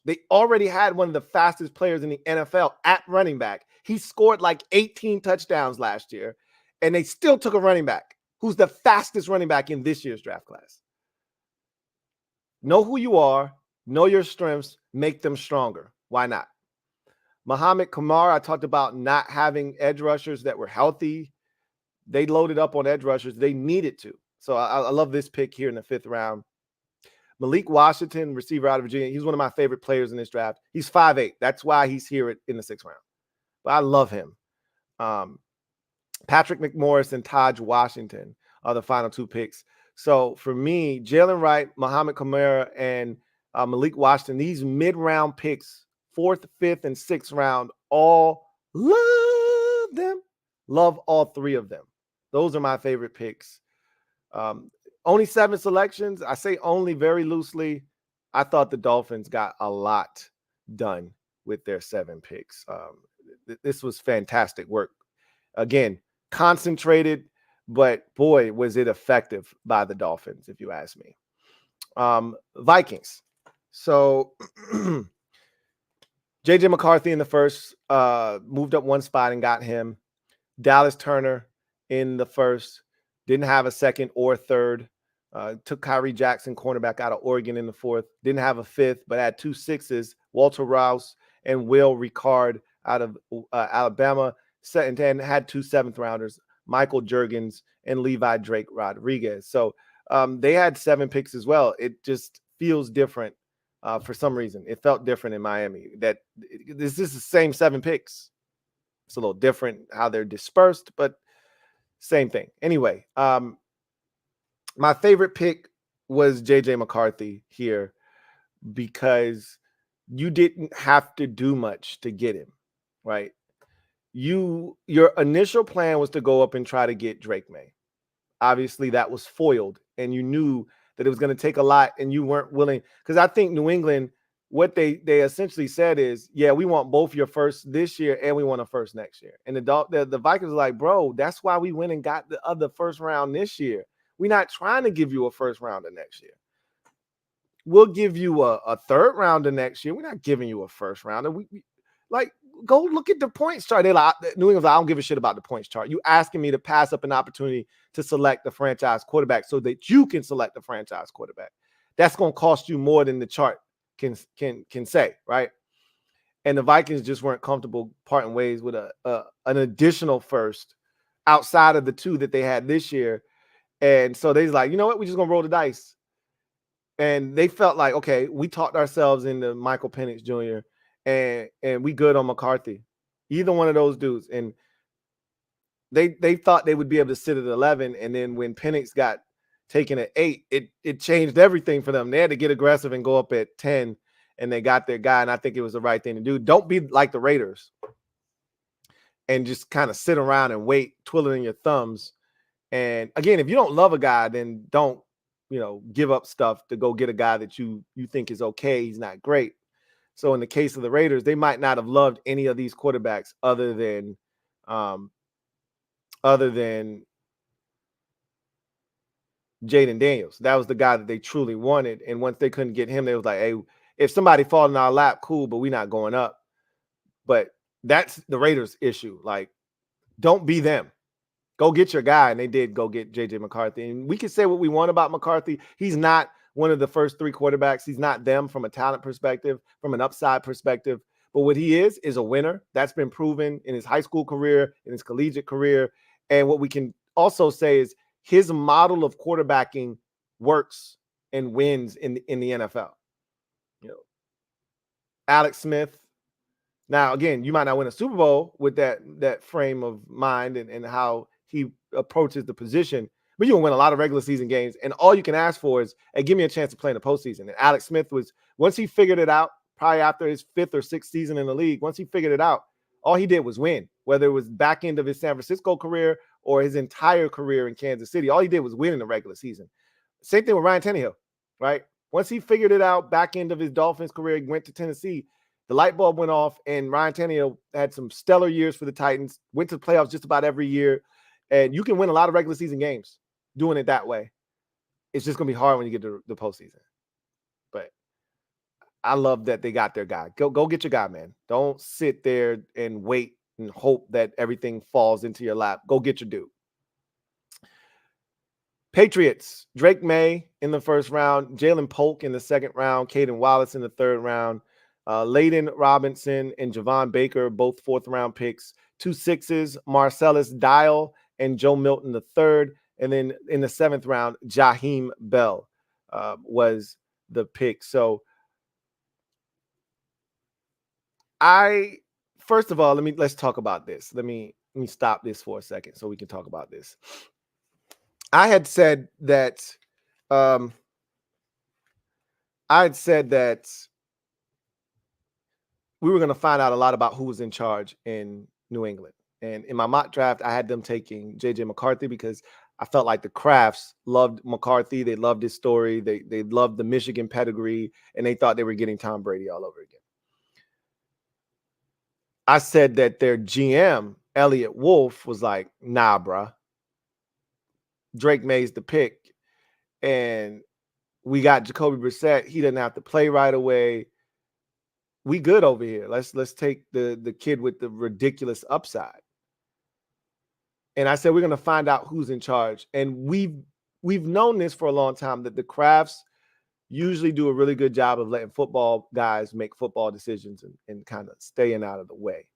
They already had one of the fastest players in the NFL at running back. He scored like 18 touchdowns last year, and they still took a running back who's the fastest running back in this year's draft class. Know who you are, know your strengths, make them stronger. Why not? Muhammad Kamara, I talked about not having edge rushers that were healthy. They loaded up on edge rushers. They needed to. So I love this pick here in the 5th round. Malik Washington, receiver out of Virginia. He's one of my favorite players in this draft. He's 5'8". That's why he's here in the 6th round. But I love him. Patrick McMorris and Taj Washington are the final 2 picks. So for me, Jalen Wright, Muhammad Kamara, and Malik Washington, these mid-round picks, 4th, 5th, and 6th round, all love them. Love all 3 of them. Those are my favorite picks. Only 7 selections. I say only very loosely. I thought the Dolphins got a lot done with their 7 picks. This was fantastic work. Again, concentrated, but boy, was it effective by the Dolphins, if you ask me. Vikings. So J.J. McCarthy in the 1st, moved up 1 spot and got him. Dallas Turner in the 1st, didn't have a 2nd or 3rd. Took Kyrie Jackson, cornerback out of Oregon in the 4th. Didn't have a 5th, but had 2 6s, Walter Rouse and Will Ricard out of Alabama. And then had 2 7th rounders, Michael Juergens and Levi Drake Rodriguez. So they had 7 picks as well. It just feels different for some reason. It felt different in Miami. That this is the same 7 picks. It's a little different how they're dispersed, but same thing. Anyway, my favorite pick was J.J. McCarthy here because you didn't have to do much to get him, right? Your initial plan was to go up and try to get Drake May. Obviously, that was foiled, and you knew that it was going to take a lot, and you weren't willing. Because I think New England, what they essentially said is, yeah, we want both your first this year, and we want a first next year. And the Vikings are like, bro, that's why we went and got the other first round this year. We're not trying to give you a first rounder next year. We'll give you a 3rd rounder next year. We're not giving you a first rounder. We like, go look at the points chart. They're like, New England's like, I don't give a shit about the points chart. You asking me to pass up an opportunity to select the franchise quarterback so that you can select the franchise quarterback. That's going to cost you more than the chart can say, right? And the Vikings just weren't comfortable parting ways with an additional first outside of the 2 that they had this year. And so they're like, you know what? We're just going to roll the dice. And they felt like, okay, we talked ourselves into Michael Penix Jr. and we good on McCarthy. Either one of those dudes. And they thought they would be able to sit at 11. And then when Penix got taken at 8, it changed everything for them. They had to get aggressive and go up at 10. And they got their guy. And I think it was the right thing to do. Don't be like the Raiders and just kind of sit around and wait, twiddling your thumbs. And again, if you don't love a guy, then don't, give up stuff to go get a guy that you think is okay. He's not great. So in the case of the Raiders, they might not have loved any of these quarterbacks other than Jaden Daniels. That was the guy that they truly wanted. And once they couldn't get him, they was like, hey, if somebody fall in our lap, cool, but we're not going up. But that's the Raiders' issue. Like, don't be them. Go get your guy. And they did go get J.J. McCarthy. And we can say what we want about McCarthy. He's not one of the first 3 quarterbacks. He's not them from a talent perspective, from an upside perspective. But what he is a winner. That's been proven in his high school career, in his collegiate career. And what we can also say is his model of quarterbacking works and wins in the NFL. Alex Smith. Now, again, you might not win a Super Bowl with that frame of mind and how he approaches the position, but you will win a lot of regular season games. And all you can ask for is, hey, give me a chance to play in the postseason. And Alex Smith was, once he figured it out, probably after his 5th or 6th season in the league, once he figured it out, all he did was win, whether it was back end of his San Francisco career or his entire career in Kansas City. All he did was win in the regular season. Same thing with Ryan Tannehill, right? Once he figured it out, back end of his Dolphins career, he went to Tennessee. The light bulb went off, and Ryan Tannehill had some stellar years for the Titans, went to the playoffs just about every year. And you can win a lot of regular season games doing it that way. It's just going to be hard when you get to the postseason. But I love that they got their guy. Go get your guy, man. Don't sit there and wait and hope that everything falls into your lap. Go get your dude. Patriots, Drake May in the first round, Jalen Polk in the second round, Caden Wallace in the third round, Layden Robinson and Javon Baker, both 4th round picks. 2 6s, Marcellus Dial and Joe Milton the third. And then in the 7th round, Jaheim Bell was the pick. So first of all, let's talk about this. Let me stop this for a second so we can talk about this. I had said that we were going to find out a lot about who was in charge in New England. And in my mock draft, I had them taking J.J. McCarthy because I felt like the Crafts loved McCarthy. They loved his story. They loved the Michigan pedigree, and they thought they were getting Tom Brady all over again. I said that their GM, Elliot Wolf, was like, nah, bruh. Drake May's the pick. And we got Jacoby Brissett. He doesn't have to play right away. We good over here. Let's take the kid with the ridiculous upside. And I said, we're going to find out who's in charge. And we've known this for a long time, that the Crafts usually do a really good job of letting football guys make football decisions and kind of staying out of the way.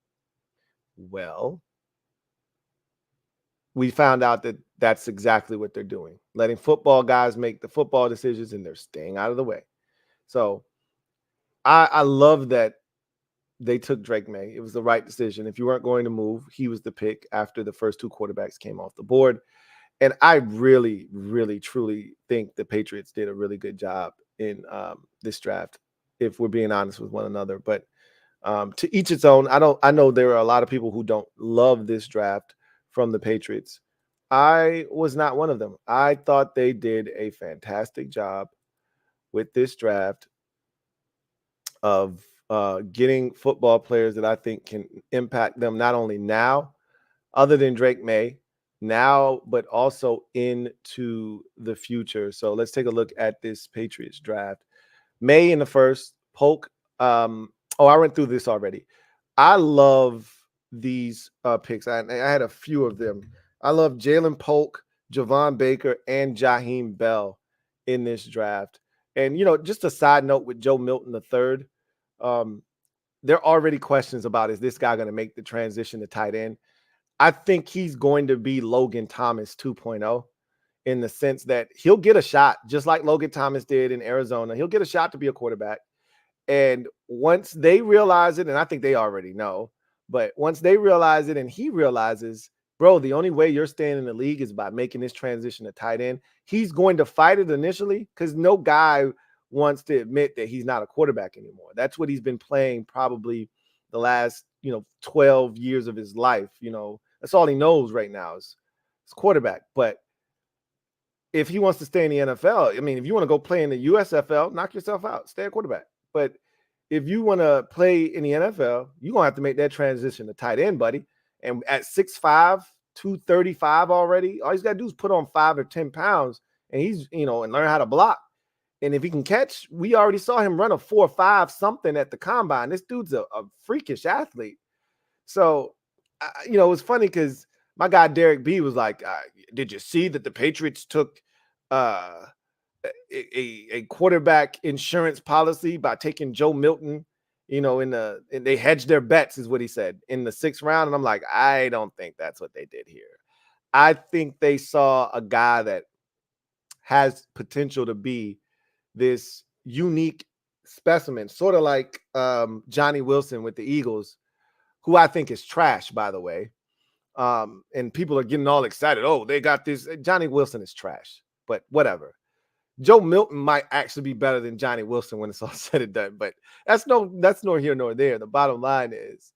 Well, we found out that that's exactly what they're doing, letting football guys make the football decisions, and they're staying out of the way. So I love that they took Drake May. It was the right decision. If you weren't going to move, he was the pick after the first 2 quarterbacks came off the board. And I really, really, truly think the Patriots did a really good job in this draft, if we're being honest with one another. But to each its own. I know there are a lot of people who don't love this draft from the Patriots. I was not one of them. I thought they did a fantastic job with this draft of getting football players that I think can impact them not only now, other than Drake May, now, but also into the future. So let's take a look at this Patriots draft. May in the first, Polk. I went through this already. I love these picks. I had a few of them. I love Jalen Polk, Javon Baker, and Jaheim Bell in this draft. And, just a side note with Joe Milton III, there are already questions about, is this guy going to make the transition to tight end? I think he's going to be Logan Thomas 2.0 in the sense that he'll get a shot, just like Logan Thomas did in Arizona. He'll get a shot to be a quarterback. And once they realize it, and I think they already know, but once they realize it and he realizes, bro, the only way you're staying in the league is by making this transition to tight end, he's going to fight it initially because no guy wants to admit that he's not a quarterback anymore. That's what he's been playing probably the last, 12 years of his life. That's all he knows right now is quarterback. But if he wants to stay in the NFL, if you want to go play in the USFL, knock yourself out, stay a quarterback. But if you want to play in the NFL, you're going to have to make that transition to tight end, buddy. And at 6'5", 235 already, all he's got to do is put on 5 or 10 pounds and he's, and learn how to block. And if he can catch, we already saw him run a 4.5 something at the combine. This dude's a freakish athlete. So, it was funny because my guy Derek B was like, did you see that the Patriots took a quarterback insurance policy by taking Joe Milton, and they hedged their bets, is what he said, in the 6th round. And I'm like, I don't think that's what they did here. I think they saw a guy that has potential to be this unique specimen, sort of like Johnny Wilson with the Eagles, who I think is trash, by the way. And people are getting all excited. Oh, they got this. Johnny Wilson is trash, but whatever. Joe Milton might actually be better than Johnny Wilson when it's all said and done, but that's nor here nor there. The bottom line is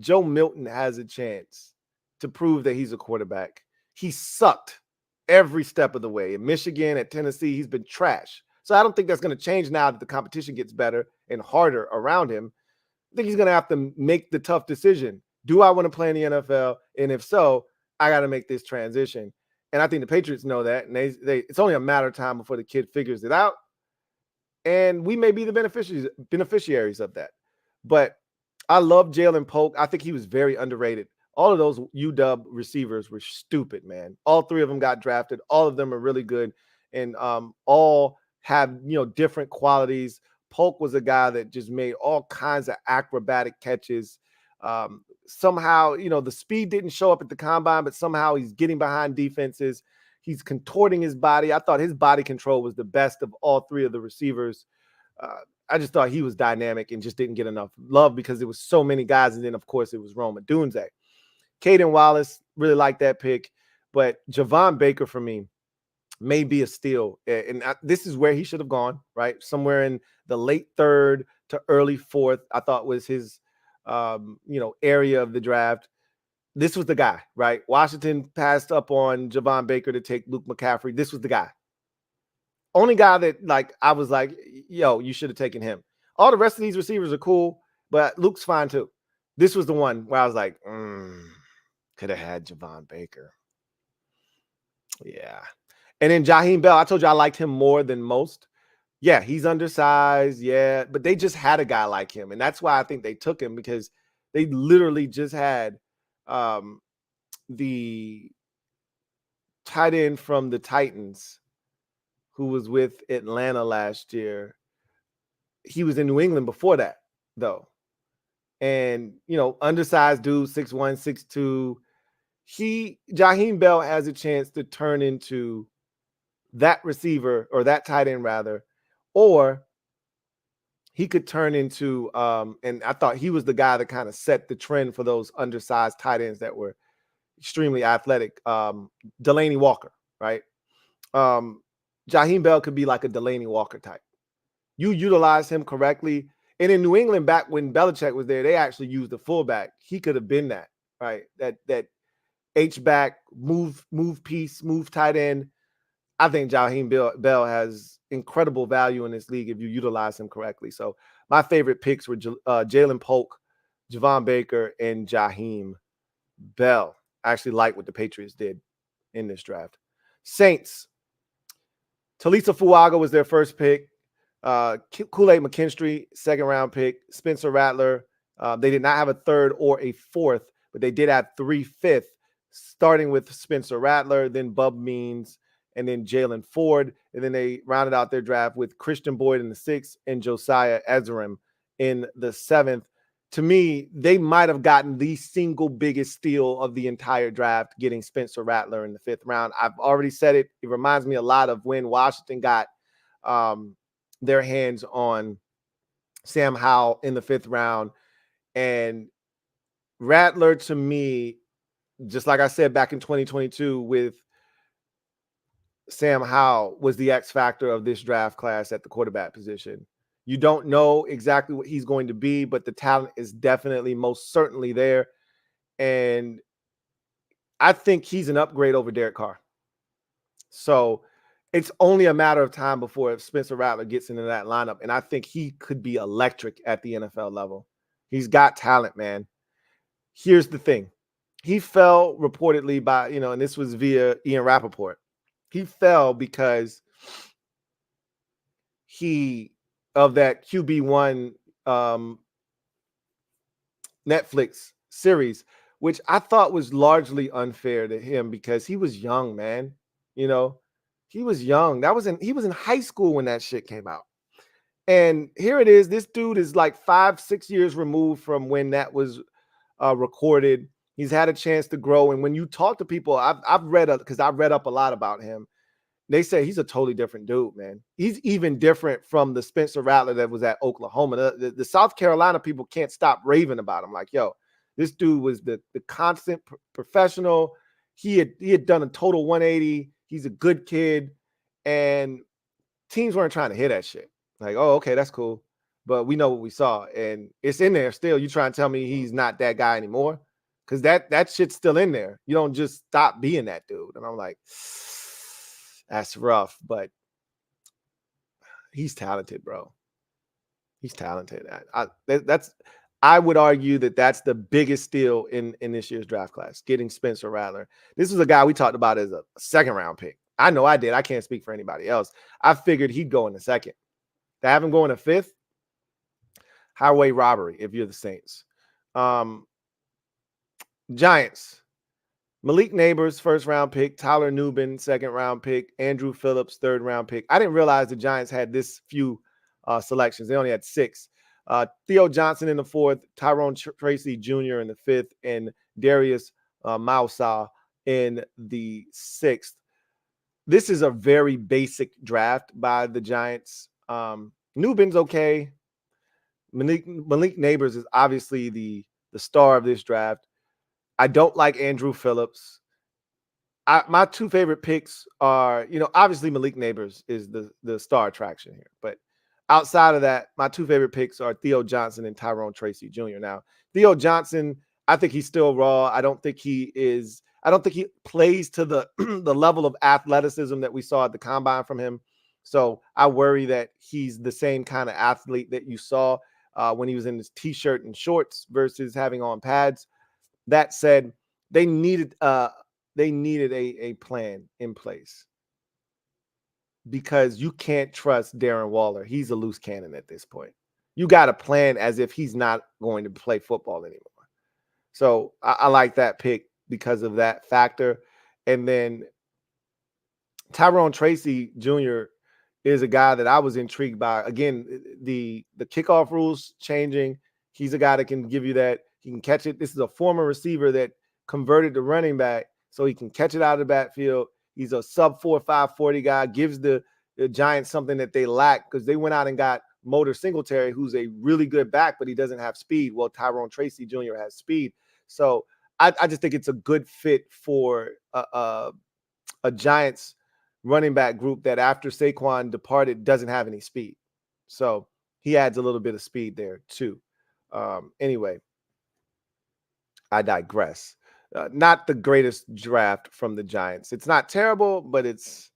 Joe Milton has a chance to prove that he's a quarterback. He sucked every step of the way. In Michigan, at Tennessee, he's been trash. So I don't think that's going to change now that the competition gets better and harder around him. I think he's going to have to make the tough decision. Do I want to play in the NFL? And if so, I got to make this transition. And I think the Patriots know that. And it's only a matter of time before the kid figures it out. And we may be the beneficiaries of that. But I love Jalen Polk. I think he was very underrated. All of those UW receivers were stupid, man. All three of them got drafted. All of them are really good. And all have, different qualities. Polk was a guy that just made all kinds of acrobatic catches. Somehow, the speed didn't show up at the combine, but somehow he's getting behind defenses. He's contorting his body. I thought his body control was the best of all three of the receivers. I just thought he was dynamic and just didn't get enough love because there was so many guys. And then, of course, it was Rome Odunze. Caden Wallace, really liked that pick. But Javon Baker, for me, may be a steal. And this is where he should have gone, right? Somewhere in the late third to early fourth, I thought was his, area of the draft. This was the guy, right? Washington passed up on Javon Baker to take Luke McCaffrey. This was the guy. Only guy that, I was like, yo, you should have taken him. All the rest of these receivers are cool, but Luke's fine too. This was the one where I was like, could have had Javon Baker. Yeah. And then Jaheim Bell, I told you I liked him more than most. Yeah, he's undersized. Yeah, but they just had a guy like him. And that's why I think they took him, because they literally just had the tight end from the Titans who was with Atlanta last year. He was in New England before that, though. And, undersized dude, 6'1", 6'2". Jaheim Bell has a chance to turn into that receiver, or that tight end rather, or he could turn into, and I thought he was the guy that kind of set the trend for those undersized tight ends that were extremely athletic. Delaney Walker, right? Jaheim Bell could be like a Delaney Walker type. You utilize him correctly. And in New England, back when Belichick was there, they actually used the fullback. He could have been that, right? That H-back, move piece, move tight end. I think Jaheim Bell has incredible value in this league if you utilize him correctly. So my favorite picks were Jalen Polk, Javon Baker, and Jaheim Bell. I actually like what the Patriots did in this draft. Saints. Talisa Fuaga was their first pick. Kool-Aid McKinstry, second round pick. Spencer Rattler. They did not have a third or a fourth, but they did have 3 fifths, starting with Spencer Rattler, then Bub Means, and then Jalen Ford. And then they rounded out their draft with Christian Boyd in the 6th and Josiah Ezram in the 7th. To me, they might have gotten the single biggest steal of the entire draft, getting Spencer Rattler in the 5th round. I've already said it. It reminds me a lot of when Washington got their hands on Sam Howell in the 5th round. And Rattler, to me, just like I said back in 2022 with Sam Howell, was the X factor of this draft class at the quarterback position. You don't know exactly what he's going to be, but the talent is definitely, most certainly there. And I think he's an upgrade over Derek Carr. So it's only a matter of time before Spencer Rattler gets into that lineup. And I think he could be electric at the NFL level. He's got talent, man. Here's the thing. He fell reportedly by, and this was via Ian Rappaport. He fell because of that QB1 Netflix series, which I thought was largely unfair to him because he was young, man. He was young. He was in high school when that shit came out. And here it is. This dude is like 5-6 years removed from when that was recorded. He's had a chance to grow. And when you talk to people, I've read up a lot about him. They say he's a totally different dude, man. He's even different from the Spencer Rattler that was at Oklahoma. The South Carolina people can't stop raving about him. Like, yo, This dude was the constant professional. He had done a total 180. He's a good kid, and teams weren't trying to hit that shit. Like, oh, okay, that's cool, but we know what we saw, and it's in there still. You trying to tell me he's not that guy anymore? Because that shit's still in there. You don't just stop being that dude. And I'm like, that's rough, but he's talented, bro. He's talented. I would argue that that's the biggest steal in this year's draft class, getting Spencer Rattler. This was a guy we talked about as a second round pick. I know I did. I can't speak for anybody else. I figured he'd go in the second. To have him go in the fifth, highway robbery if you're the Saints. Giants. Malik Neighbors, first round pick. Tyler Nubin, second round pick. Andrew Phillips, third round pick. I didn't realize the Giants had this few selections. They only had 6. Theo Johnson in the 4th, Tyrone Tracy Jr. in the 5th, and Darius Mausa in the 6th. This is a very basic draft by the Giants. Nubin's okay. Malik Neighbors is obviously the star of this draft. I don't like Andrew Phillips. My 2 favorite picks are, obviously Malik Neighbors is the star attraction here. But outside of that, my 2 favorite picks are Theo Johnson and Tyrone Tracy Jr. Now, Theo Johnson, I think he's still raw. I don't think he plays to the the level of athleticism that we saw at the combine from him. So I worry that he's the same kind of athlete that you saw when he was in his t-shirt and shorts versus having on pads. That said, they needed a plan in place because you can't trust Darren Waller. He's a loose cannon at this point. You got to plan as if he's not going to play football anymore. So I like that pick because of that factor. And then Tyrone Tracy Jr. is a guy that I was intrigued by. Again, the kickoff rules changing. He's a guy that can give you that. He can catch it. This is a former receiver that converted to running back, so he can catch it out of the backfield. He's a sub 4.5 40 guy, gives the Giants something that they lack because they went out and got Motor Singletary, who's a really good back, but he doesn't have speed. Well, Tyrone Tracy Jr. has speed. So I just think it's a good fit for a Giants running back group that after Saquon departed doesn't have any speed. So he adds a little bit of speed there too. Anyway, I digress. Not the greatest draft from the Giants. It's not terrible, but it's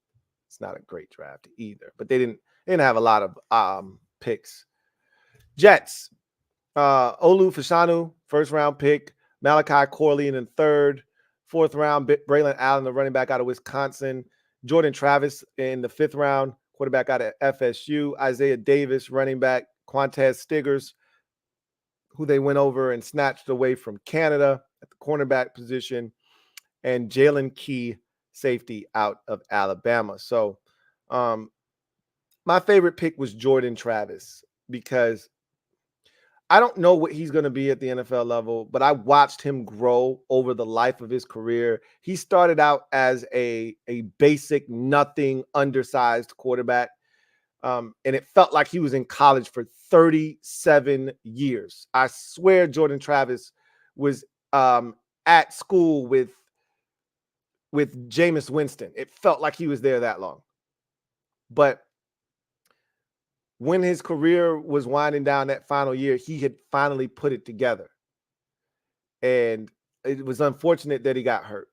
not a great draft either. But they didn't have a lot of picks. Jets. Olu Fashanu, first round pick. Malachi Corley in the 3rd. 4th round, Braylon Allen, the running back out of Wisconsin. Jordan Travis in the 5th round, quarterback out of FSU. Isaiah Davis, running back. Quantez Stiggers, who they went over and snatched away from Canada at the cornerback position. And Jalen Key, safety out of Alabama. So my favorite pick was Jordan Travis because I don't know what he's going to be at the NFL level, but I watched him grow over the life of his career. He started out as a basic, nothing, undersized quarterback, and it felt like he was in college for 37 years. I swear Jordan Travis was at school with Jameis Winston. It felt like he was there that long. But when his career was winding down that final year, he had finally put it together. And it was unfortunate that he got hurt.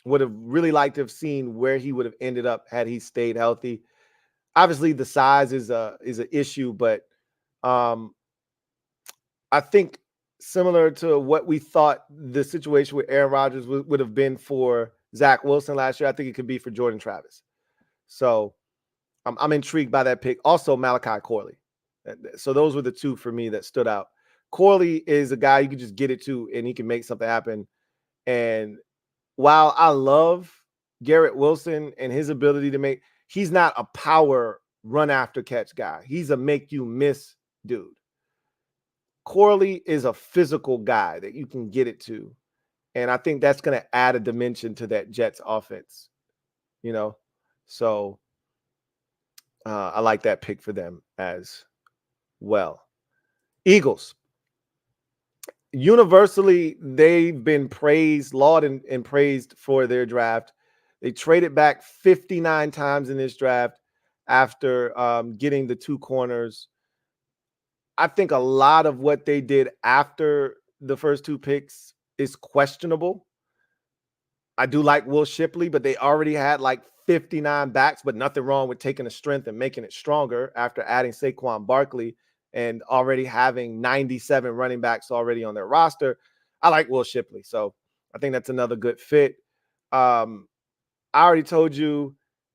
Would have really liked to have seen where he would have ended up had he stayed healthy. Obviously, the size is an issue, but I think similar to what we thought the situation with Aaron Rodgers would have been for Zach Wilson last year, I think it could be for Jordan Travis. So I'm intrigued by that pick. Also, Malachi Corley. So those were the 2 for me that stood out. Corley is a guy you can just get it to, and he can make something happen. And while I love Garrett Wilson and his ability to make, he's not a power run after catch guy. He's a make you miss dude. Corley is a physical guy that you can get it to. And I think that's going to add a dimension to that Jets offense, So I like that pick for them as well. Eagles. universally, they've been praised, lauded, and praised for their draft. They traded back 59 times in this draft after getting the two corners. I think a lot of what they did after the first two picks is questionable. I do like Will Shipley, but they already had like 59 backs, but nothing wrong with taking the strength and making it stronger after adding Saquon Barkley and already having 97 running backs already on their roster. I like Will Shipley. So I think that's another good fit. I already told you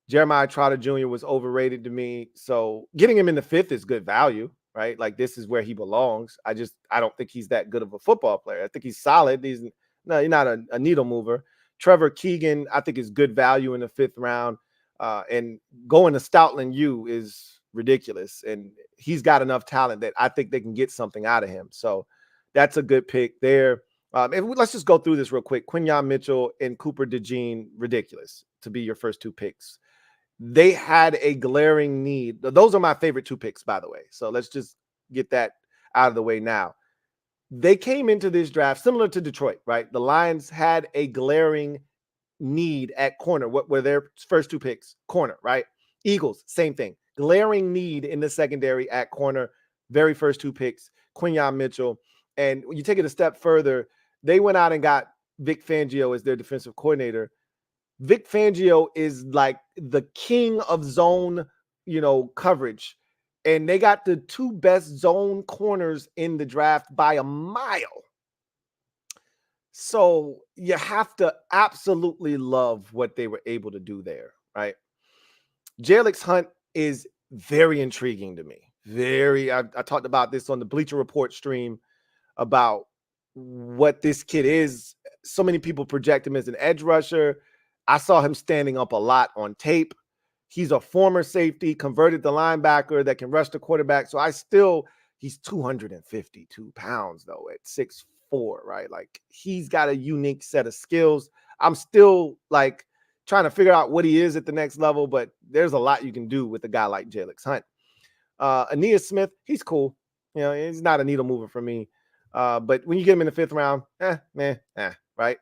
Jeremiah Trotter Jr. was overrated to me. So getting him in the fifth is good value, right? Like this is where he belongs. I don't think he's that good of a football player. I think he's solid. He's not a needle mover. Trevor Keegan, I think is good value in the fifth round. And going to Stoutland U is ridiculous. And he's got enough talent that I think they can get something out of him. So that's a good pick there. Let's just go through this real quick. Quinyon Mitchell and Cooper DeJean, ridiculous to be your first two picks. They had a glaring need. Those are my favorite two picks, by the way. So let's just get that out of the way now. They came into this draft similar to Detroit, right? The Lions had a glaring need at corner. What were their first two picks? Corner, right? Eagles, same thing. Glaring need in the secondary at corner. Very first two picks, Quinyon Mitchell. And when you take it a step further, they went out and got Vic Fangio as their defensive coordinator. Vic Fangio is like the king of zone, coverage. And they got the two best zone corners in the draft by a mile. So you have to absolutely love what they were able to do there, right? Jalen Hunt is very intriguing to me. I talked about this on the Bleacher Report stream about what this kid is. So many people project him as an edge rusher. I saw him standing up a lot on tape. He's a former safety, converted to linebacker that can rush the quarterback. So he's 252 pounds though at 6'4", right? Like he's got a unique set of skills. I'm still like trying to figure out what he is at the next level, but there's a lot you can do with a guy like Jalen Hunt. Aeneas Smith, he's cool. He's not a needle mover for me. But when you get him in the fifth round, right?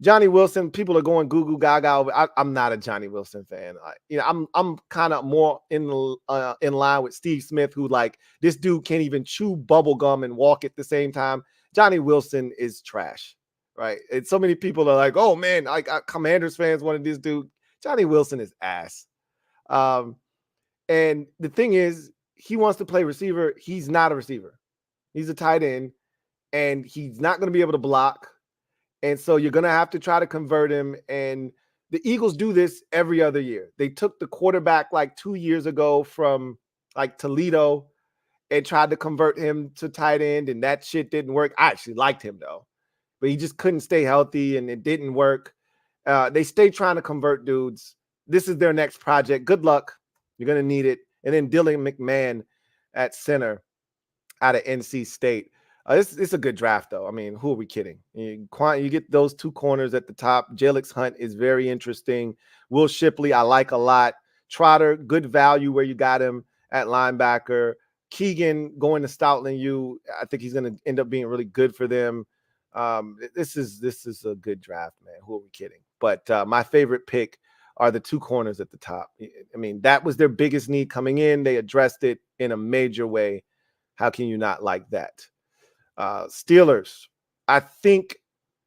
Johnny Wilson, people are going goo goo gaga over. I'm not a Johnny Wilson fan. I'm kind of more in line with Steve Smith, who like this dude can't even chew bubble gum and walk at the same time. Johnny Wilson is trash, right? And so many people are like, oh man, like Commanders fans wanted this dude. Johnny Wilson is ass. And the thing is, he wants to play receiver. He's not a receiver. He's a tight end, and he's not going to be able to block. And so you're going to have to try to convert him. And the Eagles do this every other year. They took the quarterback like 2 years ago from like Toledo and tried to convert him to tight end, and that shit didn't work. I actually liked him though, but he just couldn't stay healthy and it didn't work. They stay trying to convert dudes. This is their next project. Good luck. You're going to need it. And then Dylan McMahon at center out of NC State. It's a good draft, though. I mean, who are we kidding? You get those two corners at the top. Jalen Hunt is very interesting. Will Shipley, I like a lot. Trotter, good value where you got him at linebacker. Keegan going to Stoutland U. I think he's going to end up being really good for them. This is a good draft, man. Who are we kidding? But my favorite pick are the two corners at the top. I mean, that was their biggest need coming in. They addressed it in a major way. How can you not like that? Steelers, I think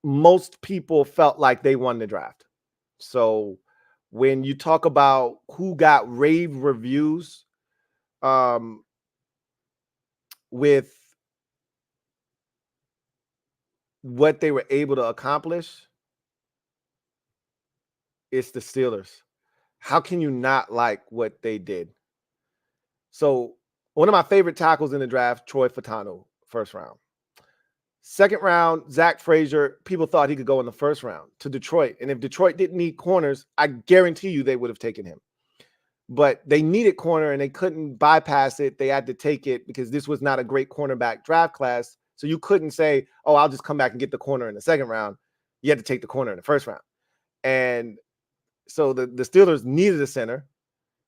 most people felt like they won the draft. So when you talk about who got rave reviews with what they were able to accomplish, it's the Steelers. How can you not like what they did? So one of my favorite tackles in the draft, Troy Fautanu, first round. Second round, Zach Frazier, people thought he could go in the first round to Detroit. And if Detroit didn't need corners, I guarantee you they would have taken him. But they needed corner and they couldn't bypass it. They had to take it because this was not a great cornerback draft class. So you couldn't say, oh, I'll just come back and get the corner in the second round. You had to take the corner in the first round. And so the Steelers needed a center,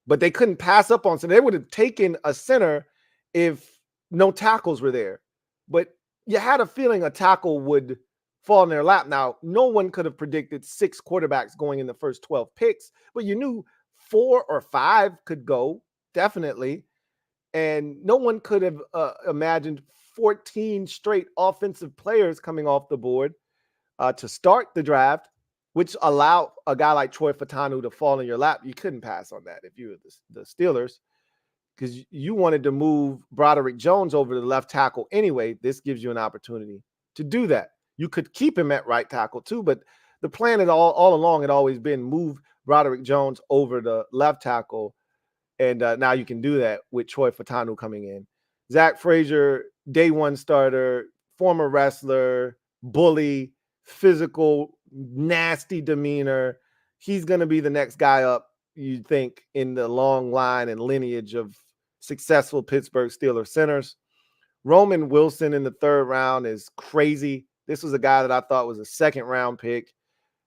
but they couldn't pass up on center. They would have taken a center if no tackles were there. But you had a feeling a tackle would fall in their lap. Now, no one could have predicted 6 quarterbacks going in the first 12 picks, but you knew 4 or 5 could go, definitely. And no one could have imagined 14 straight offensive players coming off the board to start the draft, which allowed a guy like Troy Fautanu to fall in your lap. You couldn't pass on that if you were the Steelers, because you wanted to move Broderick Jones over to the left tackle anyway. This gives you an opportunity to do that. You could keep him at right tackle too, but the plan all along had always been move Broderick Jones over to left tackle, and now you can do that with Troy Fautanu coming in. Zach Frazier, day one starter, former wrestler, bully, physical, nasty demeanor. He's going to be the next guy up, you think, in the long line and lineage of successful Pittsburgh Steelers centers. Roman Wilson in the 3rd round is crazy. This was a guy that I thought was a 2nd round pick.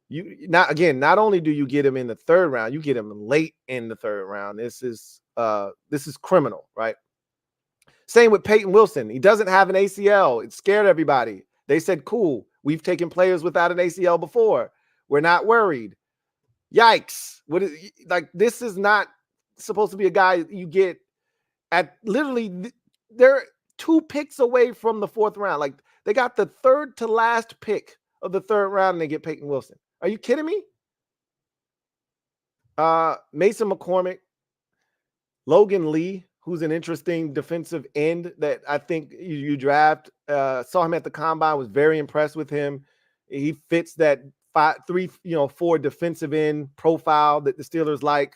Not only do you get him in the 3rd round, you get him late in the 3rd round. This is criminal, right? Same with Peyton Wilson. He doesn't have an ACL. It scared everybody. They said, cool, we've taken players without an ACL before. We're not worried. Yikes. This is not supposed to be a guy you get at literally, they're 2 picks away from the 4th round. Like, they got the 3rd to last pick of the 3rd round and they get Peyton Wilson. Are you kidding me? Mason McCormick, Logan Lee, who's an interesting defensive end that I think you draft. Saw him at the combine, was very impressed with him. He fits that 4 defensive end profile that the Steelers like.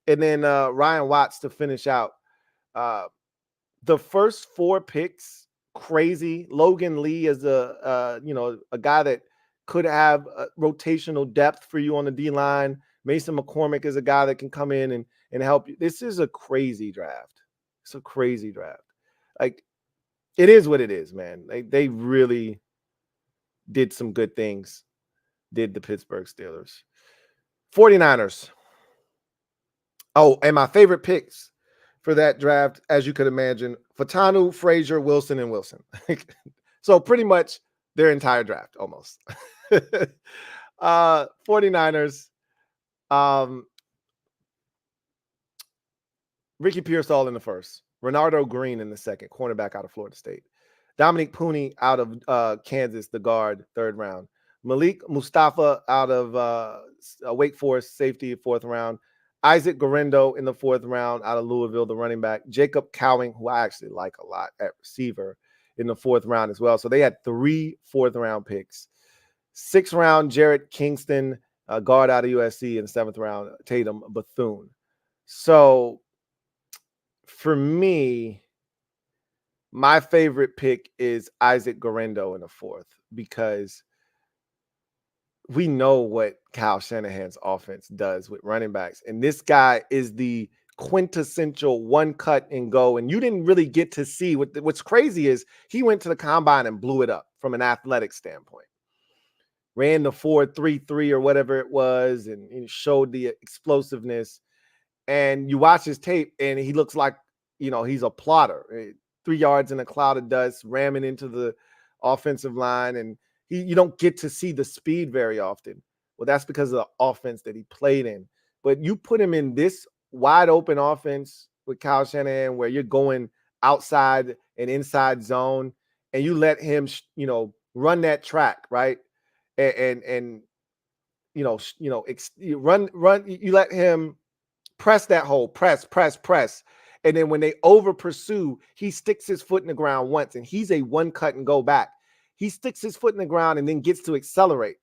And then Ryan Watts to finish out. The first 4 picks, crazy. Logan Lee is a guy that could have rotational depth for you on the D-line. Mason McCormick is a guy that can come in and help you. This is a crazy draft. It's a crazy draft. Like, it is what it is, man. They really did some good things, did the Pittsburgh Steelers. 49ers. Oh, and my favorite picks for that draft, as you could imagine, Fautanu, Frazier, Wilson, and Wilson. So pretty much their entire draft, almost. 49ers. Ricky Pearsall in the 1st. Renardo Green in the 2nd, cornerback out of Florida State. Dominic Pooney out of Kansas, the guard, 3rd round. Malik Mustafa out of Wake Forest, safety, 4th round. Isaac Guerrero in the 4th round out of Louisville, the running back. Jacob Cowing, who I actually like a lot at receiver, in the 4th round as well. So they had 3 4th round picks. 6th round, Jarrett Kingston, guard out of USC, and 7th round, Tatum Bethune. So for me, my favorite pick is Isaac Guerrero in the 4th, because we know what Kyle Shanahan's offense does with running backs. And this guy is the quintessential one cut and go. And you didn't really get to see what's crazy is he went to the combine and blew it up from an athletic standpoint. Ran the 4.33 or whatever it was and showed the explosiveness. And you watch his tape and he looks like, he's a plotter. 3 yards in a cloud of dust, ramming into the offensive line. And you don't get to see the speed very often. Well, that's because of the offense that he played in. But you put him in this wide open offense with Kyle Shanahan, where you're going outside and inside zone, and you let him, run that track, right? And run. You let him press that hole, press. And then when they over pursue, he sticks his foot in the ground once, and he's a one cut and go back. He sticks his foot in the ground and then gets to accelerate.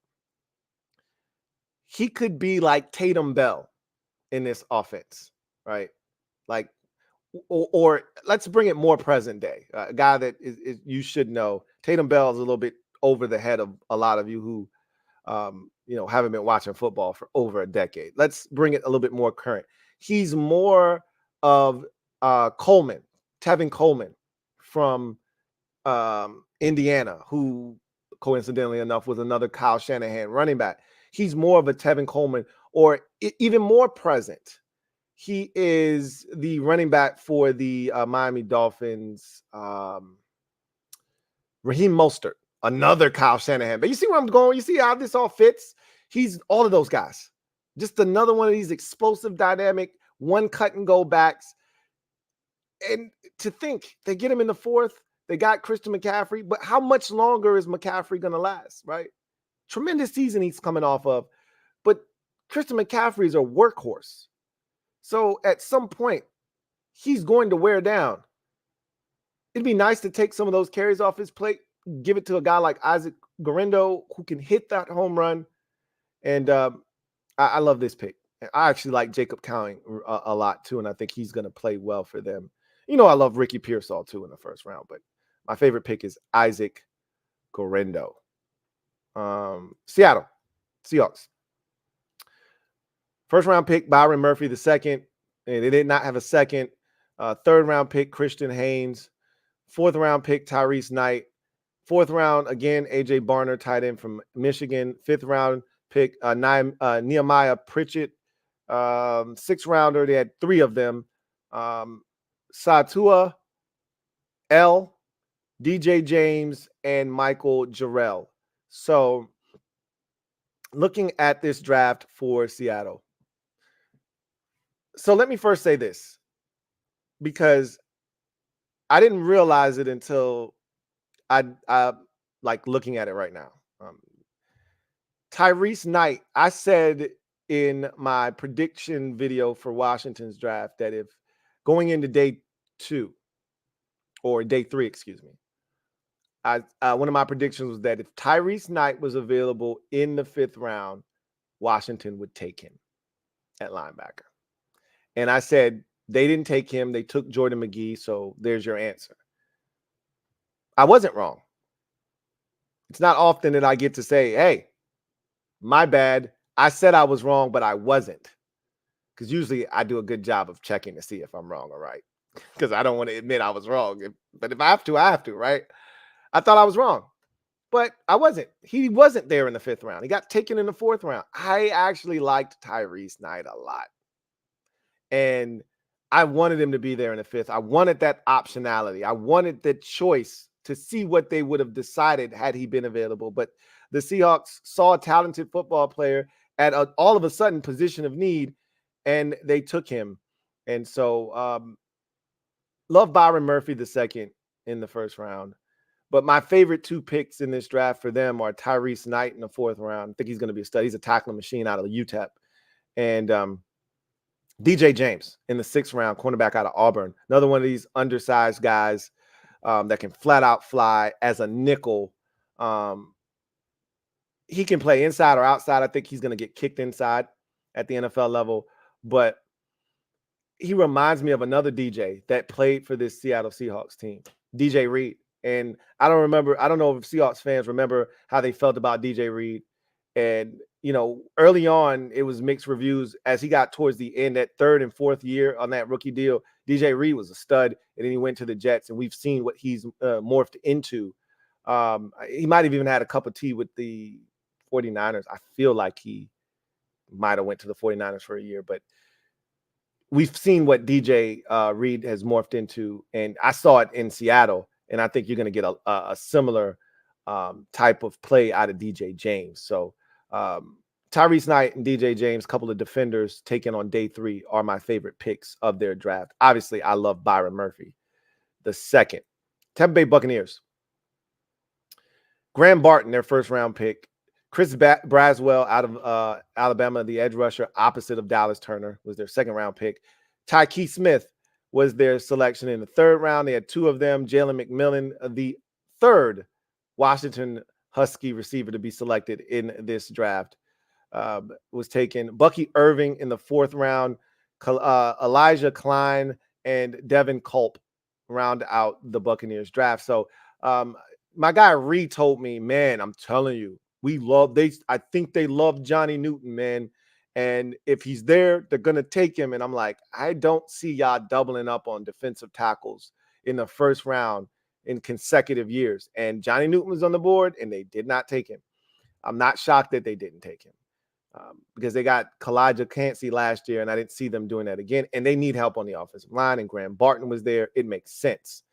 He could be like Tatum Bell in this offense, right? Like, or let's bring it more present day. A guy that is you should know. Tatum Bell is a little bit over the head of a lot of you who, haven't been watching football for over a decade. Let's bring it a little bit more current. He's more of Tevin Coleman from Indiana, who coincidentally enough was another Kyle Shanahan running back. He's more of a Tevin Coleman, or even more present. He is the running back for the Miami Dolphins. Raheem Mostert, another Kyle Shanahan. But you see where I'm going? You see how this all fits? He's all of those guys. Just another one of these explosive, dynamic, one cut and go backs. And to think they get him in the fourth, they got Christian McCaffrey, but how much longer is McCaffrey going to last, right? Tremendous season he's coming off of, but Christian McCaffrey is a workhorse. So at some point, he's going to wear down. It'd be nice to take some of those carries off his plate, give it to a guy like Isaac Guerrero who can hit that home run. And I love this pick. I actually like Jacob Cowing a lot too, and I think he's going to play well for them. You know, I love Ricky Pearsall too in the first round, but my favorite pick is Isaac Guerrero. Seattle Seahawks. First round pick, Byron Murphy the second, and they did not have a second. Third round pick, Christian Haynes. Fourth round pick, Tyrese Knight. Fourth round, again, A.J. Barner, tight end from Michigan. Fifth round pick, Nehemiah Pritchett. Sixth rounder, they had three of them. Satua, L, DJ James, and Michael Jarrell. So looking at this draft for Seattle. So let me first say this, because I didn't realize it until I like looking at it right now. Tyrese Knight, I said in my prediction video for Washington's draft that if going into day 2 or day 3, excuse me, one of my predictions was that if Tyrese Knight was available in the 5th round, Washington would take him at linebacker. And I said they didn't take him. They took Jordan McGee. So there's your answer. I wasn't wrong. It's not often that I get to say, hey, my bad. I said I was wrong, but I wasn't. Because usually I do a good job of checking to see if I'm wrong or right. Because I don't want to admit I was wrong. But if I have to, I have to, right? I thought I was wrong, but I wasn't. He wasn't there in the 5th round. He got taken in the 4th round. I actually liked Tyrese Knight a lot. And I wanted him to be there in the 5th. I wanted that optionality. I wanted the choice to see what they would have decided had he been available. But the Seahawks saw a talented football player at all of a sudden position of need, and they took him. And so love Byron Murphy the second in the 1st round. But my favorite 2 picks in this draft for them are Tyrese Knight in the 4th round. I think he's going to be a stud. He's a tackling machine out of the UTEP. And DJ James in the 6th round, cornerback out of Auburn. Another one of these undersized guys that can flat out fly as a nickel. He can play inside or outside. I think he's going to get kicked inside at the NFL level. But he reminds me of another DJ that played for this Seattle Seahawks team, DJ Reed. And I don't know if Seahawks fans remember how they felt about DJ Reed. And, you know, early on, it was mixed reviews. As he got towards the end, that 3rd and 4th year on that rookie deal, DJ Reed was a stud. And then he went to the Jets, and we've seen what he's morphed into. He might have even had a cup of tea with the 49ers. I feel like he might have went to the 49ers for a year, but we've seen what DJ Reed has morphed into. And I saw it in Seattle. And I think you're going to get a similar type of play out of DJ James. So Tyrese Knight and DJ James, a couple of defenders taken on day 3, are my favorite picks of their draft. Obviously, I love Byron Murphy the second. Tampa Bay Buccaneers. Graham Barton, their 1st round pick. Chris Braswell out of Alabama, the edge rusher, opposite of Dallas Turner, was their 2nd round pick. Tyke Smith was their selection in the 3rd round. They had 2 of them. Jalen McMillan, the 3rd Washington Husky receiver to be selected in this draft, was taken. Bucky Irving in the 4th round. Elijah Klein and Devin Culp round out the Buccaneers draft. So my guy Reed told me, man, I'm telling you, I think they love Johnny Newton, man. And if he's there, they're going to take him. And I'm like, I don't see y'all doubling up on defensive tackles in the 1st round in consecutive years. And Johnny Newton was on the board, and they did not take him. I'm not shocked that they didn't take him because they got Kalijah Cansey last year, and I didn't see them doing that again. And they need help on the offensive line, and Graham Barton was there. It makes sense.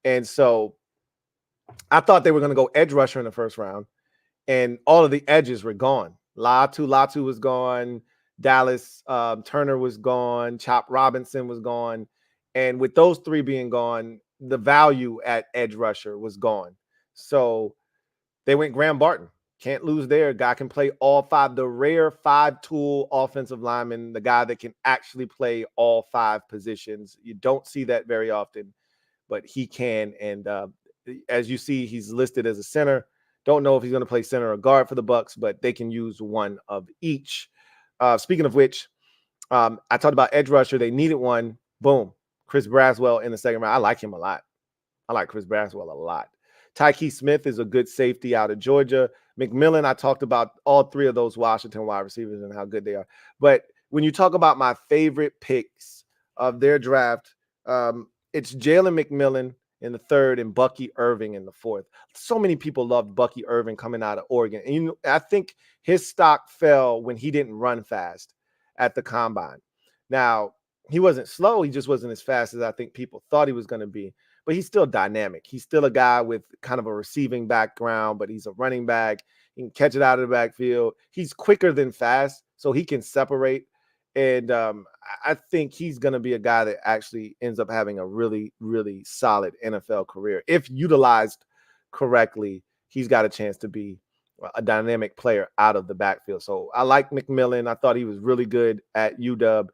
And so I thought they were going to go edge rusher in the first round, and all of the edges were gone. Latu was gone. Dallas Turner was gone. Chop Robinson was gone. And with those three being gone, the value at edge rusher was gone. So they went Graham Barton. Can't lose there. Guy can play all five. The rare five-tool offensive lineman, the guy that can actually play all five positions. You don't see that very often, but he can. And as you see, he's listed as a center. Don't know if he's going to play center or guard for the Bucks, but they can use one of each. Speaking of which, I talked about edge rusher. They needed one. Boom. Chris Braswell in the second round. I like him a lot. I like Chris Braswell a lot. Tyke Smith is a good safety out of Georgia. McMillan, I talked about all three of those Washington wide receivers and how good they are. But when you talk about my favorite picks of their draft, it's Jalen McMillan in the third and Bucky Irving in the fourth. So many people loved Bucky Irving coming out of Oregon. And I think his stock fell when he didn't run fast at the combine. Now, he wasn't slow. He just wasn't as fast as I think people thought he was going to be. But he's still dynamic. He's still a guy with kind of a receiving background, but he's a running back. He can catch it out of the backfield. He's quicker than fast, so he can separate. And I think he's going to be a guy that actually ends up having a really, really solid NFL career. If utilized correctly, he's got a chance to be a dynamic player out of the backfield. So I like McMillan. I thought he was really good at UW.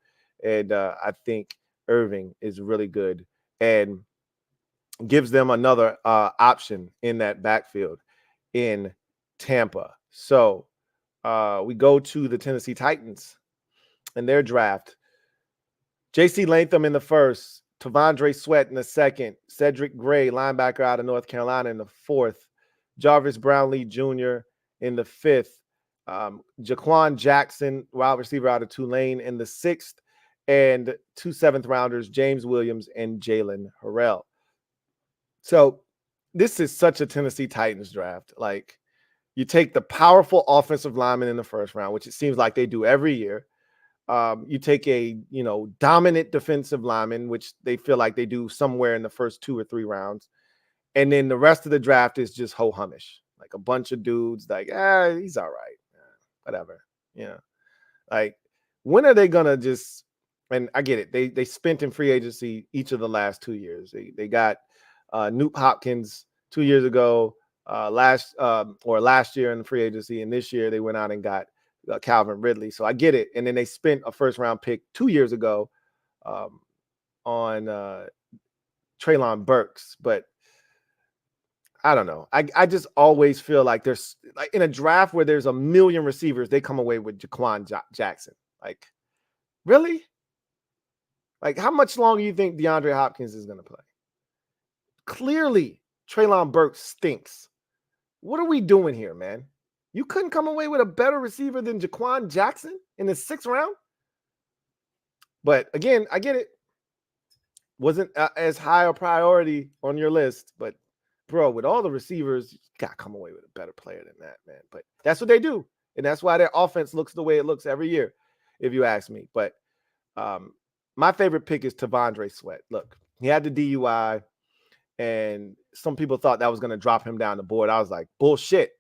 And I think Irving is really good and gives them another option in that backfield in Tampa. So we go to the Tennessee Titans and their draft. J.C. Latham in the first, Tavondre Sweat in the second, Cedric Gray, linebacker out of North Carolina in the fourth, Jarvis Brownlee Jr. in the fifth, Jaquan Jackson, wide receiver out of Tulane in the sixth, and two seventh-rounders, James Williams and Jalen Harrell. So this is such a Tennessee Titans draft. Like, you take the powerful offensive lineman in the first round, which it seems like they do every year. You take a, dominant defensive lineman, which they feel like they do somewhere in the first 2 or 3 rounds. And then the rest of the draft is just ho-humish. Like a bunch of dudes like, he's all right. Whatever. Like, when are they going to just, and I get it. They spent in free agency each of the last 2 years. They got Newt Hopkins 2 years ago, last year in free agency. And this year they went out and got Calvin Ridley. So I get it. And then they spent a first round pick 2 years ago on Treylon Burks. But I don't know. I just always feel like there's like in a draft where there's a million receivers, they come away with Jaquan Jackson. Like, really? Like, how much longer do you think DeAndre Hopkins is going to play? Clearly, Treylon Burks stinks. What are we doing here, man? You couldn't come away with a better receiver than Jaquan Jackson in the 6th round? But again, I get it. Wasn't as high a priority on your list. But, bro, with all the receivers, you got to come away with a better player than that, man. But that's what they do. And that's why their offense looks the way it looks every year, if you ask me. But my favorite pick is Tavondre Sweat. Look, he had the DUI. And some people thought that was going to drop him down the board. I was like, bullshit.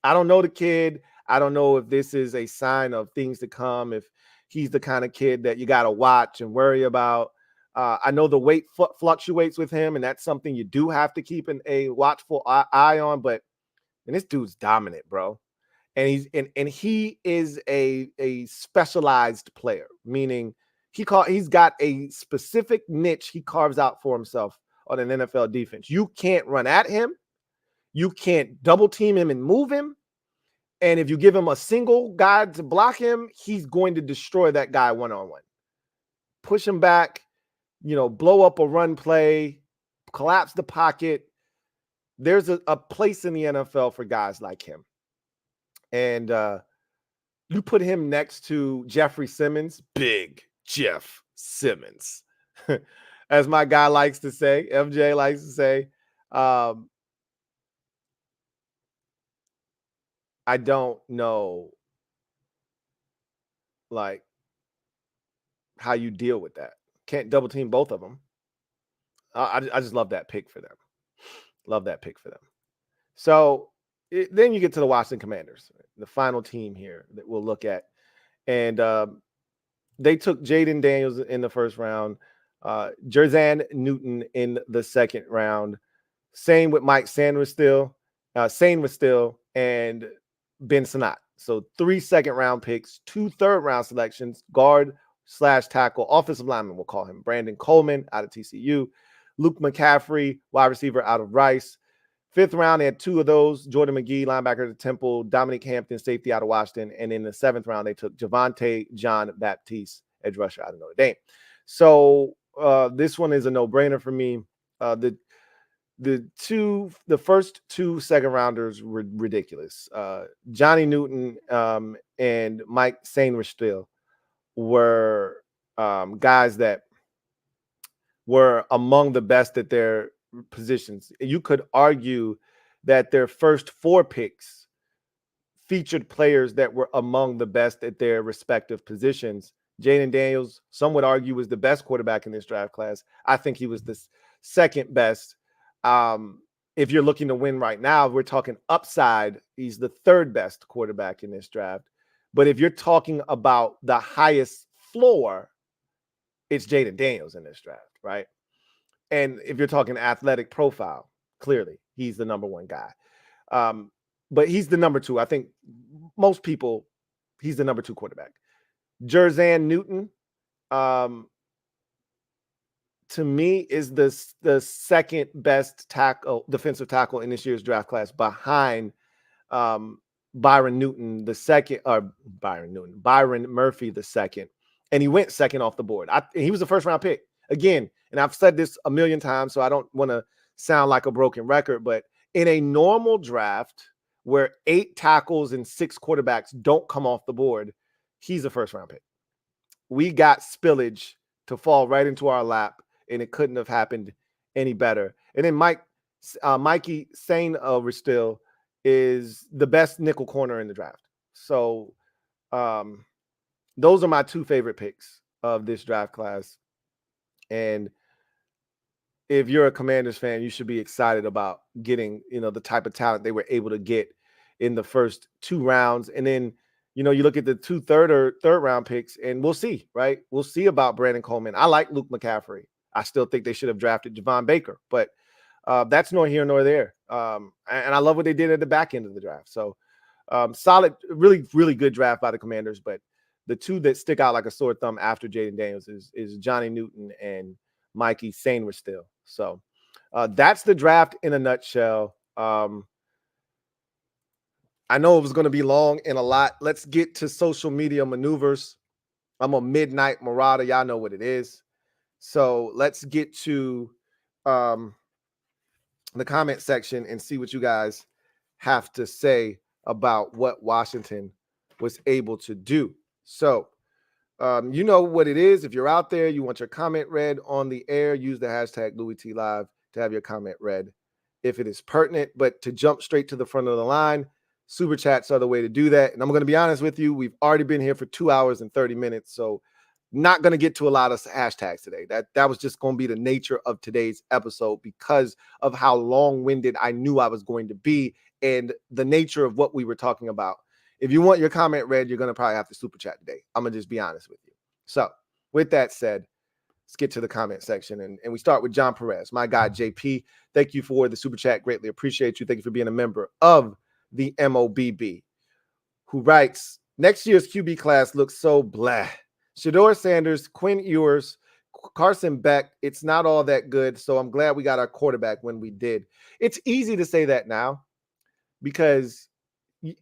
I don't know the kid. I don't know if this is a sign of things to come, if he's the kind of kid that you got to watch and worry about. I know the weight fluctuates with him, and that's something you do have to keep a watchful eye on. But this dude's dominant, bro. And he is a specialized player, meaning he's got a specific niche he carves out for himself on an NFL defense. You can't run at him. You can't double team him and move him. And if you give him a single guy to block him, he's going to destroy that guy one-on-one. Push him back, blow up a run play, collapse the pocket. There's a place in the NFL for guys like him. And you put him next to Jeffrey Simmons, big Jeff Simmons. As my guy likes to say, MJ likes to say, I don't know, like, how you deal with that. Can't double team both of them. I just love that pick for them. Love that pick for them. So then you get to the Washington Commanders, the final team here that we'll look at. And they took Jaden Daniels in the first round, Jerzan Newton in the second round. Same with Mike Sainristil, and Ben Sinnott. So 3 second-round picks, 2 third-round selections, guard / tackle, offensive lineman, we'll call him. Brandon Coleman out of TCU. Luke McCaffrey, wide receiver out of Rice. 5th round, they had 2 of those. Jordan McGee, linebacker at Temple. Dominic Hampton, safety out of Washington. And in the 7th round, they took Javonte John Baptiste, edge rusher out of Notre Dame. So this one is a no-brainer for me. The first 2 second rounders were ridiculous. Johnny Newton and Mike Sainristil were guys that were among the best at their positions. You could argue that their first 4 picks featured players that were among the best at their respective positions. Jaden Daniels, some would argue, was the best quarterback in this draft class. I think he was the second best. If you're looking to win right now, we're talking upside. He's the 3rd best quarterback in this draft. But if you're talking about the highest floor, it's Jaden Daniels in this draft, right? And if you're talking athletic profile, clearly he's the number 1 guy. But he's the number 2. I think most people, he's the number 2 quarterback. Jerzan Newton, to me, is the second best defensive tackle in this year's draft class, behind Byron Newton, the second, or Byron Murphy, the second. And he went second off the board. He was a first-round pick. Again, and I've said this a million times, so I don't want to sound like a broken record, but in a normal draft where 8 tackles and 6 quarterbacks don't come off the board, he's a first-round pick. We got spillage to fall right into our lap, and it couldn't have happened any better. And then Mikey Sainristil is the best nickel corner in the draft. So those are my 2 favorite picks of this draft class. And if you're a Commanders fan, you should be excited about getting, the type of talent they were able to get in the first 2 rounds. And then, you look at the 2 third round picks, and we'll see, right? We'll see about Brandon Coleman. I like Luke McCaffrey. I still think they should have drafted Javon Baker, but that's nor here nor there. And I love what they did at the back end of the draft. So solid, really, really good draft by the Commanders. But the 2 that stick out like a sore thumb after Jaden Daniels is Johnny Newton and Mikey Sainristil. So that's the draft in a nutshell. I know it was going to be long and a lot. Let's get to social media maneuvers. I'm a midnight marauder. Y'all know what it is. So let's get to the comment section and see what you guys have to say about what Washington was able to do. So you know what it is. If you're out there, you want your comment read on the air, use the hashtag LouieTLive to have your comment read if it is pertinent. But to jump straight to the front of the line, Super Chats are the way to do that. And I'm going to be honest with you, we've already been here for 2 hours and 30 minutes. So not going to get to a lot of hashtags today. That was just going to be the nature of today's episode because of how long-winded I knew I was going to be and the nature of what we were talking about. If you want your comment read, you're going to probably have to Super Chat today. I'm going to just be honest with you. So with that said, let's get to the comment section. And we start with John Perez, my guy, JP. Thank you for the Super Chat. Greatly appreciate you. Thank you for being a member of the MOBB, who writes, next year's QB class looks so blah. Shedeur Sanders, Quinn Ewers, Carson Beck, it's not all that good. So I'm glad we got our quarterback when we did. It's easy to say that now because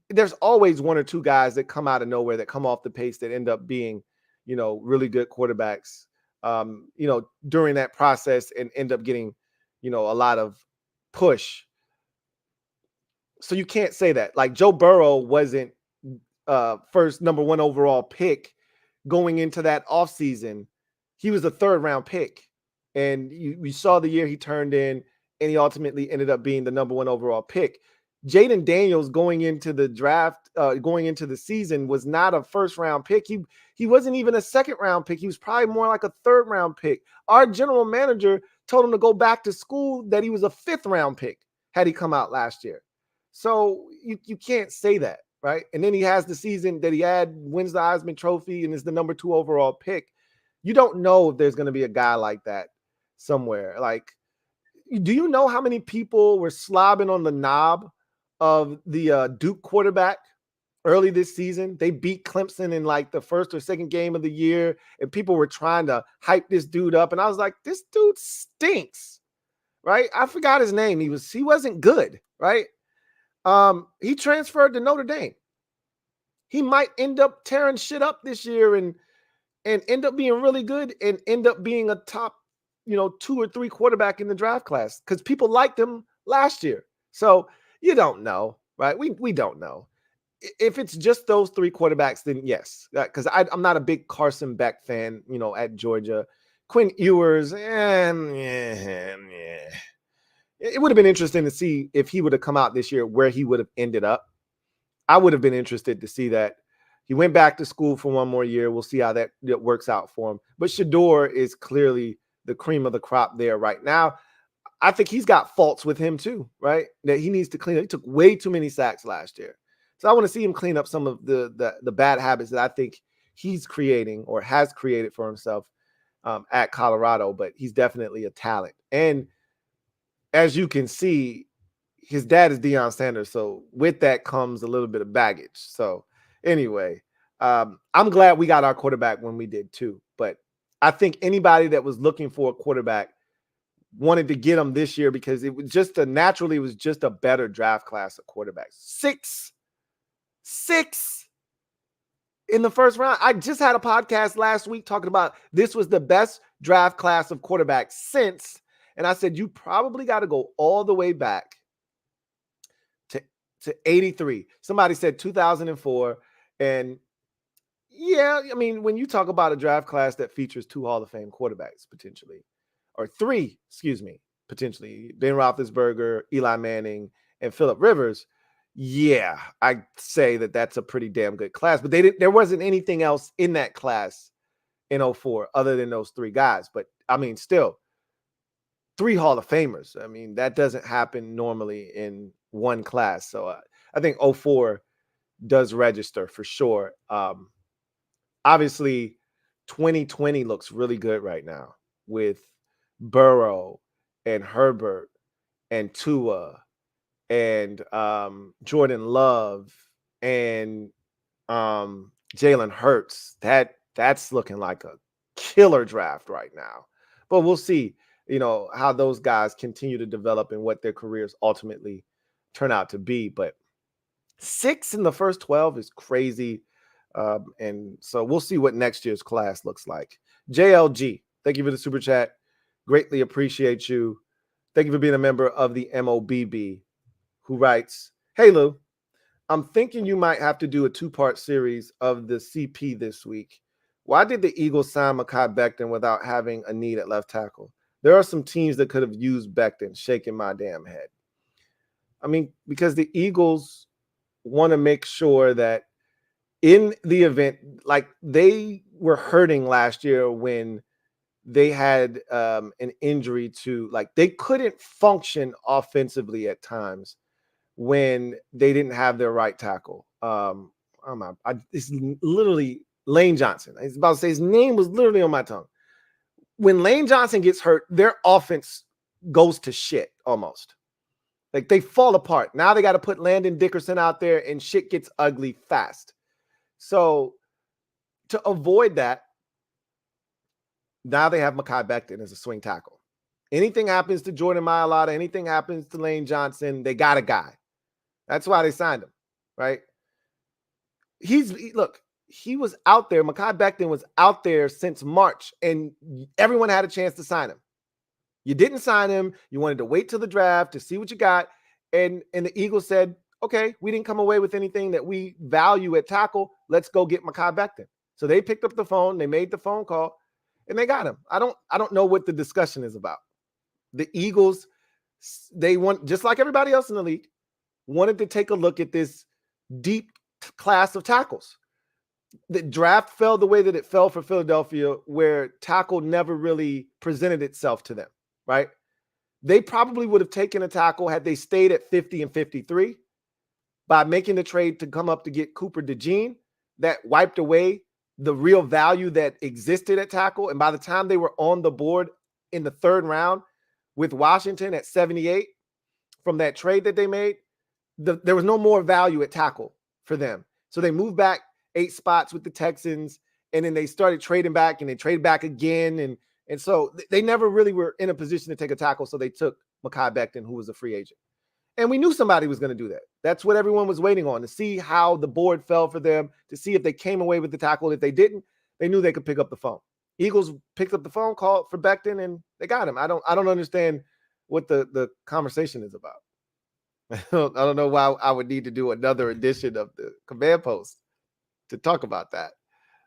there's always 1 or 2 guys that come out of nowhere that come off the pace that end up being, really good quarterbacks, during that process and end up getting, a lot of push. So you can't say that. Like Joe Burrow wasn't first number 1 overall pick going into that offseason. He was a 3rd round pick. And we saw the year he turned in, and he ultimately ended up being the number 1 overall pick. Jaden Daniels going into the draft, going into the season, was not a 1st round pick. He wasn't even a 2nd round pick. He was probably more like a 3rd round pick. Our general manager told him to go back to school, that he was a 5th round pick. had he come out last year. So you can't say that, right? And then he has the season that he had, wins the Heisman Trophy, and is the number 2 overall pick. You don't know if there's going to be a guy like that somewhere. Like, do you know how many people were slobbing on the knob of the Duke quarterback early this season? They beat Clemson in like the first or second game of the year, and people were trying to hype this dude up. And I was like, this dude stinks, right? I forgot his name. He wasn't good, right? He transferred to Notre Dame. He might end up tearing shit up this year and end up being really good and end up being a top, 2 or 3 quarterback in the draft class because people liked him last year. So you don't know, right? We don't know. If it's just those 3 quarterbacks, then yes, because I'm not a big Carson Beck fan, at Georgia. Quinn Ewers, yeah. It would have been interesting to see if he would have come out this year, where he would have ended up. I would have been interested to see that. He went back to school for 1 more year. We'll see how that works out for him. But Shedeur is clearly the cream of the crop there right now. I think he's got faults with him too, right? That he needs to clean up. He took way too many sacks last year. So I want to see him clean up some of the bad habits that I think he's creating or has created for himself at Colorado. But he's definitely a talent. And as you can see, his dad is Deion Sanders. So with that comes a little bit of baggage. So anyway, I'm glad we got our quarterback when we did too. But I think anybody that was looking for a quarterback wanted to get him this year because it was just a better draft class of quarterbacks. Six in the first round. I just had a podcast last week talking about this was the best draft class of quarterbacks since. And I said, you probably got to go all the way back to 83. Somebody said 2004. And yeah, I mean, when you talk about a draft class that features 2 Hall of Fame quarterbacks potentially, or 3, potentially, Ben Roethlisberger, Eli Manning, and Phillip Rivers, yeah, I'd say that that's a pretty damn good class. But there wasn't anything else in that class in 04 other than those 3 guys. But I mean, still, 3 Hall of Famers. I mean, that doesn't happen normally in one class. So I think 04 does register for sure. Obviously, 2020 looks really good right now with Burrow and Herbert and Tua and Jordan Love and Jalen Hurts. That's looking like a killer draft right now. But we'll see, how those guys continue to develop and what their careers ultimately turn out to be. But 6 in the first 12 is crazy. And so we'll see what next year's class looks like. JLG, thank you for the super chat. Greatly appreciate you. Thank you for being a member of the MOBB, who writes, hey, Lou, I'm thinking you might have to do a 2-part series of the CP this week. Why did the Eagles sign Mekhi Becton without having a need at left tackle? There are some teams that could have used Becton, shaking my damn head. I mean, because the Eagles want to make sure that in the event, like they were hurting last year when they had an injury to, like, they couldn't function offensively at times when they didn't have their right tackle. It's literally Lane Johnson. I was about to say his name was literally on my tongue. When Lane Johnson gets hurt, their offense goes to shit almost. Like, they fall apart. Now they got to put Landon Dickerson out there and shit gets ugly fast. So to avoid that, now they have Mekhi Becton as a swing tackle. Anything happens to Jordan Mailata, anything happens to Lane Johnson, they got a guy. That's why they signed him, right? He was out there. Mekhi Becton was out there since March, and everyone had a chance to sign him. You didn't sign him. You wanted to wait till the draft to see what you got. And the Eagles said, okay, we didn't come away with anything that we value at tackle. Let's go get Mekhi Becton. So they picked up the phone, they made the phone call, and they got him. I don't know what the discussion is about. The Eagles, they want, just like everybody else in the league, wanted to take a look at this deep class of tackles. The draft fell the way that it fell for Philadelphia, where tackle never really presented itself to them, right? They probably would have taken a tackle had they stayed at 50 and 53 by making the trade to come up to get Cooper DeJean. That wiped away the real value that existed at tackle. And by the time they were on the board in the third round with Washington at 78 from that trade that they made, there was no more value at tackle for them. So they moved back 8 spots with the Texans, and then they started trading back, and they traded back again. And so they never really were in a position to take a tackle, so they took Mekhi Becton, who was a free agent. And we knew somebody was going to do that. That's what everyone was waiting on, to see how the board fell for them, to see if they came away with the tackle. If they didn't, they knew they could pick up the phone. Eagles picked up the phone, called for Becton, and they got him. I don't understand what the conversation is about. I don't know why I would need to do another edition of the Command Post to talk about that.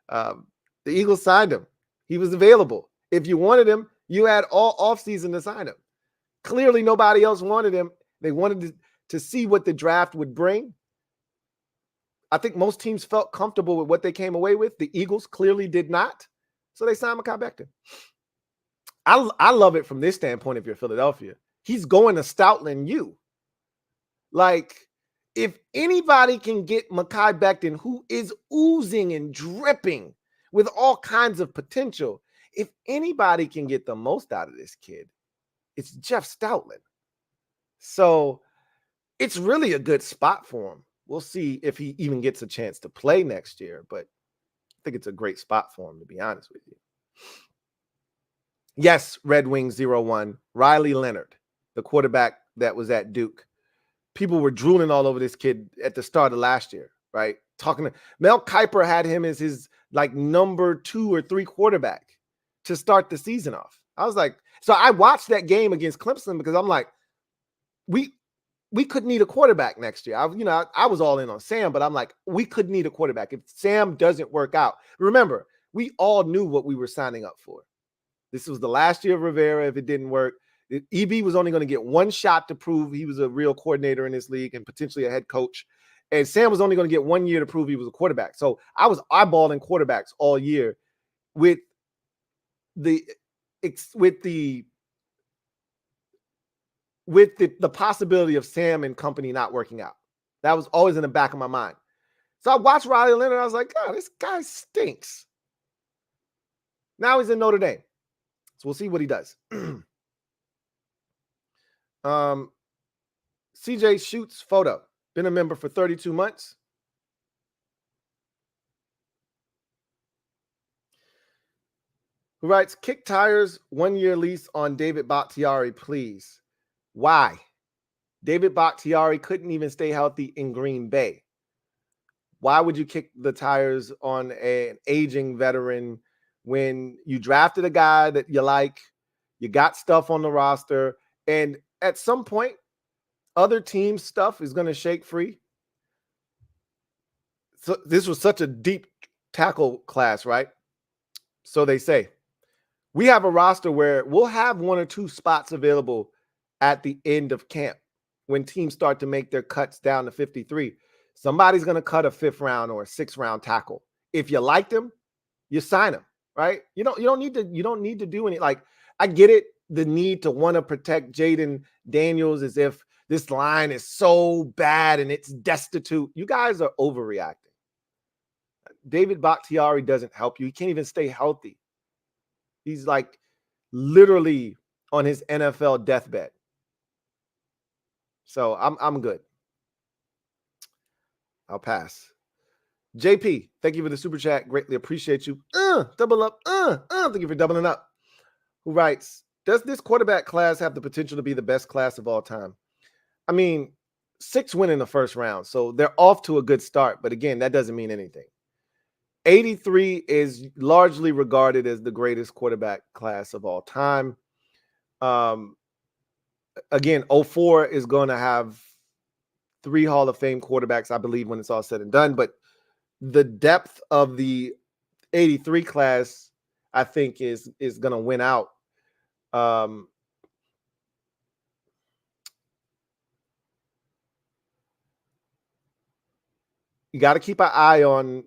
The Eagles signed him. He was available. If you wanted him, you had all offseason to sign him. Clearly, nobody else wanted him. They wanted to see what the draft would bring. I think most teams felt comfortable with what they came away with. The Eagles clearly did not. So they signed Mekhi Becton. I love it from this standpoint if you're Philadelphia. He's going to Stoutland you. Like, if anybody can get Mekhi Becton, who is oozing and dripping with all kinds of potential, if anybody can get the most out of this kid, it's Jeff Stoutland. So it's really a good spot for him. We'll see if he even gets a chance to play next year, but I think it's a great spot for him, to be honest with you. Yes, Red Wings 01, Riley Leonard, the quarterback that was at Duke. People were drooling all over this kid at the start of last year, right? Talking to Mel Kiper had him as his like number 2 or 3 quarterback to start the season off. I was like, so I watched that game against Clemson because I'm like, we could need a quarterback next year. I was all in on Sam, but I'm like, we could need a quarterback. If Sam doesn't work out, remember, we all knew what we were signing up for. This was the last year of Rivera. If it didn't work, EB was only going to get one shot to prove he was a real coordinator in this league and potentially a head coach. And Sam was only going to get 1 year to prove he was a quarterback. So I was eyeballing quarterbacks all year with the possibility of Sam and company not working out. That was always in the back of my mind. So I watched Riley Leonard. I was like, God, this guy stinks. Now he's in Notre Dame. So we'll see what he does. CJ Shoots photo. Been a member for 32 months. Who writes, kick tires, 1 year lease on David Bakhtiari, please. Why? David Bakhtiari couldn't even stay healthy in Green Bay. Why would you kick the tires on an aging veteran when you drafted a guy that you like, you got stuff on the roster, and at some point, other teams' stuff is going to shake free? So this was such a deep tackle class, right? So they say. We have a roster where we'll have 1 or 2 spots available at the end of camp when teams start to make their cuts down to 53. Somebody's going to cut a 5th round or a 6th round tackle. If you like them, you sign them, right? You don't need to do any, like, I get it, the need to want to protect Jaden Daniels as if this line is so bad and it's destitute. You guys are overreacting. David Bakhtiari doesn't help you. He can't even stay healthy. He's like literally on his NFL deathbed. So I'm good. I'll pass. JP, thank you for the super chat. Greatly appreciate you. Double up. Thank you for doubling up. Who writes, does this quarterback class have the potential to be the best class of all time? I mean, 6 win in the first round. So they're off to a good start. But again, that doesn't mean anything. 83 is largely regarded as the greatest quarterback class of all time. Again, 04 is going to have 3 Hall of Fame quarterbacks, I believe, when it's all said and done. But the depth of the 83 class, I think, is going to win out. You got to keep an eye on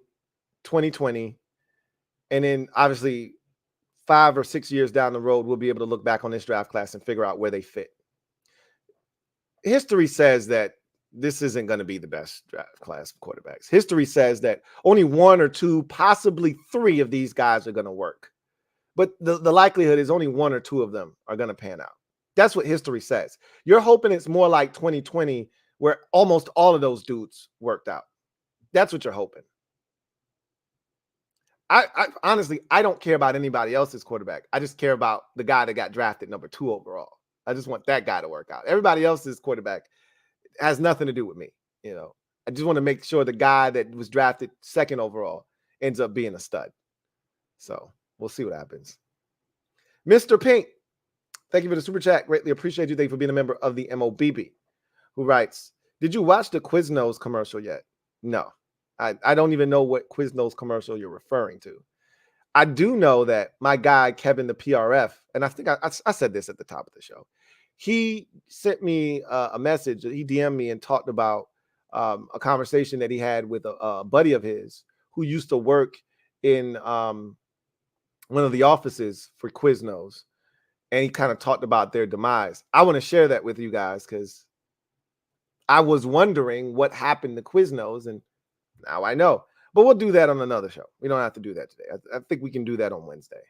2020. And then, obviously, 5 or 6 years down the road, we'll be able to look back on this draft class and figure out where they fit. history says that this isn't going to be the best draft class of quarterbacks. History says that only one or two, possibly three of these guys are going to work. But the likelihood is only one or two of them are going to pan out. That's what history says. You're hoping it's more like 2020, where almost all of those dudes worked out. That's what you're hoping. I honestly, I don't care about anybody else's quarterback. I just care about the guy that got drafted number 2 overall. I just want that guy to work out. Everybody else's quarterback has nothing to do with me. I just want to make sure the guy that was drafted 2nd overall ends up being a stud. So we'll see what happens. Mr. Pink, thank you for the super chat. Greatly appreciate you. Thank you for being a member of the MOBB, who writes, did you watch the Quiznos commercial yet? No. I don't even know what Quiznos commercial you're referring to. I do know that my guy, Kevin, the PRF, and I think I said this at the top of the show, he sent me a message. He DM'd me and talked about a conversation that he had with a buddy of his who used to work in one of the offices for Quiznos. And he kind of talked about their demise. I want to share that with you guys because I was wondering what happened to Quiznos, and now I know. But we'll do that on another show. We don't have to do that today. I think we can do that on Wednesday.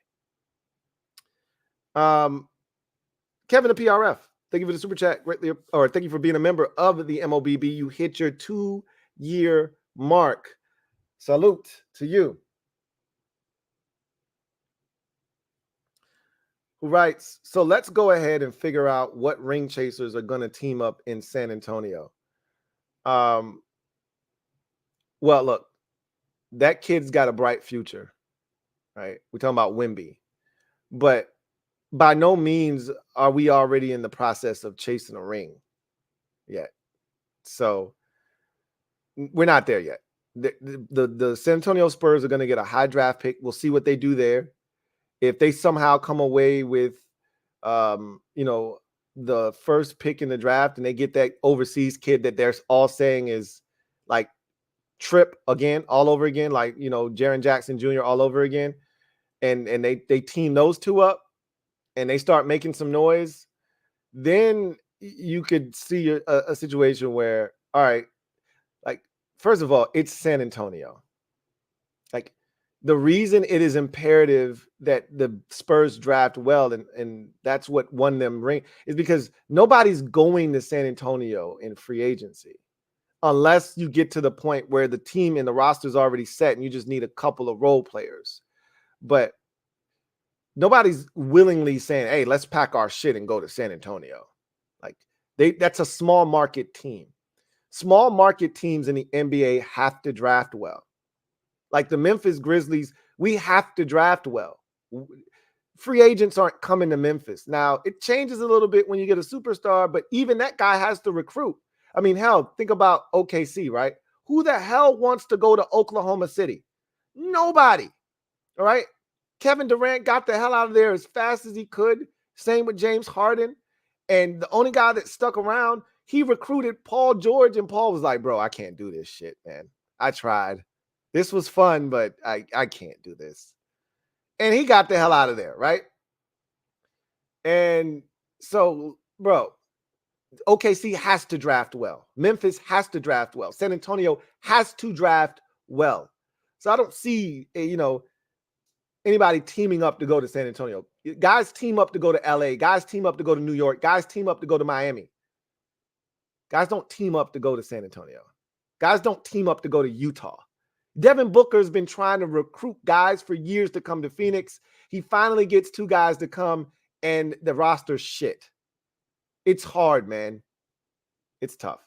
Kevin, the PRF, thank you for the super chat. Greatly, or thank you for being a member of the MOBB. You hit your 2-year mark. Salute to you. Who writes, so let's go ahead and figure out what ring chasers are going to team up in San Antonio. Well, look, that kid's got a bright future, right? We're talking about Wemby. But by no means are we already in the process of chasing a ring yet. So we're not there yet. The San Antonio Spurs are going to get a high draft pick. We'll see what they do there. If they somehow come away with, the first pick in the draft and they get that overseas kid that they're all saying is like Trip again, all over again, like, Jaren Jackson Jr. all over again. And they team those two up and they start making some noise, then you could see a situation where, all right, like, first of all, it's San Antonio. Like, the reason it is imperative that the Spurs draft well, and that's what won them ring, is because nobody's going to San Antonio in free agency unless you get to the point where the team and the roster is already set and you just need a couple of role players. But nobody's willingly saying, hey, let's pack our shit and go to San Antonio. Like, that's a small market team. Small market teams in the NBA have to draft well. Like the Memphis Grizzlies, we have to draft well. Free agents aren't coming to Memphis. Now, it changes a little bit when you get a superstar, but even that guy has to recruit. I mean, hell, think about OKC, right? Who the hell wants to go to Oklahoma City? Nobody, all right? Kevin Durant got the hell out of there as fast as he could. Same with James Harden. And the only guy that stuck around, he recruited Paul George, and Paul was like, bro, I can't do this shit, man. I tried. This was fun, but I can't do this. And he got the hell out of there, right? And so, bro, OKC has to draft well. Memphis has to draft well. San Antonio has to draft well. So I don't see, anybody teaming up to go to San Antonio. Guys team up to go to LA. Guys team up to go to New York. Guys team up to go to Miami. Guys don't team up to go to San Antonio. Guys don't team up to go to Utah. Devin Booker's been trying to recruit guys for years to come to Phoenix. He finally gets 2 guys to come, and the roster's shit. It's hard, man. It's tough.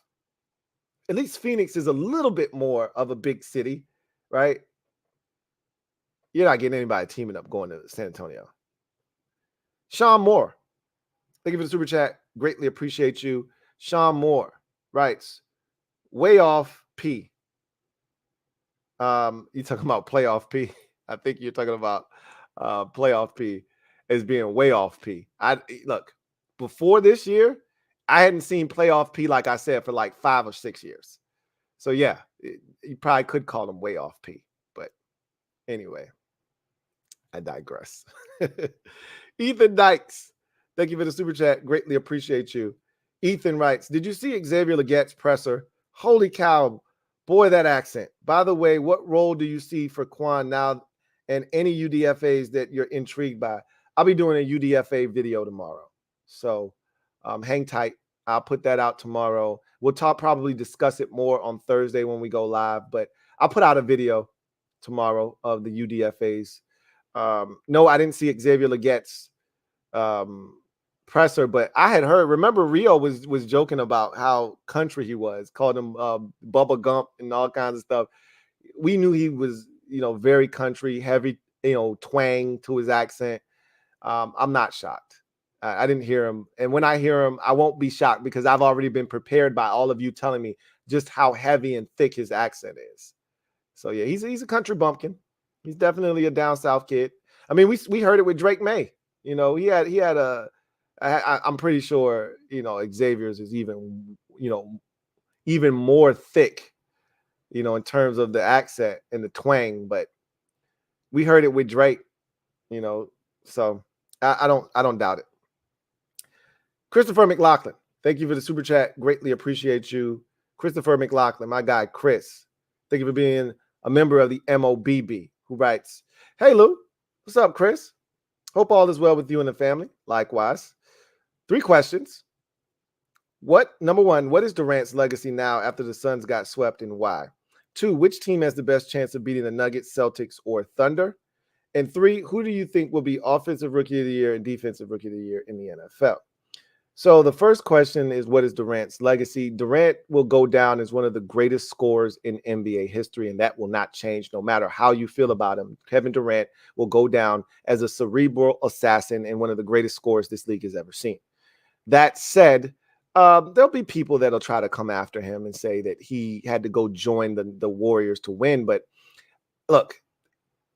At least Phoenix is a little bit more of a big city, right? You're not getting anybody teaming up going to San Antonio. Sean Moore, thank you for the super chat. Greatly appreciate you. Sean Moore writes, way off P. You talking about playoff P? I think you're talking about playoff P as being way off P. Look, before this year, I hadn't seen playoff P, like I said, for like 5 or 6 years. So yeah, you probably could call him way off P. But anyway, I digress. Ethan Dykes, thank you for the super chat. Greatly appreciate you. Ethan writes, did you see Xavier Legette's presser? Holy cow. Boy, that accent. By the way, what role do you see for Quan now and any UDFAs that you're intrigued by? I'll be doing a UDFA video tomorrow. So hang tight. I'll put that out tomorrow. We'll probably discuss it more on Thursday when we go live, but I'll put out a video tomorrow of the UDFAs. No, I didn't see Xavier Legette's presser, but I had heard, remember Rio was joking about how country he was, called him Bubba Gump and all kinds of stuff. We knew he was, very country, heavy, twang to his accent. I'm not shocked. I didn't hear him. And when I hear him, I won't be shocked because I've already been prepared by all of you telling me just how heavy and thick his accent is. So yeah, he's a country bumpkin. He's definitely a down south kid. I mean, we heard it with Drake May. He had a. I'm pretty sure Xavier's is even even more thick, in terms of the accent and the twang. But we heard it with Drake, so I don't doubt it. Christopher McLaughlin, thank you for the super chat. Greatly appreciate you, Christopher McLaughlin, my guy Chris. Thank you for being a member of the MOBB. Who writes, "Hey Lou, what's up, Chris? Hope all is well with you and the family. Likewise. 3 questions. Number 1, what is Durant's legacy now after the Suns got swept and why? 2, which team has the best chance of beating the Nuggets, Celtics, or Thunder? And 3, who do you think will be offensive rookie of the year and defensive rookie of the year in the NFL?" So the first question is, what is Durant's legacy? Durant will go down as one of the greatest scorers in NBA history, and that will not change no matter how you feel about him. Kevin Durant will go down as a cerebral assassin and one of the greatest scorers this league has ever seen. That said, there'll be people that'll try to come after him and say that he had to go join the Warriors to win. But look,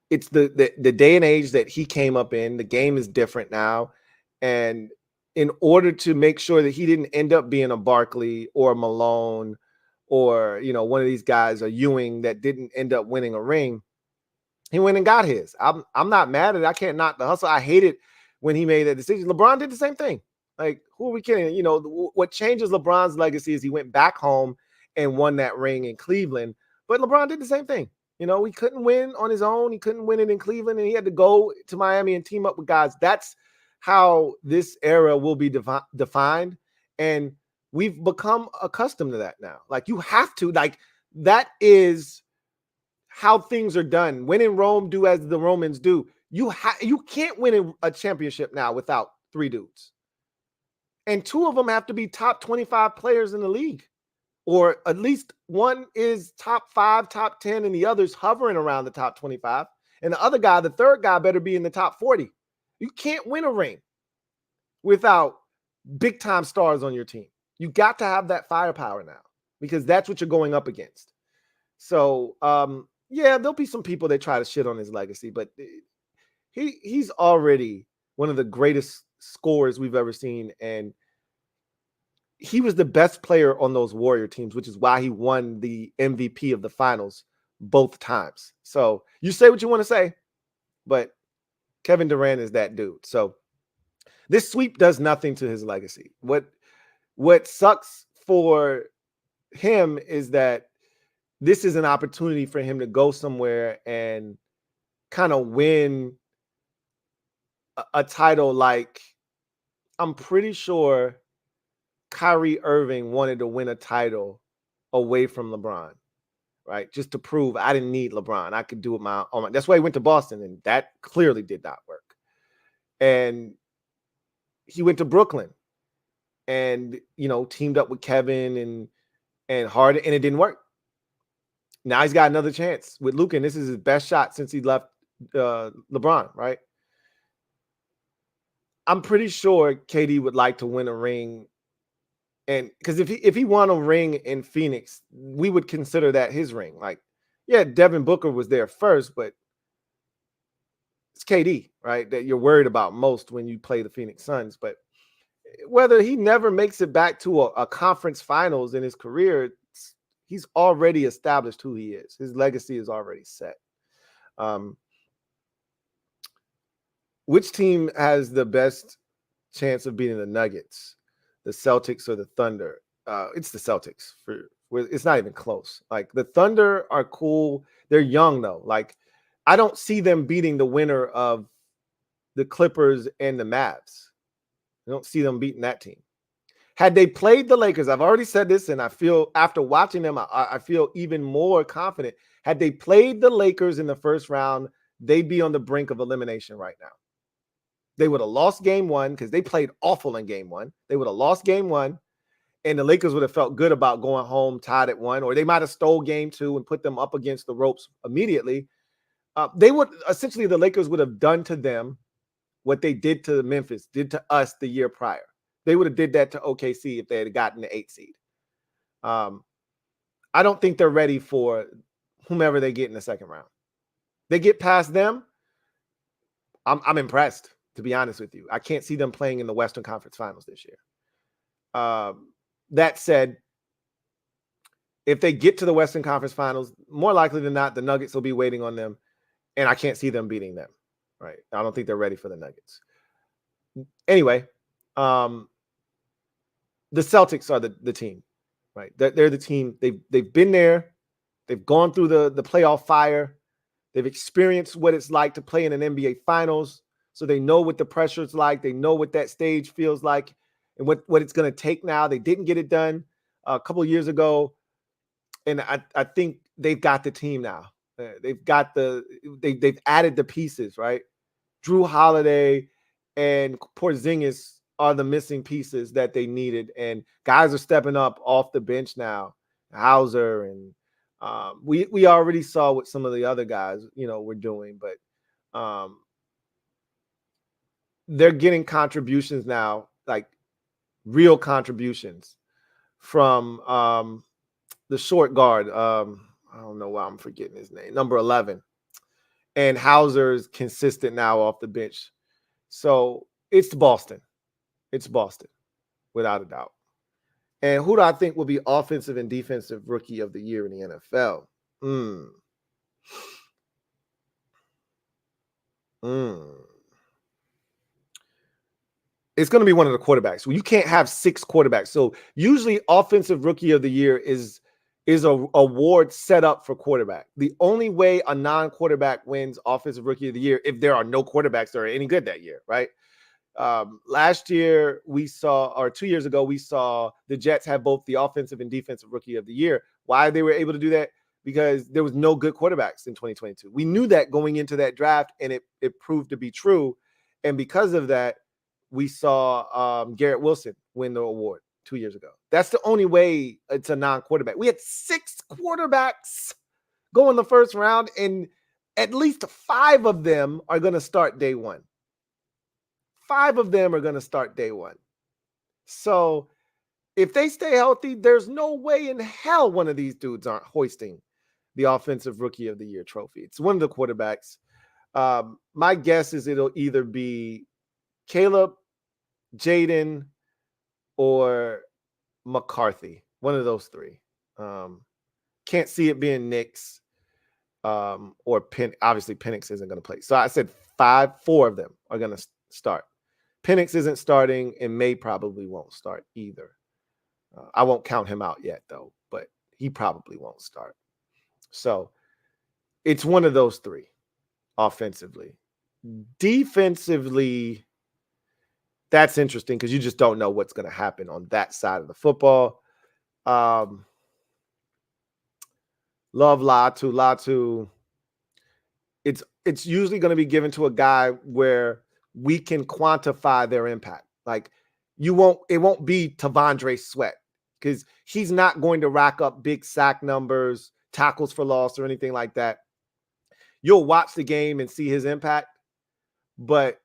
it's the day and age that he came up in. The game is different now. And in order to make sure that he didn't end up being a Barkley or a Malone or, one of these guys, a Ewing that didn't end up winning a ring, he went and got his. I'm not mad at it. I can't knock the hustle. I hate it when he made that decision. LeBron did the same thing. Like, who are we kidding? What changes LeBron's legacy is he went back home and won that ring in Cleveland. But LeBron did the same thing. He couldn't win on his own. He couldn't win it in Cleveland, and he had to go to Miami and team up with guys. That's how this era will be defined. And we've become accustomed to that now. Like, you have to, that is how things are done. When in Rome, do as the Romans do. You can't win a championship now without 3 dudes. And 2 of them have to be top 25 players in the league, or at least one is top 5, top 10, and the other's hovering around the top 25. And the other guy, the third guy, better be in the top 40. You can't win a ring without big time stars on your team. You got to have that firepower now because that's what you're going up against. So, yeah, there'll be some people that try to shit on his legacy, but he's already one of the greatest scorers we've ever seen, and he was the best player on those Warrior teams, which is why he won the MVP of the finals both times. So you say what you want to say, but Kevin Durant is that dude. So this sweep does nothing to his legacy. What sucks for him is that this is an opportunity for him to go somewhere and kind of win a title. Like, I'm pretty sure Kyrie Irving wanted to win a title away from LeBron, right? Just to prove I didn't need LeBron. I could do it my own. That's why he went to Boston, and that clearly did not work. And he went to Brooklyn and, teamed up with Kevin and Harden, and it didn't work. Now he's got another chance with Luka, and this is his best shot since he left LeBron, right? I'm pretty sure KD would like to win a ring. And because if he won a ring in Phoenix, we would consider that his ring. Like, yeah, Devin Booker was there first, but it's KD, right? That you're worried about most when you play the Phoenix Suns. But whether he never makes it back to a conference finals in his career, he's already established who he is. His legacy is already set. Which team has the best chance of beating the Nuggets? the Celtics or the Thunder. It's the Celtics. It's not even close. Like the Thunder are cool. They're young though. Like I don't see them beating the winner of the Clippers and the Mavs. I don't see them beating that team. Had they played the Lakers, I've already said this, and I feel after watching them, I feel even more confident. Had they played the Lakers in the first round, they'd be on the brink of elimination right now. They would have lost game one because they played awful in game one. They would have lost game one, and the Lakers would have felt good about going home tied at one, or they might have stole game two and put them up against the ropes immediately. They would essentially, the Lakers would have done to them what they did to Memphis, did to us the year prior. They would have did that to OKC if they had gotten the 8th seed. I don't think they're ready for whomever they get in the second round. They get past them, I'm impressed, to be honest with you. I can't see them playing in the Western Conference Finals this year. That said, if they get to the Western Conference Finals, more likely than not, the Nuggets will be waiting on them, and I can't see them beating them. Right? I don't think they're ready for the Nuggets. Anyway, the Celtics are the team, right? They're the team. They've been there. They've gone through the playoff fire. They've experienced what it's like to play in an NBA Finals, so they know what the pressure is like. They know what that stage feels like and what it's going to take now. They didn't get it done a couple of years ago, and I think they've got the team now. They've added the pieces, right? Drew Holiday and Porzingis are the missing pieces that they needed, and guys are stepping up off the bench now. Hauser and we already saw what some of the other guys were doing, but they're getting contributions now, like real contributions from the short guard. I don't know why I'm forgetting his name, number 11, and Hauser's consistent now off the bench. So it's Boston. It's Boston, without a doubt. And who do I think will be offensive and defensive rookie of the year in the NFL? It's going to be one of the quarterbacks. Well, you can't have 6 quarterbacks. So usually offensive rookie of the year is a award set up for quarterback. The only way a non-quarterback wins offensive rookie of the year, if there are no quarterbacks that are any good that year, right? Last year we saw, or 2 years ago, we saw the Jets have both the offensive and defensive rookie of the year. Why they were able to do that? Because there was no good quarterbacks in 2022. We knew that going into that draft, and it proved to be true. And because of that, we saw Garrett Wilson win the award 2 years ago. That's the only way it's a non-quarterback. We had 6 quarterbacks go in the first round, and at least 5 of them are going to start day one. 5 of them are going to start day one. So if they stay healthy, there's no way in hell one of these dudes aren't hoisting the offensive rookie of the year trophy. It's one of the quarterbacks. My guess is it'll either be Caleb, Jaden, or McCarthy. One of those 3. Can't see it being Knicks or Penn. Obviously, Penix isn't going to play. So I said 4 of them are going to start. Penix isn't starting, and May probably won't start either. I won't count him out yet, though, but he probably won't start. So it's one of those 3 offensively. Defensively, that's interesting because you just don't know what's going to happen on that side of the football. Love Latu. It's usually going to be given to a guy where we can quantify their impact. Like it won't be Tavondre Sweat because he's not going to rack up big sack numbers, tackles for loss, or anything like that. You'll watch the game and see his impact, but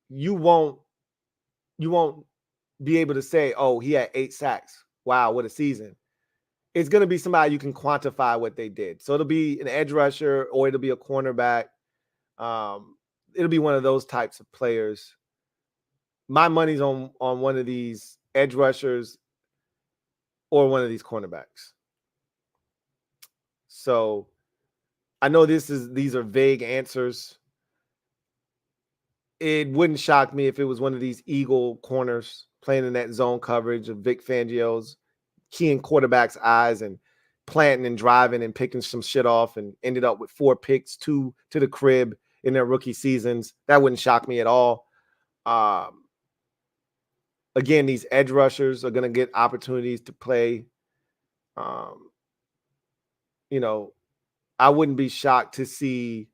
you won't be able to say, oh, he had 8 sacks. Wow, what a season. It's going to be somebody you can quantify what they did. So it'll be an edge rusher or it'll be a cornerback. It'll be one of those types of players. My money's on one of these edge rushers or one of these cornerbacks. So I know these are vague answers. It wouldn't shock me if it was one of these Eagle corners playing in that zone coverage of Vic Fangio's, keying quarterbacks' eyes and planting and driving and picking some shit off, and ended up with 4 picks, 2 to the crib in their rookie seasons. That wouldn't shock me at all. Again, these edge rushers are going to get opportunities to play. I wouldn't be shocked to see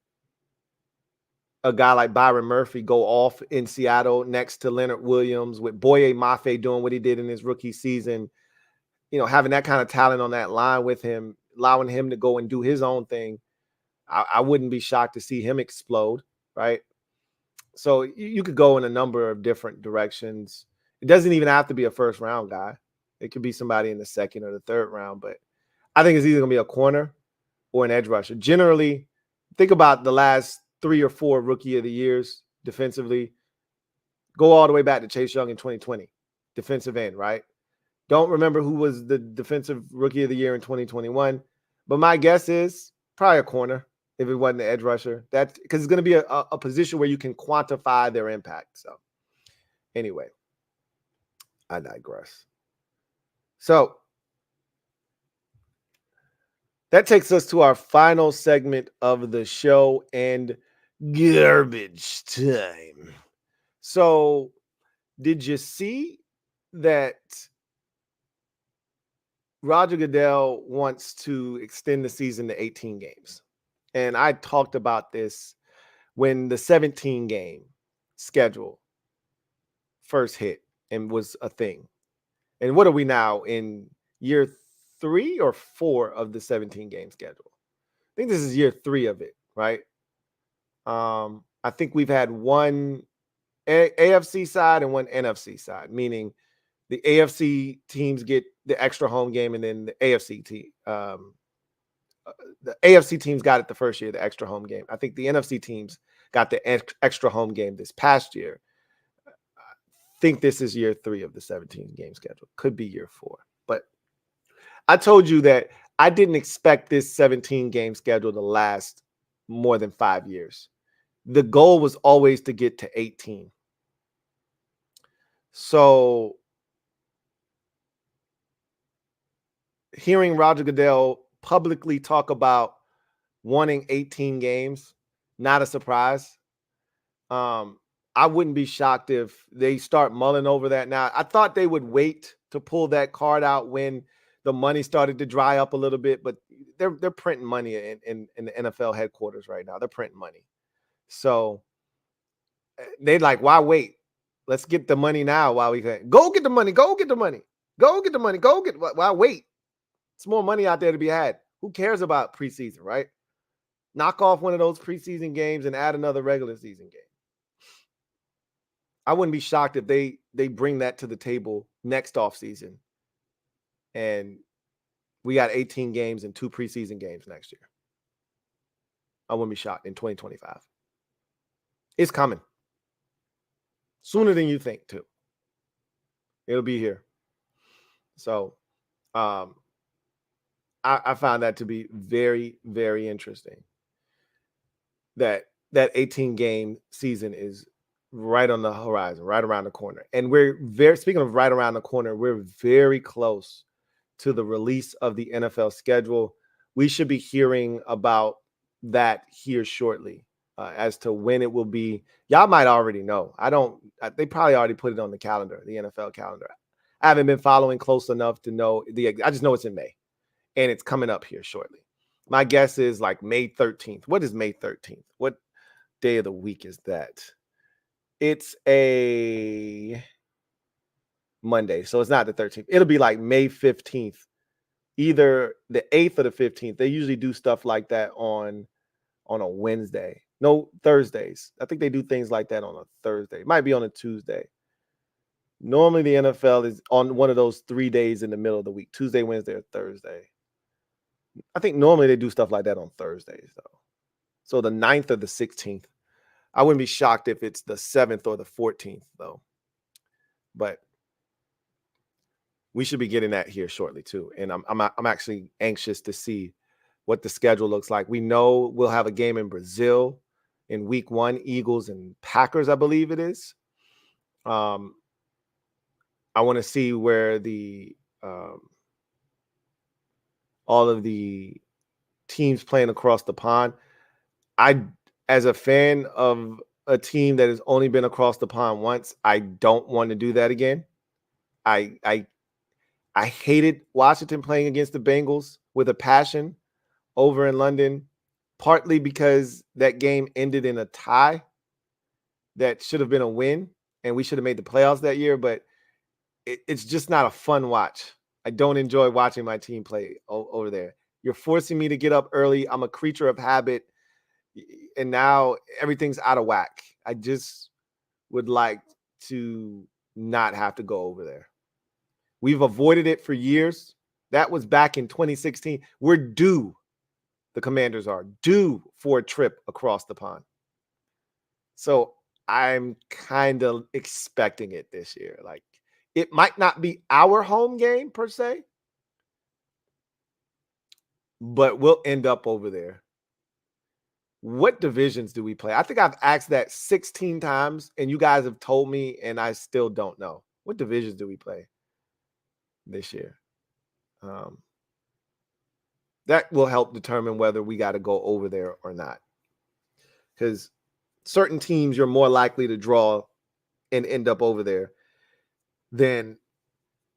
a guy like Byron Murphy go off in Seattle next to Leonard Williams, with Boye Mafe doing what he did in his rookie season. Having that kind of talent on that line with him, allowing him to go and do his own thing. I wouldn't be shocked to see him explode, right? So you could go in a number of different directions. It doesn't even have to be a first round guy. It could be somebody in the second or the third round, but I think it's either going to be a corner or an edge rusher. Generally, think about the last 3 or 4 rookie of the years defensively. Go all the way back to Chase Young in 2020, defensive end, right? Don't remember who was the defensive rookie of the year in 2021, but my guess is probably a corner if it wasn't the edge rusher. That's because it's going to be a position where you can quantify their impact. So anyway, I digress. So that takes us to our final segment of the show and garbage time. So did you see that Roger Goodell wants to extend the season to 18 games? And I talked about this when the 17-game schedule first hit and was a thing. And what are we now, in year 3 or 4 of the 17-game schedule? I think this is year 3 of it, right? I think we've had one AFC side and one NFC side, meaning the AFC teams get the extra home game, and then the AFC teams got it the first year, the extra home game. I think the NFC teams got the extra home game this past year. I think this is year 3 of the 17-game schedule. Could be year 4. But I told you that I didn't expect this 17-game schedule to last more than 5 years. The goal was always to get to 18. So hearing Roger Goodell publicly talk about wanting 18 games, not a surprise. I wouldn't be shocked if they start mulling over that now. I thought they would wait to pull that card out when the money started to dry up a little bit, but they're printing money in the NFL headquarters right now. They're printing money. So they're like, why wait? Let's get the money now while we can. Go get the money. Go get the money. Go get the money. Go get. Why wait? It's more money out there to be had. Who cares about preseason, right? Knock off one of those preseason games and add another regular season game. I wouldn't be shocked if they bring that to the table next offseason, and we got 18 games and 2 preseason games next year. I wouldn't be shocked in 2025. It's coming. Sooner than you think, too. It'll be here. So I found that to be very, very interesting. That 18-game season is right on the horizon, right around the corner. And speaking of right around the corner, we're very close to the release of the NFL schedule. We should be hearing about that here shortly as to when it will be. Y'all might already know. They probably already put it on the calendar, the NFL calendar. I haven't been following close enough to know. I just know it's in May, and it's coming up here shortly. My guess is like May 13th. What is May 13th? What day of the week is that? It's a Monday, so it's not the 13th. It'll be like May 15th, either the 8th or the 15th. They usually do stuff like that on a Wednesday. No, Thursdays. I think they do things like that on a Thursday. It might be on a Tuesday. Normally, the NFL is on one of those 3 days in the middle of the week, Tuesday, Wednesday, or Thursday. I think normally they do stuff like that on Thursdays, though. So the 9th or the 16th. I wouldn't be shocked if it's the 7th or the 14th, though. But we should be getting that here shortly, too. And I'm actually anxious to see what the schedule looks like. We know we'll have a game in Brazil in week 1, Eagles and Packers, I believe it is. I want to see where all of the teams playing across the pond. As a fan of a team that has only been across the pond once, I don't want to do that again. I hated Washington playing against the Bengals with a passion over in London, partly because that game ended in a tie that should have been a win, and we should have made the playoffs that year, but it's just not a fun watch. I don't enjoy watching my team play over there. You're forcing me to get up early. I'm a creature of habit, and now everything's out of whack. I just would like to not have to go over there. We've avoided it for years. That was back in 2016. We're due. The Commanders are due for a trip across the pond. So I'm kind of expecting it this year. Like, it might not be our home game per se, but we'll end up over there. What divisions do we play? I think I've asked that 16 times, and you guys have told me, and I still don't know. What divisions do we play this year? That will help determine whether we got to go over there or not. Because certain teams you're more likely to draw and end up over there than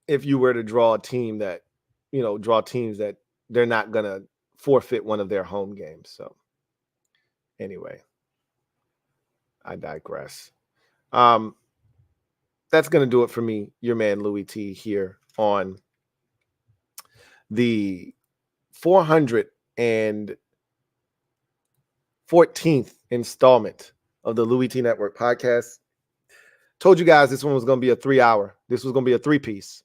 if you were to draw teams that they're not going to forfeit one of their home games. So anyway, I digress. That's going to do it for me, your man Louie T, here on the 414th installment of the Louie T Network podcast. Told you guys this one was going to be a 3-hour. This was going to be a 3-piece.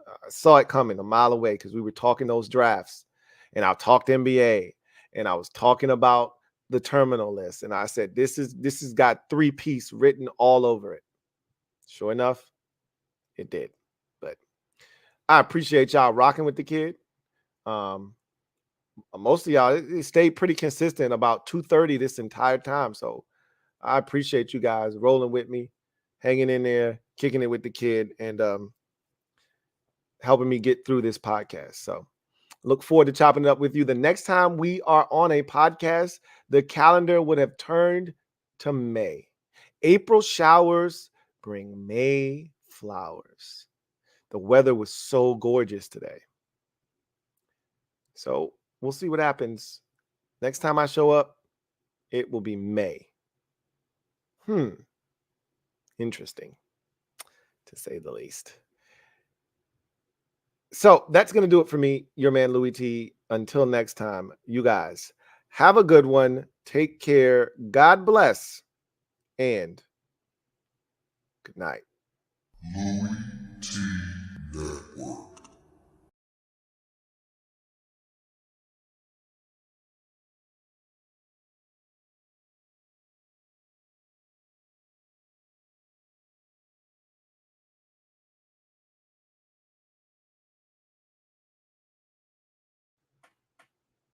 I saw it coming a mile away because we were talking those drafts, and I talked NBA, and I was talking about the terminal list, and I said this has got 3-piece written all over it. Sure enough, it did. But I appreciate y'all rocking with the kid. Most of y'all, it stayed pretty consistent about 2:30 this entire time. So I appreciate you guys rolling with me, hanging in there, kicking it with the kid, and helping me get through this podcast. So look forward to chopping it up with you. The next time we are on a podcast, the calendar would have turned to May. April showers bring May flowers. The weather was so gorgeous today. So we'll see what happens. Next time I show up, it will be May. Interesting, to say the least. So that's going to do it for me, your man Louie T. Until next time, you guys have a good one. Take care. God bless. And good night. LouieTeeNetwork.